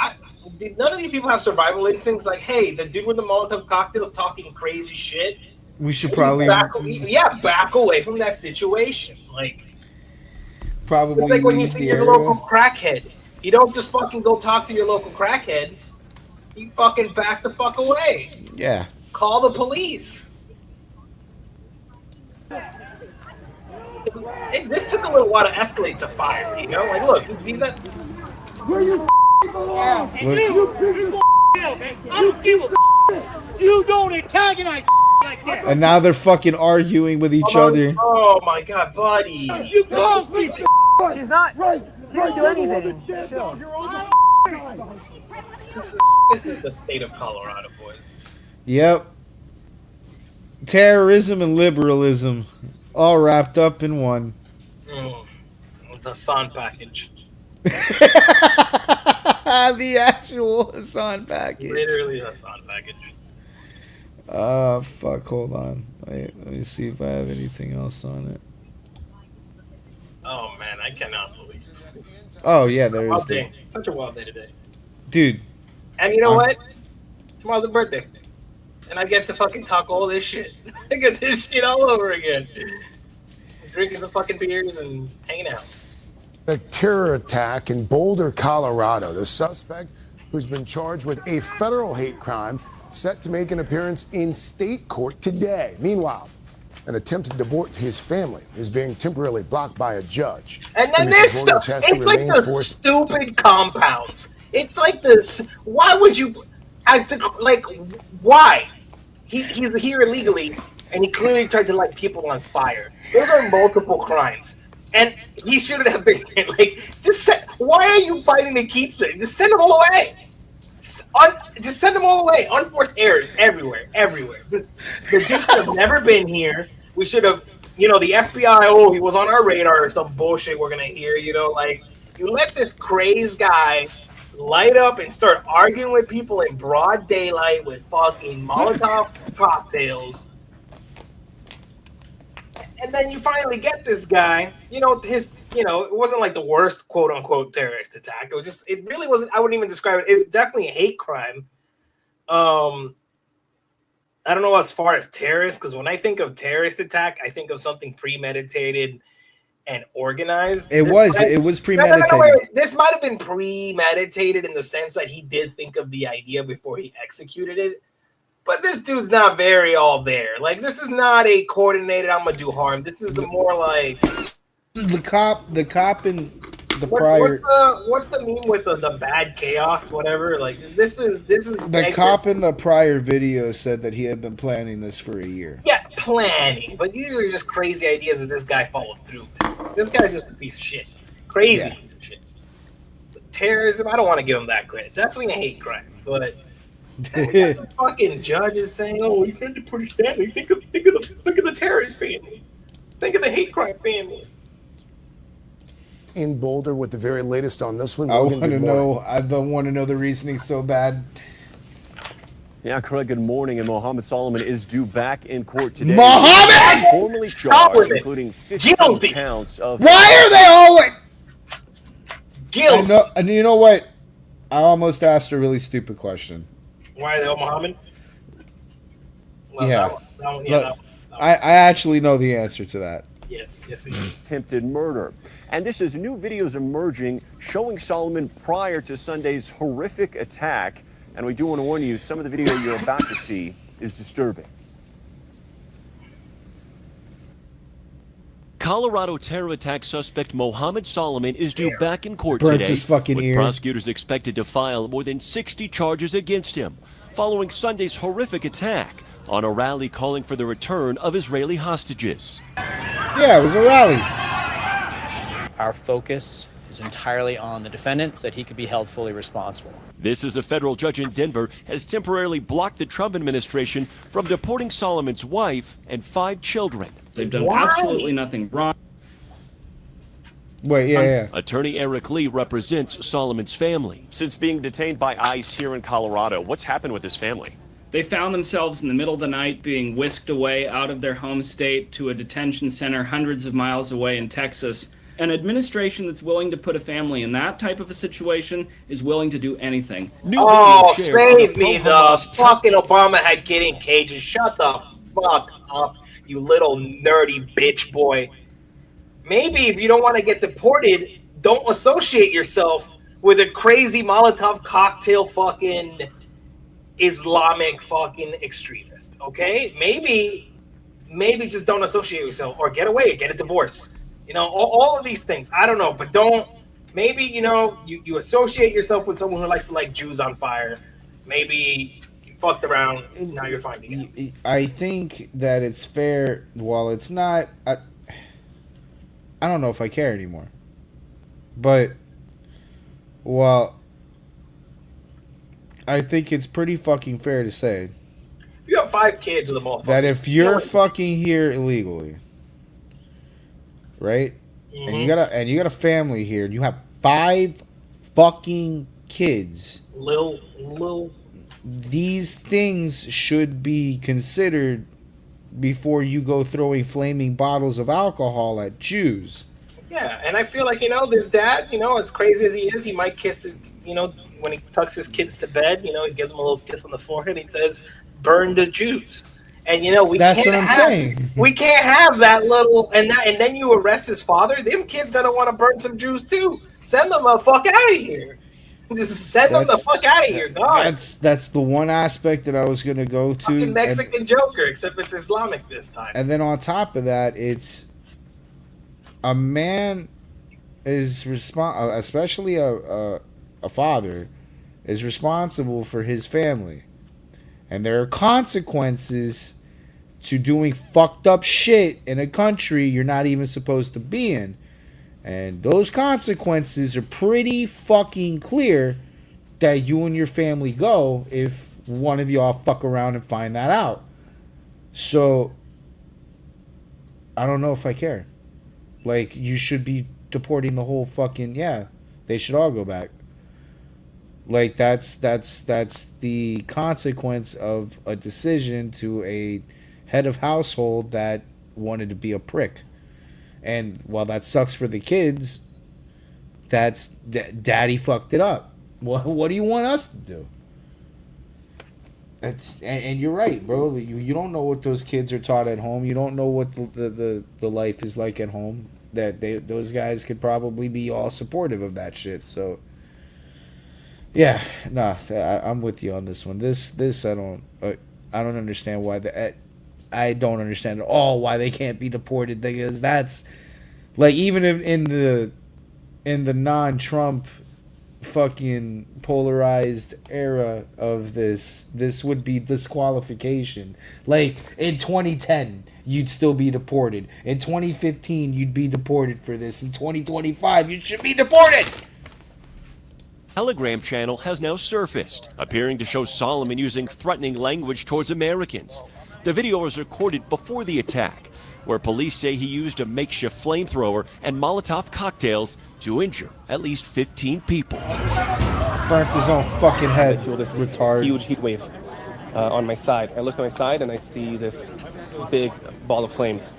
None of these people have survival instincts. Like, hey, the dude with the Molotov cocktail talking crazy shit. We should probably back away from that situation. Like, probably it's like when you leave see the your local crackhead. You don't just fucking go talk to your local crackhead. You fucking back the fuck away. Yeah. Call the police. This took a little while to escalate to fire, you know? Like, look, he's not. Where you belong? And you don't antagonize like that. And now they're fucking arguing with each other. Oh my god, buddy. You caused me. He's not. Right. He didn't do anything. Chill. This is the state of Colorado, boys. Yep. Terrorism and liberalism all wrapped up in one. The Hassan package. The actual Hassan package. Literally Hassan package. Fuck, hold on. Wait, let me see if I have anything else on it. Oh man, I cannot believe it. Oh yeah, there is. Wild day. Such a wild day today. Dude. And you know what? Tomorrow's a birthday. And I get to fucking talk all this shit. I get this shit all over again. Drinking the fucking beers and hanging out. A terror attack in Boulder, Colorado. The suspect, who's been charged with a federal hate crime, set to make an appearance in state court today. Meanwhile, an attempt to deport his family is being temporarily blocked by a judge. And then this stuff, it's like the stupid compounds. It's like this. Why would you, why? He's here illegally, and he clearly tried to light people on fire. Those are multiple crimes. And he shouldn't have been why are you fighting to keep them? Just send them all away. Just send them all away. Unforced errors everywhere. The dude should have never been here. We should have, the FBI, he was on our radar or some bullshit we're going to hear, like, you let this crazed guy light up and start arguing with people in broad daylight with fucking Molotov cocktails. And then you finally get this guy, it wasn't like the worst quote unquote terrorist attack. It really wasn't, I wouldn't even describe it. It's definitely a hate crime. I don't know as far as terrorist, because when I think of terrorist attack, I think of something premeditated and organized. It was premeditated. Wait. This might have been premeditated in the sense that he did think of the idea before he executed it. But this dude's not very all there. Like, this is not a coordinated, I'm gonna do harm. This is the more like the cop in the prior. What's the meme with the bad chaos, whatever? Like, this is the cop in the prior video said that he had been planning this for a year. Yeah, planning. But these are just crazy ideas that this guy followed through with. This guy's just a piece of shit. Crazy piece of shit. But terrorism, I don't want to give him that credit. Definitely a hate crime, but. The fucking judge is saying, "Oh, you can't deport his family. Think of the terrorist family. Think of the hate crime family." In Boulder with the very latest on this one. I want to know. I don't want to know the reasoning so bad. Yeah, Craig, good morning. And Mohammed Solomon is due back in court today. Mohammed! Formally charged, including 15 counts of... Why are they all... Guilty. And you know what? I almost asked a really stupid question. Why are they all Mohammed? Well, yeah. I actually know the answer to that. Yes. Attempted murder. And this is new videos emerging showing Solomon prior to Sunday's horrific attack. And we do want to warn you, some of the video you're about to see is disturbing. Colorado terror attack suspect Mohammed Solomon is due back in court Burnt today, his fucking with ear. prosecutors expected to file more than 60 charges against him, following Sunday's horrific attack on a rally calling for the return of Israeli hostages. Yeah, it was a rally. Our focus is entirely on the defendant so that he could be held fully responsible. This is a federal judge in Denver has temporarily blocked the Trump administration from deporting Solomon's wife and 5 children. They've done absolutely nothing wrong. Wait, yeah. Attorney Eric Lee represents Solomon's family. Since being detained by ICE here in Colorado, what's happened with his family? They found themselves in the middle of the night being whisked away out of their home state to a detention center hundreds of miles away in Texas. An administration that's willing to put a family in that type of a situation is willing to do anything. Save me. The fucking Obama had kid in cages. Shut the fuck up, you little nerdy bitch boy. Maybe if you don't want to get deported, don't associate yourself with a crazy Molotov cocktail fucking Islamic fucking extremist, okay? Maybe just don't associate yourself, or get away, get a divorce. You know, all of these things. I don't know, but don't. Maybe, you know, you associate yourself with someone who likes to light Jews on fire. Maybe you fucked around, now you're finding it. I think that it's fair, while it's not... I don't know if I care anymore. But, well, I think it's pretty fucking fair to say If you have 5 kids with a motherfucker, that if you're fucking here illegally, right? And you got a family here, and you have 5 fucking kids. Lil. These things should be considered before you go throwing flaming bottles of alcohol at Jews. Yeah, and I feel like, you know, this dad, you know, as crazy as he is, he might kiss it, you know, when he tucks his kids to bed, you know, he gives them a little kiss on the forehead. He says, "Burn the Jews." And you know, That's what I'm saying. We can't have that little, and then you arrest his father. Them kids gonna want to burn some Jews too. Send them the fuck out of here. Just send them the fuck out of here, God. That's the one aspect that I was gonna go to. Fucking Mexican Joker, except it's Islamic this time. And then on top of that, it's a man is especially a father is responsible for his family, and there are consequences to doing fucked up shit in a country you're not even supposed to be in. And those consequences are pretty fucking clear that you and your family go if one of y'all fuck around and find that out. So, I don't know if I care. Like, you should be deporting the whole fucking... Yeah, they should all go back. Like, that's the consequence of a decision to a head of household that wanted to be a prick. And while that sucks for the kids, that's daddy fucked it up. What do you want us to do? And you're right, bro. You don't know what those kids are taught at home. You don't know what the life is like at home. Those guys could probably be all supportive of that shit. So yeah, nah, I'm with you on this one. This I don't understand why I don't understand at all why they can't be deported, because that's like, even if in the non-Trump fucking polarized era of this would be disqualification. Like, in 2010 you'd still be deported. In 2015 you'd be deported for this. In 2025 you should be deported. Telegram channel has now surfaced, appearing to show Solomon using threatening language towards Americans. The video was recorded before the attack, where police say he used a makeshift flamethrower and Molotov cocktails to injure at least 15 people. Burnt his own fucking head. I feel this retard. huge heat wave on my side. I look on my side and I see this big ball of flames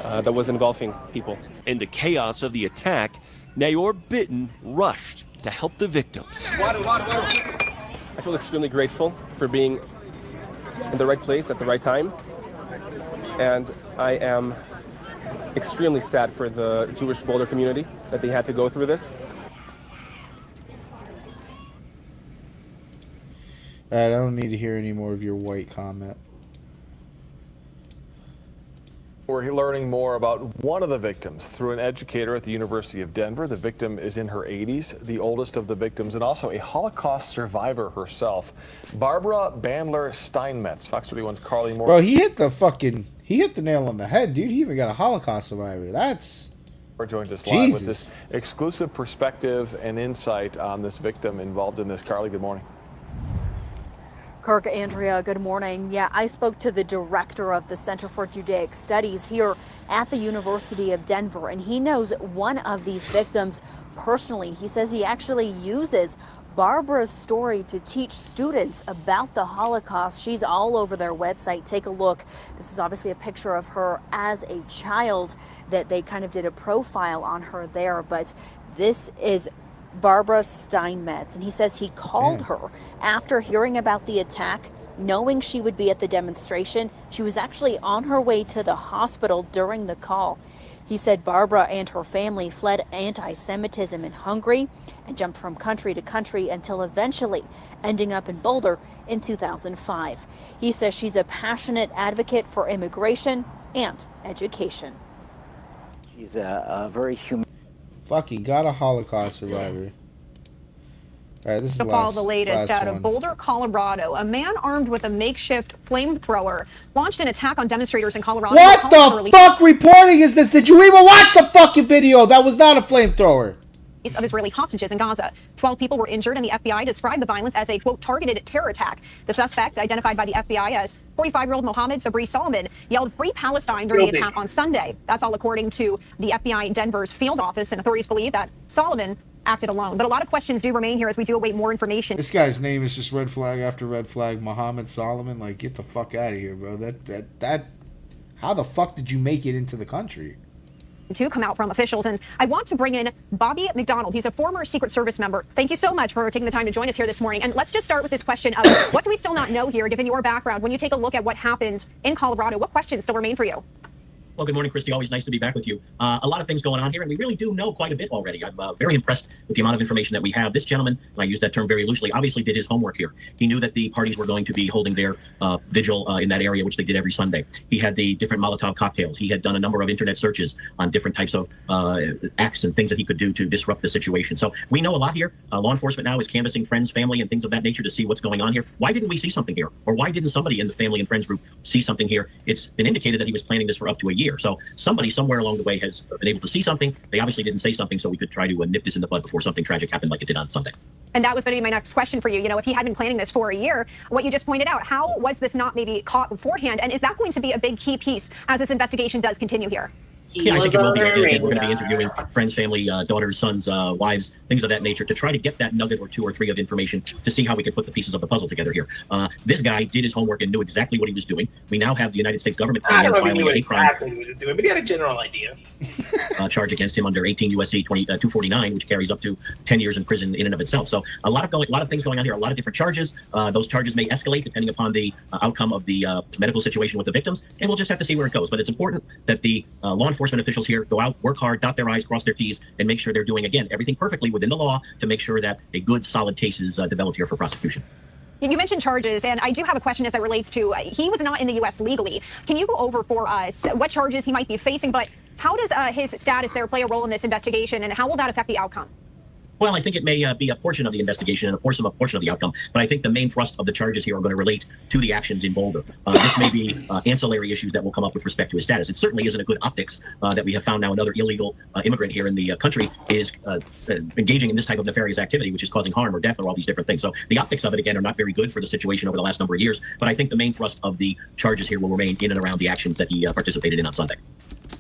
that was engulfing people. In the chaos of the attack, Nayor Bitten rushed to help the victims. I feel extremely grateful for being in the right place at the right time. And I am extremely sad for the Jewish Boulder community that they had to go through this. Alright, I don't need to hear any more of your white comment. We're learning more about one of the victims through an educator at the University of Denver. The victim is in her 80s, the oldest of the victims, and also a Holocaust survivor herself. Barbara Bandler-Steinmetz, Fox 31's Carly Moore. Bro, he hit the nail on the head, dude. He even got a Holocaust survivor. That's... Joins us live with this exclusive perspective and insight on this victim involved in this. Carly, good morning. Kirk, Andrea, good morning. Yeah, I spoke to the director of the Center for Judaic Studies here at the University of Denver, and he knows one of these victims personally. He says he actually uses Barbara's story to teach students about the Holocaust. She's all over their website. Take a look. This is obviously a picture of her as a child that they kind of did a profile on her there, but this is Barbara Steinmetz, and he says he called her after hearing about the attack, knowing she would be at the demonstration. She was actually on her way to the hospital during the call. He said Barbara and her family fled anti-Semitism in Hungary and jumped from country to country until eventually ending up in Boulder in 2005. He says she's a passionate advocate for immigration and education. She's a very human. Fucking got a Holocaust survivor. All right, this is To follow the latest out of Boulder, Colorado, a man armed with a makeshift flamethrower launched an attack on demonstrators in Colorado. What the fuck reporting is this? Did you even watch the fucking video? That was not a flamethrower. Of Israeli hostages in Gaza. 12 people were injured, and the FBI described the violence as a, quote, targeted terror attack. The suspect, identified by the FBI as 45-year-old Mohammed Sabri Solomon, yelled "Free Palestine" during the attack on Sunday. That's all according to the FBI Denver's field office, and authorities believe that Solomon acted alone. But a lot of questions do remain here as we do await more information. This guy's name is just red flag after red flag. Mohammed Solomon. Like, get the fuck out of here, bro. That. How the fuck did you make it into the country? To come out from officials, and I want to bring in Bobby McDonald. He's a former Secret Service member. Thank you so much for taking the time to join us here this morning. And let's just start with this question of what do we still not know here, given your background? When you take a look at what happened in Colorado, what questions still remain for you? Well, good morning, Christy. Always nice to be back with you. A lot of things going on here, and we really do know quite a bit already. I'm very impressed with the amount of information that we have. This gentleman, and I use that term very loosely, obviously did his homework here. He knew that the parties were going to be holding their vigil in that area, which they did every Sunday. He had the different Molotov cocktails. He had done a number of internet searches on different types of acts and things that he could do to disrupt the situation. So we know a lot here. Law enforcement now is canvassing friends, family, and things of that nature to see what's going on here. Why didn't we see something here? Or why didn't somebody in the family and friends group see something here? It's been indicated that he was planning this for up to a year. So somebody somewhere along the way has been able to see something. They obviously didn't say something, so we could try to nip this in the bud before something tragic happened like it did on Sunday. And that was going to be my next question for you. You know, if he had been planning this for a year, what you just pointed out, how was this not maybe caught beforehand? And is that going to be a big key piece as this investigation does continue here? Yeah, I think it will be. We're going to be interviewing friends, family, daughters, sons, wives, things of that nature to try to get that nugget or two or three of information to see how we can put the pieces of the puzzle together here. This guy did his homework and knew exactly what he was doing. We now have the United States government I don't know if he filing knew a crime exactly what he was doing, but he had a general idea. charge against him under 18 U.S.C. 249, which carries up to 10 years in prison in and of itself. So a lot of things going on here, a lot of different charges. Those charges may escalate depending upon the outcome of the medical situation with the victims, and we'll just have to see where it goes. But it's important that the law enforcement officials here go out, work hard, dot their I's, cross their T's, and make sure they're doing, again, everything perfectly within the law to make sure that a good, solid case is developed here for prosecution. You mentioned charges, and I do have a question as it relates to he was not in the U.S. legally. Can you go over for us what charges he might be facing, but how does his status there play a role in this investigation, and how will that affect the outcome? Well, I think it may be a portion of the investigation and a portion of the outcome, but I think the main thrust of the charges here are going to relate to the actions in Boulder. This may be ancillary issues that will come up with respect to his status. It certainly isn't a good optics that we have found now another illegal immigrant here in the country is engaging in this type of nefarious activity, which is causing harm or death or all these different things. So the optics of it, again, are not very good for the situation over the last number of years, but I think the main thrust of the charges here will remain in and around the actions that he participated in on Sunday.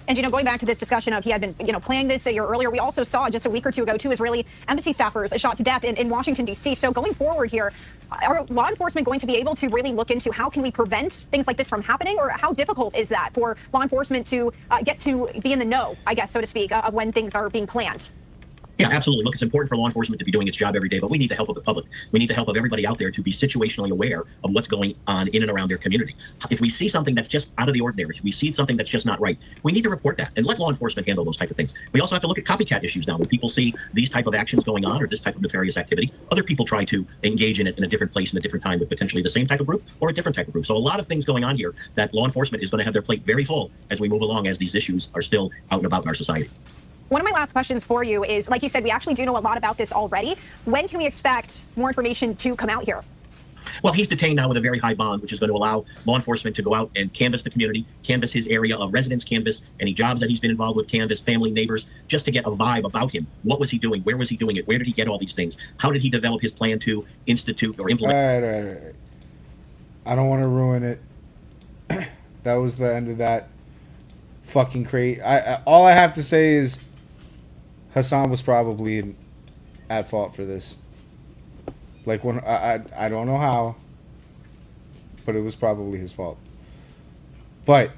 And, you know, going back to this discussion of he had been, you know, planning this a year earlier, we also saw just a week or two ago 2 Israeli embassy staffers shot to death in Washington, D.C. So going forward here, are law enforcement going to be able to really look into how can we prevent things like this from happening, or how difficult is that for law enforcement to get to be in the know, I guess, so to speak, of when things are being planned? Yeah, absolutely. Look, it's important for law enforcement to be doing its job every day, but we need the help of the public. We need the help of everybody out there to be situationally aware of what's going on in and around their community. If we see something that's just out of the ordinary, if we see something that's just not right, we need to report that and let law enforcement handle those type of things. We also have to look at copycat issues now. When people see these type of actions going on or this type of nefarious activity, other people try to engage in it in a different place, in a different time with potentially the same type of group or a different type of group. So a lot of things going on here that law enforcement is going to have their plate very full as we move along, as these issues are still out and about in our society. One of my last questions for you is, like you said, we actually do know a lot about this already. When can we expect more information to come out here? Well, he's detained now with a very high bond, which is going to allow law enforcement to go out and canvass the community, canvass his area of residence, canvass any jobs that he's been involved with, canvass family, neighbors, just to get a vibe about him. What was he doing? Where was he doing it? Where did he get all these things? How did he develop his plan to institute or implement? All right. I don't want to ruin it. That was the end of that fucking crate. All I have to say is Hassan was probably at fault for this. Like, when I don't know how, but it was probably his fault. But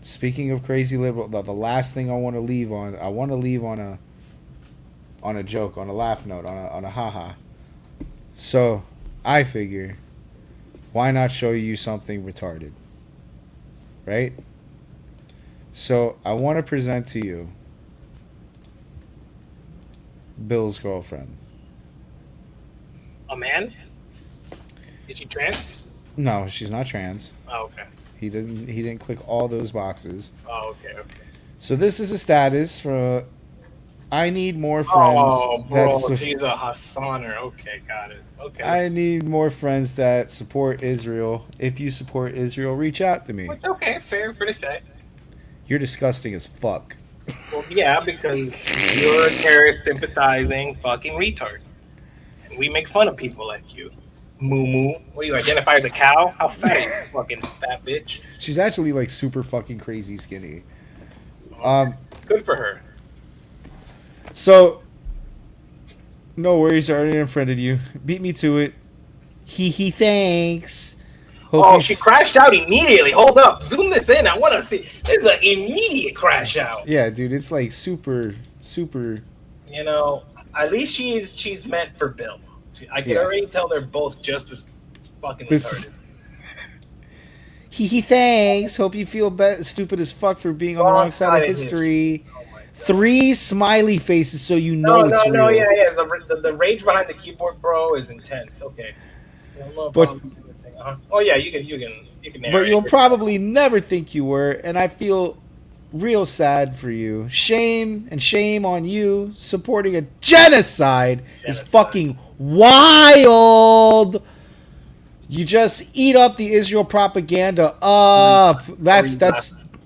speaking of crazy liberal, the last thing I want to leave on, a joke, on a laugh note, on a haha. So I figure, why not show you something retarded, right? So I want to present to you Bill's girlfriend. A man? Is she trans? No, she's not trans. Oh, okay. He didn't click all those boxes. Oh, okay. So this is a status for I need more friends. Oh, bro, she's a Hassaner. Okay, got it. Okay. I need more friends that support Israel. If you support Israel, reach out to me. Okay, fair to say. You're disgusting as fuck. Well, yeah, because you're a terrorist sympathizing fucking retard. And we make fun of people like you. Moo moo. What do you identify as a cow? How fat are you, fucking fat bitch? She's actually like super fucking crazy skinny. Good for her. So, no worries, I already unfriended you. Beat me to it. He thanks. Hope she crashed out immediately. Hold up. Zoom this in. I want to see. There's an immediate crash out. Yeah, dude, it's like super. You know, at least she's meant for Bill. I can already tell they're both just as fucking retarded. He thanks. Hope you feel stupid as fuck for being on the wrong side of history. 3 smiley faces, so you know it's real. No, yeah. The rage behind the keyboard, bro, is intense. Okay. But oh yeah, you can. But you'll probably never think you were, and I feel real sad for you. Shame on you. Supporting a genocide is fucking wild. You just eat up the Israel propaganda up.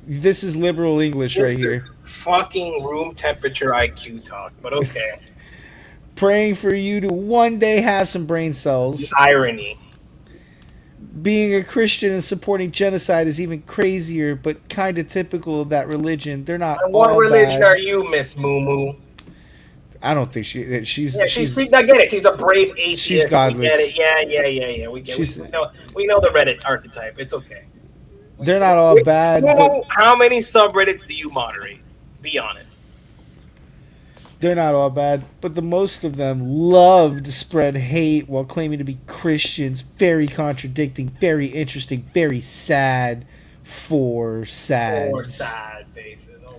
This is liberal English right here. Fucking room temperature IQ talk, but okay. Praying for you to one day have some brain cells. The irony. Being a Christian and supporting genocide is even crazier, but kind of typical of that religion. They're not. What religion are you, Miss Moo Moo? I don't think she's. I get it. She's a brave atheist. She's godless. We get it. Yeah. We get it. We know the Reddit archetype. It's okay. They're not all bad. But how many subreddits do you moderate? Be honest. They're not all bad, but the most of them love to spread hate while claiming to be Christians. Very contradicting, very interesting, very sad. For sad. For sad faces. Okay.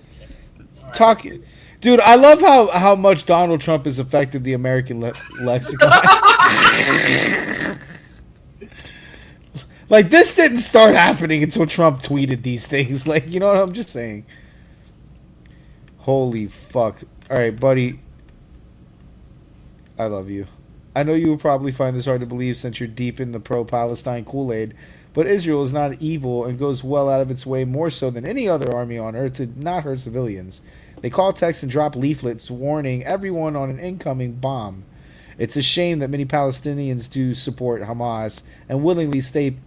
Right. Talking, dude. I love how much Donald Trump has affected the American lexicon. Like, this didn't start happening until Trump tweeted these things. Like, you know what I'm just saying? Holy fuck. All right, buddy. I love you. I know you will probably find this hard to believe since you're deep in the pro-Palestine Kool-Aid, but Israel is not evil and goes well out of its way, more so than any other army on earth, to not hurt civilians. They call texts and drop leaflets warning everyone on an incoming bomb. It's a shame that many Palestinians do support Hamas and willingly stay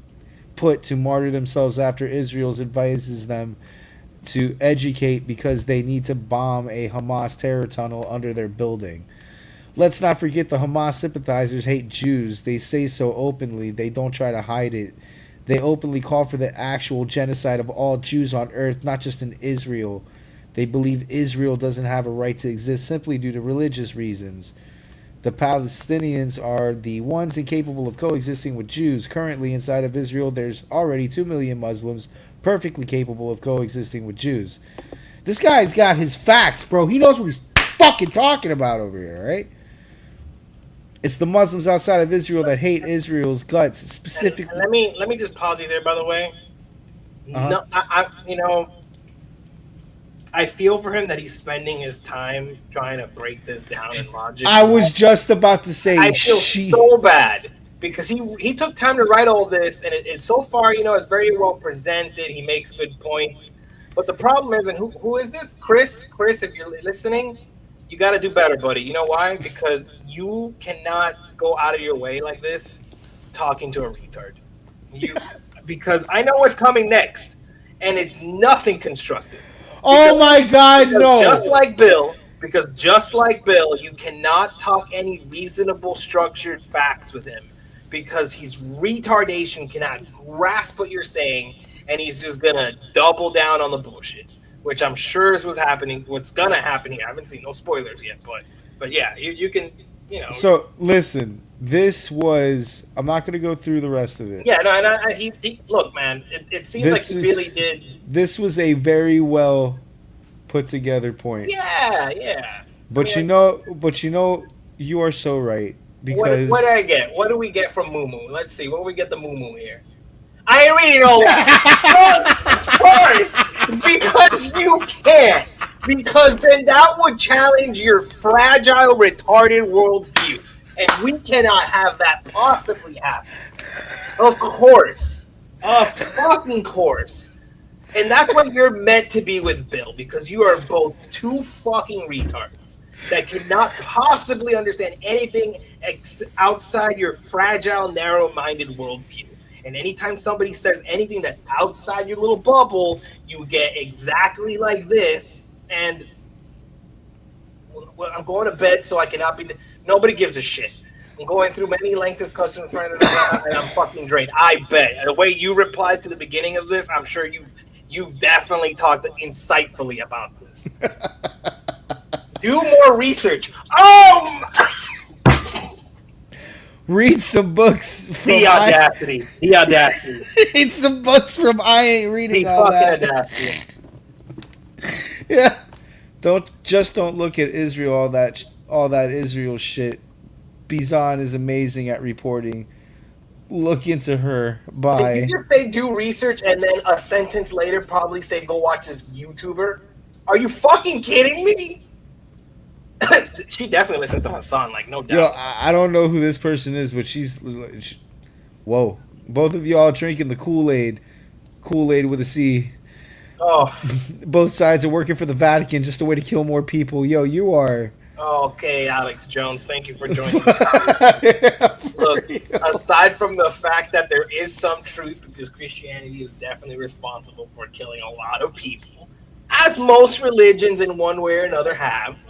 put to martyr themselves after Israel advises them to educate because they need to bomb a Hamas terror tunnel under their building. Let's not forget the Hamas sympathizers hate Jews. They say so openly. They don't try to hide it. They openly call for the actual genocide of all Jews on earth, not just in Israel. They believe Israel doesn't have a right to exist simply due to religious reasons. The Palestinians are the ones incapable of coexisting with Jews. Currently, inside of Israel, there's already 2 million Muslims perfectly capable of coexisting with Jews. This guy's got his facts, bro. He knows what he's fucking talking about over here, right? It's the Muslims outside of Israel that hate Israel's guts, specifically. And let me just pause you there, by the way. Uh-huh. No, I feel for him that he's spending his time trying to break this down in logic. I was just about to say, I feel so bad because he took time to write all this, and it so far, it's very well presented. He makes good points, but the problem is, and who is this? Chris, if you're listening, you got to do better, buddy. You know why? Because you cannot go out of your way like this, talking to a retard. Because I know what's coming next, and it's nothing constructive. Oh my God, no! Just like Bill, you cannot talk any reasonable, structured facts with him because his retardation cannot grasp what you're saying, and he's just gonna double down on the bullshit, which I'm sure is what's happening. What's gonna happen here? I haven't seen no spoilers yet, but yeah, you can, So listen, this was. I'm not gonna go through the rest of it. Yeah, no, and he look, man. It seems like he really did. This was a very well put together point. Yeah. But you are so right because What do I get? What do we get from Moo? Let's see. What do we get the Moo here? I ain't reading all that. Of course, because you can't. Because then that would challenge your fragile, retarded worldview, and we cannot have that possibly happen. Of course, of fucking course. And that's what you're meant to be with Bill, because you are both two fucking retards that cannot possibly understand anything outside your fragile, narrow-minded worldview. And anytime somebody says anything that's outside your little bubble, you get exactly like this. And I'm going to bed so I cannot be. Nobody gives a shit. I'm going through many lengths customer friends, and I'm fucking drained. I bet. The way you replied to the beginning of this, I'm sure you've definitely talked insightfully about this. Do more research. Read some books. From The audacity. Read some books from I ain't reading The all fucking that. audacity. Yeah. Don't look at Israel, all that Israel shit. Bizan is amazing at reporting. Look into her. Bye. Did you just say do research and then a sentence later probably say go watch this YouTuber? Are you fucking kidding me? She definitely listens to Hassan, like no doubt. Yo, I don't know who this person is, but whoa. Both of y'all drinking the Kool-Aid. Kool-Aid with a C. Oh. Both sides are working for the Vatican, just a way to kill more people. Yo, you are. Okay, Alex Jones, thank you for joining me. Look, aside from the fact that there is some truth, because Christianity is definitely responsible for killing a lot of people, as most religions in one way or another have,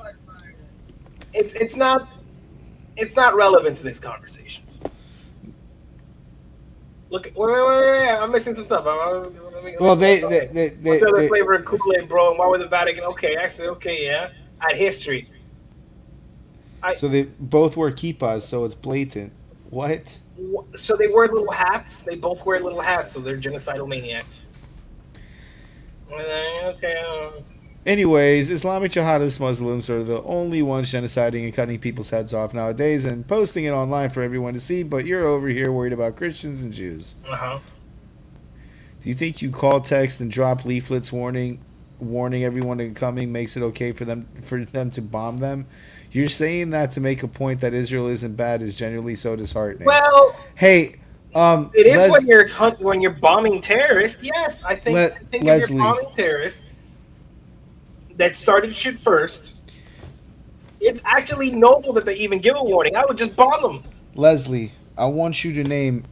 it's not relevant to this conversation. Look, wait, I'm missing some stuff. Well, what's the other flavor of Kool-Aid, bro? And why would the Vatican? Okay, yeah. At history. So they both wear kippahs, so it's blatant. What? So they wear little hats. They both wear little hats, so they're genocidal maniacs. Okay. Anyways, Islamic jihadist Muslims are the only ones genociding and cutting people's heads off nowadays and posting it online for everyone to see, but you're over here worried about Christians and Jews. Uh-huh. Do you think you call, text, and drop leaflets warning everyone incoming makes it okay for them to bomb them? You're saying that to make a point that Israel isn't bad is genuinely so disheartening. Well, hey, it is when you're bombing terrorists. Yes, I think if Leslie, you're bombing terrorists that started shit first, it's actually noble that they even give a warning. I would just bomb them. Leslie, I want you to name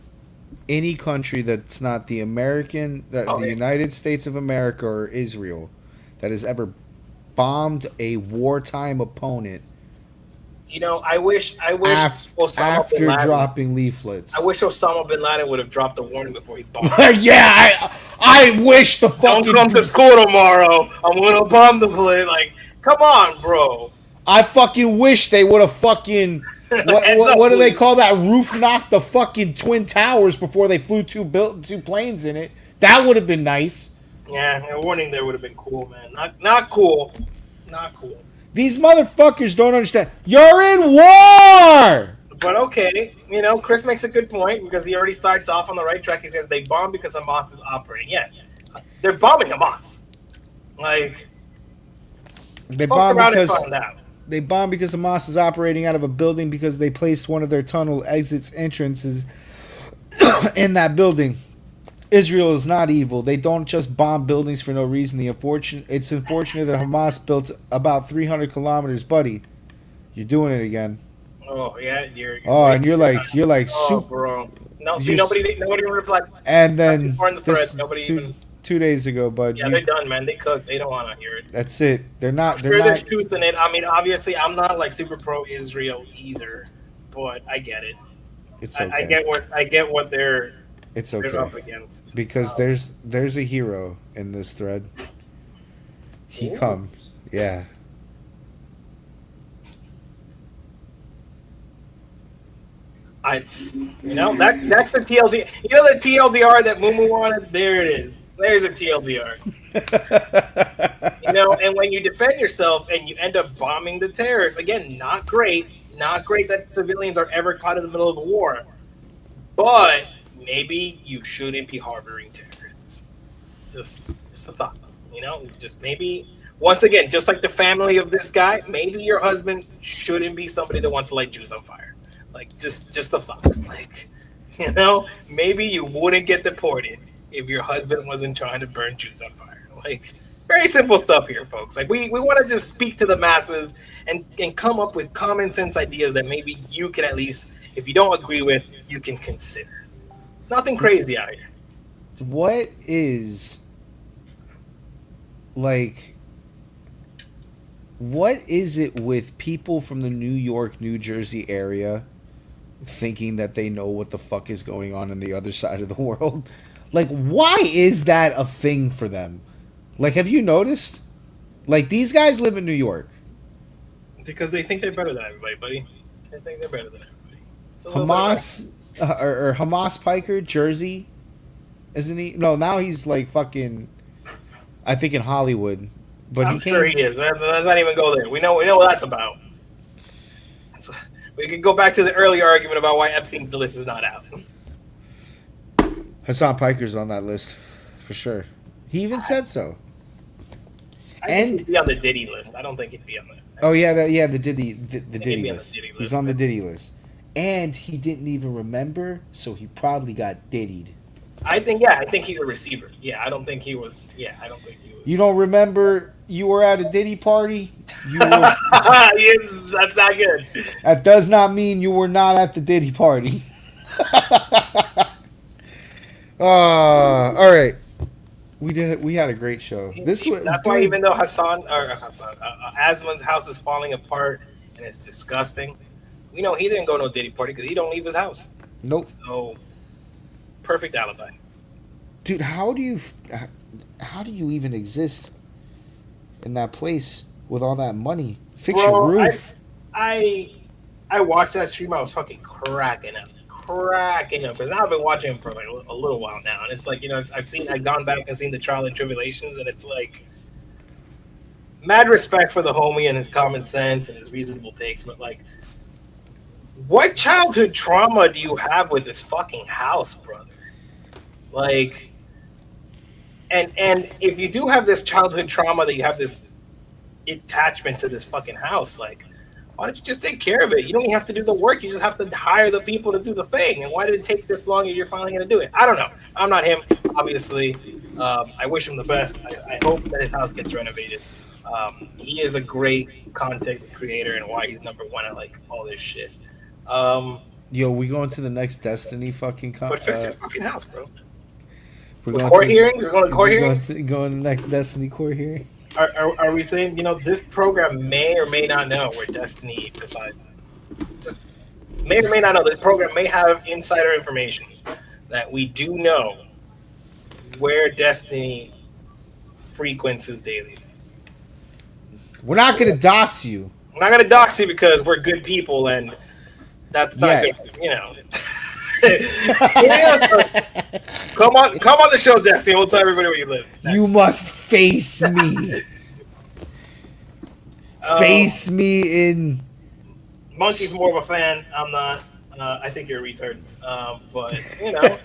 any country that's not the United States of America or Israel that has ever bombed a wartime opponent. I wish Osama after bin Laden, dropping leaflets. I wish Osama bin Laden would have dropped a warning before he bombed. Yeah, I wish the fucking. Don't come to school tomorrow. I'm gonna bomb the place. Like, come on, bro. I fucking wish they would have fucking. What do they call that? Roof knocked the fucking Twin Towers before they flew two planes in it. That would have been nice. Yeah, a warning there would have been cool, man. Not cool. Not cool. These motherfuckers don't understand. You're in war! But okay, Chris makes a good point because he already starts off on the right track. He says they bomb because Hamas is operating. Yes, they're bombing Hamas. Like, They fuck bomb around and because find out. they bomb because Hamas is operating out of a building because they placed one of their tunnel entrances in that building. Israel is not evil. They don't just bomb buildings for no reason. It's unfortunate that Hamas built about 300 kilometers, buddy. You're doing it again. Oh yeah, and you're like oh, super. bro. No, see, nobody replied. And then Not too far in the thread. this, Nobody two, even. 2 days ago, bud. Yeah, they're done, man. They cooked. They don't want to hear it. That's it. They're not. Sure, there's truth in it. I mean, obviously, I'm not like super pro Israel either, but I get it. It's okay. I get what they're. It's they're okay. up against Because there's a hero in this thread. He comes. Yeah. That's the TLD. You know the TLDR that Mumu wanted? There it is. There's a TLDR. And when you defend yourself and you end up bombing the terrorists, again, not great. Not great that civilians are ever caught in the middle of a war. But maybe you shouldn't be harboring terrorists. Just a thought. Just maybe, once again, just like the family of this guy, maybe your husband shouldn't be somebody that wants to light Jews on fire. Like, just a thought. Like, maybe you wouldn't get deported if your husband wasn't trying to burn Jews on fire. Like, very simple stuff here, folks. Like, we want to just speak to the masses and come up with common sense ideas that maybe you can, at least, if you don't agree with, you can consider. Nothing crazy out here. What is it with people from the New York, New Jersey area thinking that they know what the fuck is going on the other side of the world? Like, why is that a thing for them? Like, have you noticed? Like, these guys live in New York. Because they think they're better than everybody, buddy. They think they're better than everybody. Hamas, or Hamas Piker, Jersey, isn't he? No, now he's like fucking, I think in Hollywood. But I'm sure he is. Let's not even go there. We know what that's about. We could go back to the earlier argument about why Epstein's list is not out. Hassan Piker's on that list, for sure. He even said so. I think he'd be on the Diddy list. I don't think he'd be on the. Oh yeah, the Diddy list. He's on the Diddy list, and he didn't even remember, so he probably got diddied. I think he's a receiver. Yeah, I don't think he was. Yeah, I don't think he was. You don't remember you were at a Diddy party? Yes, that's not good. That does not mean you were not at the Diddy party. All right. We did it. We had a great show. That's why, even though Asman's house is falling apart and it's disgusting, he didn't go to no Diddy party because he don't leave his house. Nope. So perfect alibi. Dude, how do you even exist in that place with all that money? Fix your roof. I watched that stream. I was fucking cracking up because I've been watching him for like a little while now, and it's like, I've gone back and seen the trial and tribulations, and it's like mad respect for the homie and his common sense and his reasonable takes, but like, what childhood trauma do you have with this fucking house, brother? Like, and if you do have this childhood trauma that you have this attachment to this fucking house, like, why don't you just take care of it? You don't even have to do the work. You just have to hire the people to do the thing. And why did it take this long and you're finally going to do it? I don't know. I'm not him, obviously. I wish him the best. I hope that his house gets renovated. He is a great content creator and why he's number one at like all this shit. Yo, we going to the next Destiny fucking But fix your fucking house, bro. We're going court hearings? We're going to court hearings? Going to the next Destiny court hearing. Are we saying, this program may or may not know where Destiny resides? Just may or may not know. This program may have insider information that we do know where Destiny frequents daily. We're not going to dox you. I'm not gonna dox you because we're good people, and that's not good. You know. Come on the show, Destiny. We'll tell everybody where you live. You must face me. Face me in. Monkey's more of a fan. I'm not. I think you're a retard. But you know,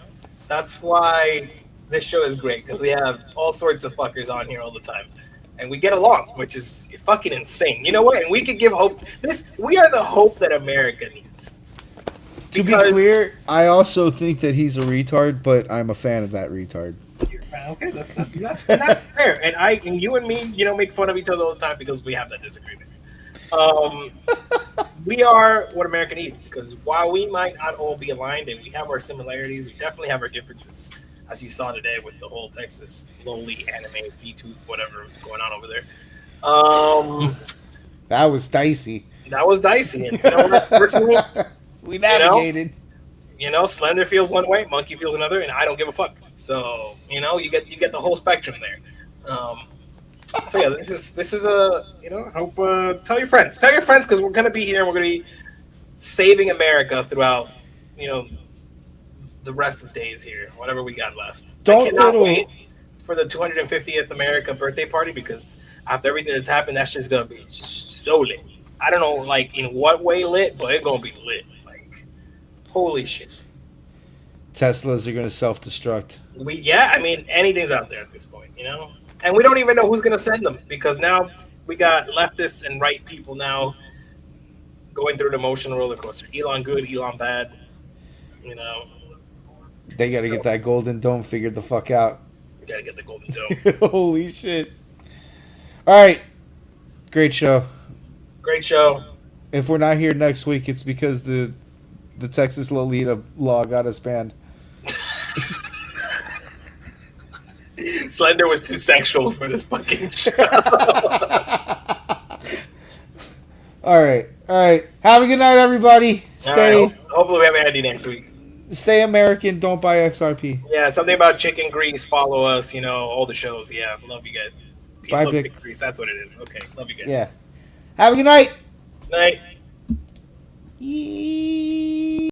that's why this show is great because we have all sorts of fuckers on here all the time. And we get along, which is fucking insane. You know what? And we could give hope. We are the hope that America needs. To be clear, I also think that he's a retard, but I'm a fan of that retard. Okay, that's fair. And you and me, make fun of each other all the time because we have that disagreement. We are what America needs because while we might not all be aligned and we have our similarities, we definitely have our differences. As you saw today with the whole Texas lowly anime V2 whatever was going on over there. That was dicey. That was dicey. And personally, we navigated. Slender feels one way, Monkey feels another, and I don't give a fuck. So you get the whole spectrum there. So yeah, this is a hope. Tell your friends because we're gonna be here and we're gonna be saving America throughout the rest of days here, whatever we got left. I cannot wait for the 250th America birthday party because after everything that's happened, that shit's gonna be so lit. I don't know, like in what way lit, but it's gonna be lit. Like, holy shit. Teslas are gonna self-destruct. Anything's out there at this point, and we don't even know who's gonna send them because now we got leftists and right people now going through the emotional roller coaster. Elon good, Elon bad, They gotta get that golden dome figured the fuck out. You gotta get the golden dome. Holy shit. Alright. Great show. Great show. If we're not here next week, it's because the Texas Lolita law got us banned. Slender was too sexual for this fucking show. Alright. Have a good night, everybody. Stay. Right, hopefully we have Andy next week. Stay American. Don't buy XRP. Yeah, something about chicken grease. Follow us. All the shows. Yeah, love you guys. Peace, love, chicken grease. That's what it is. Okay, love you guys. Yeah. Have a good night. Night. Yee.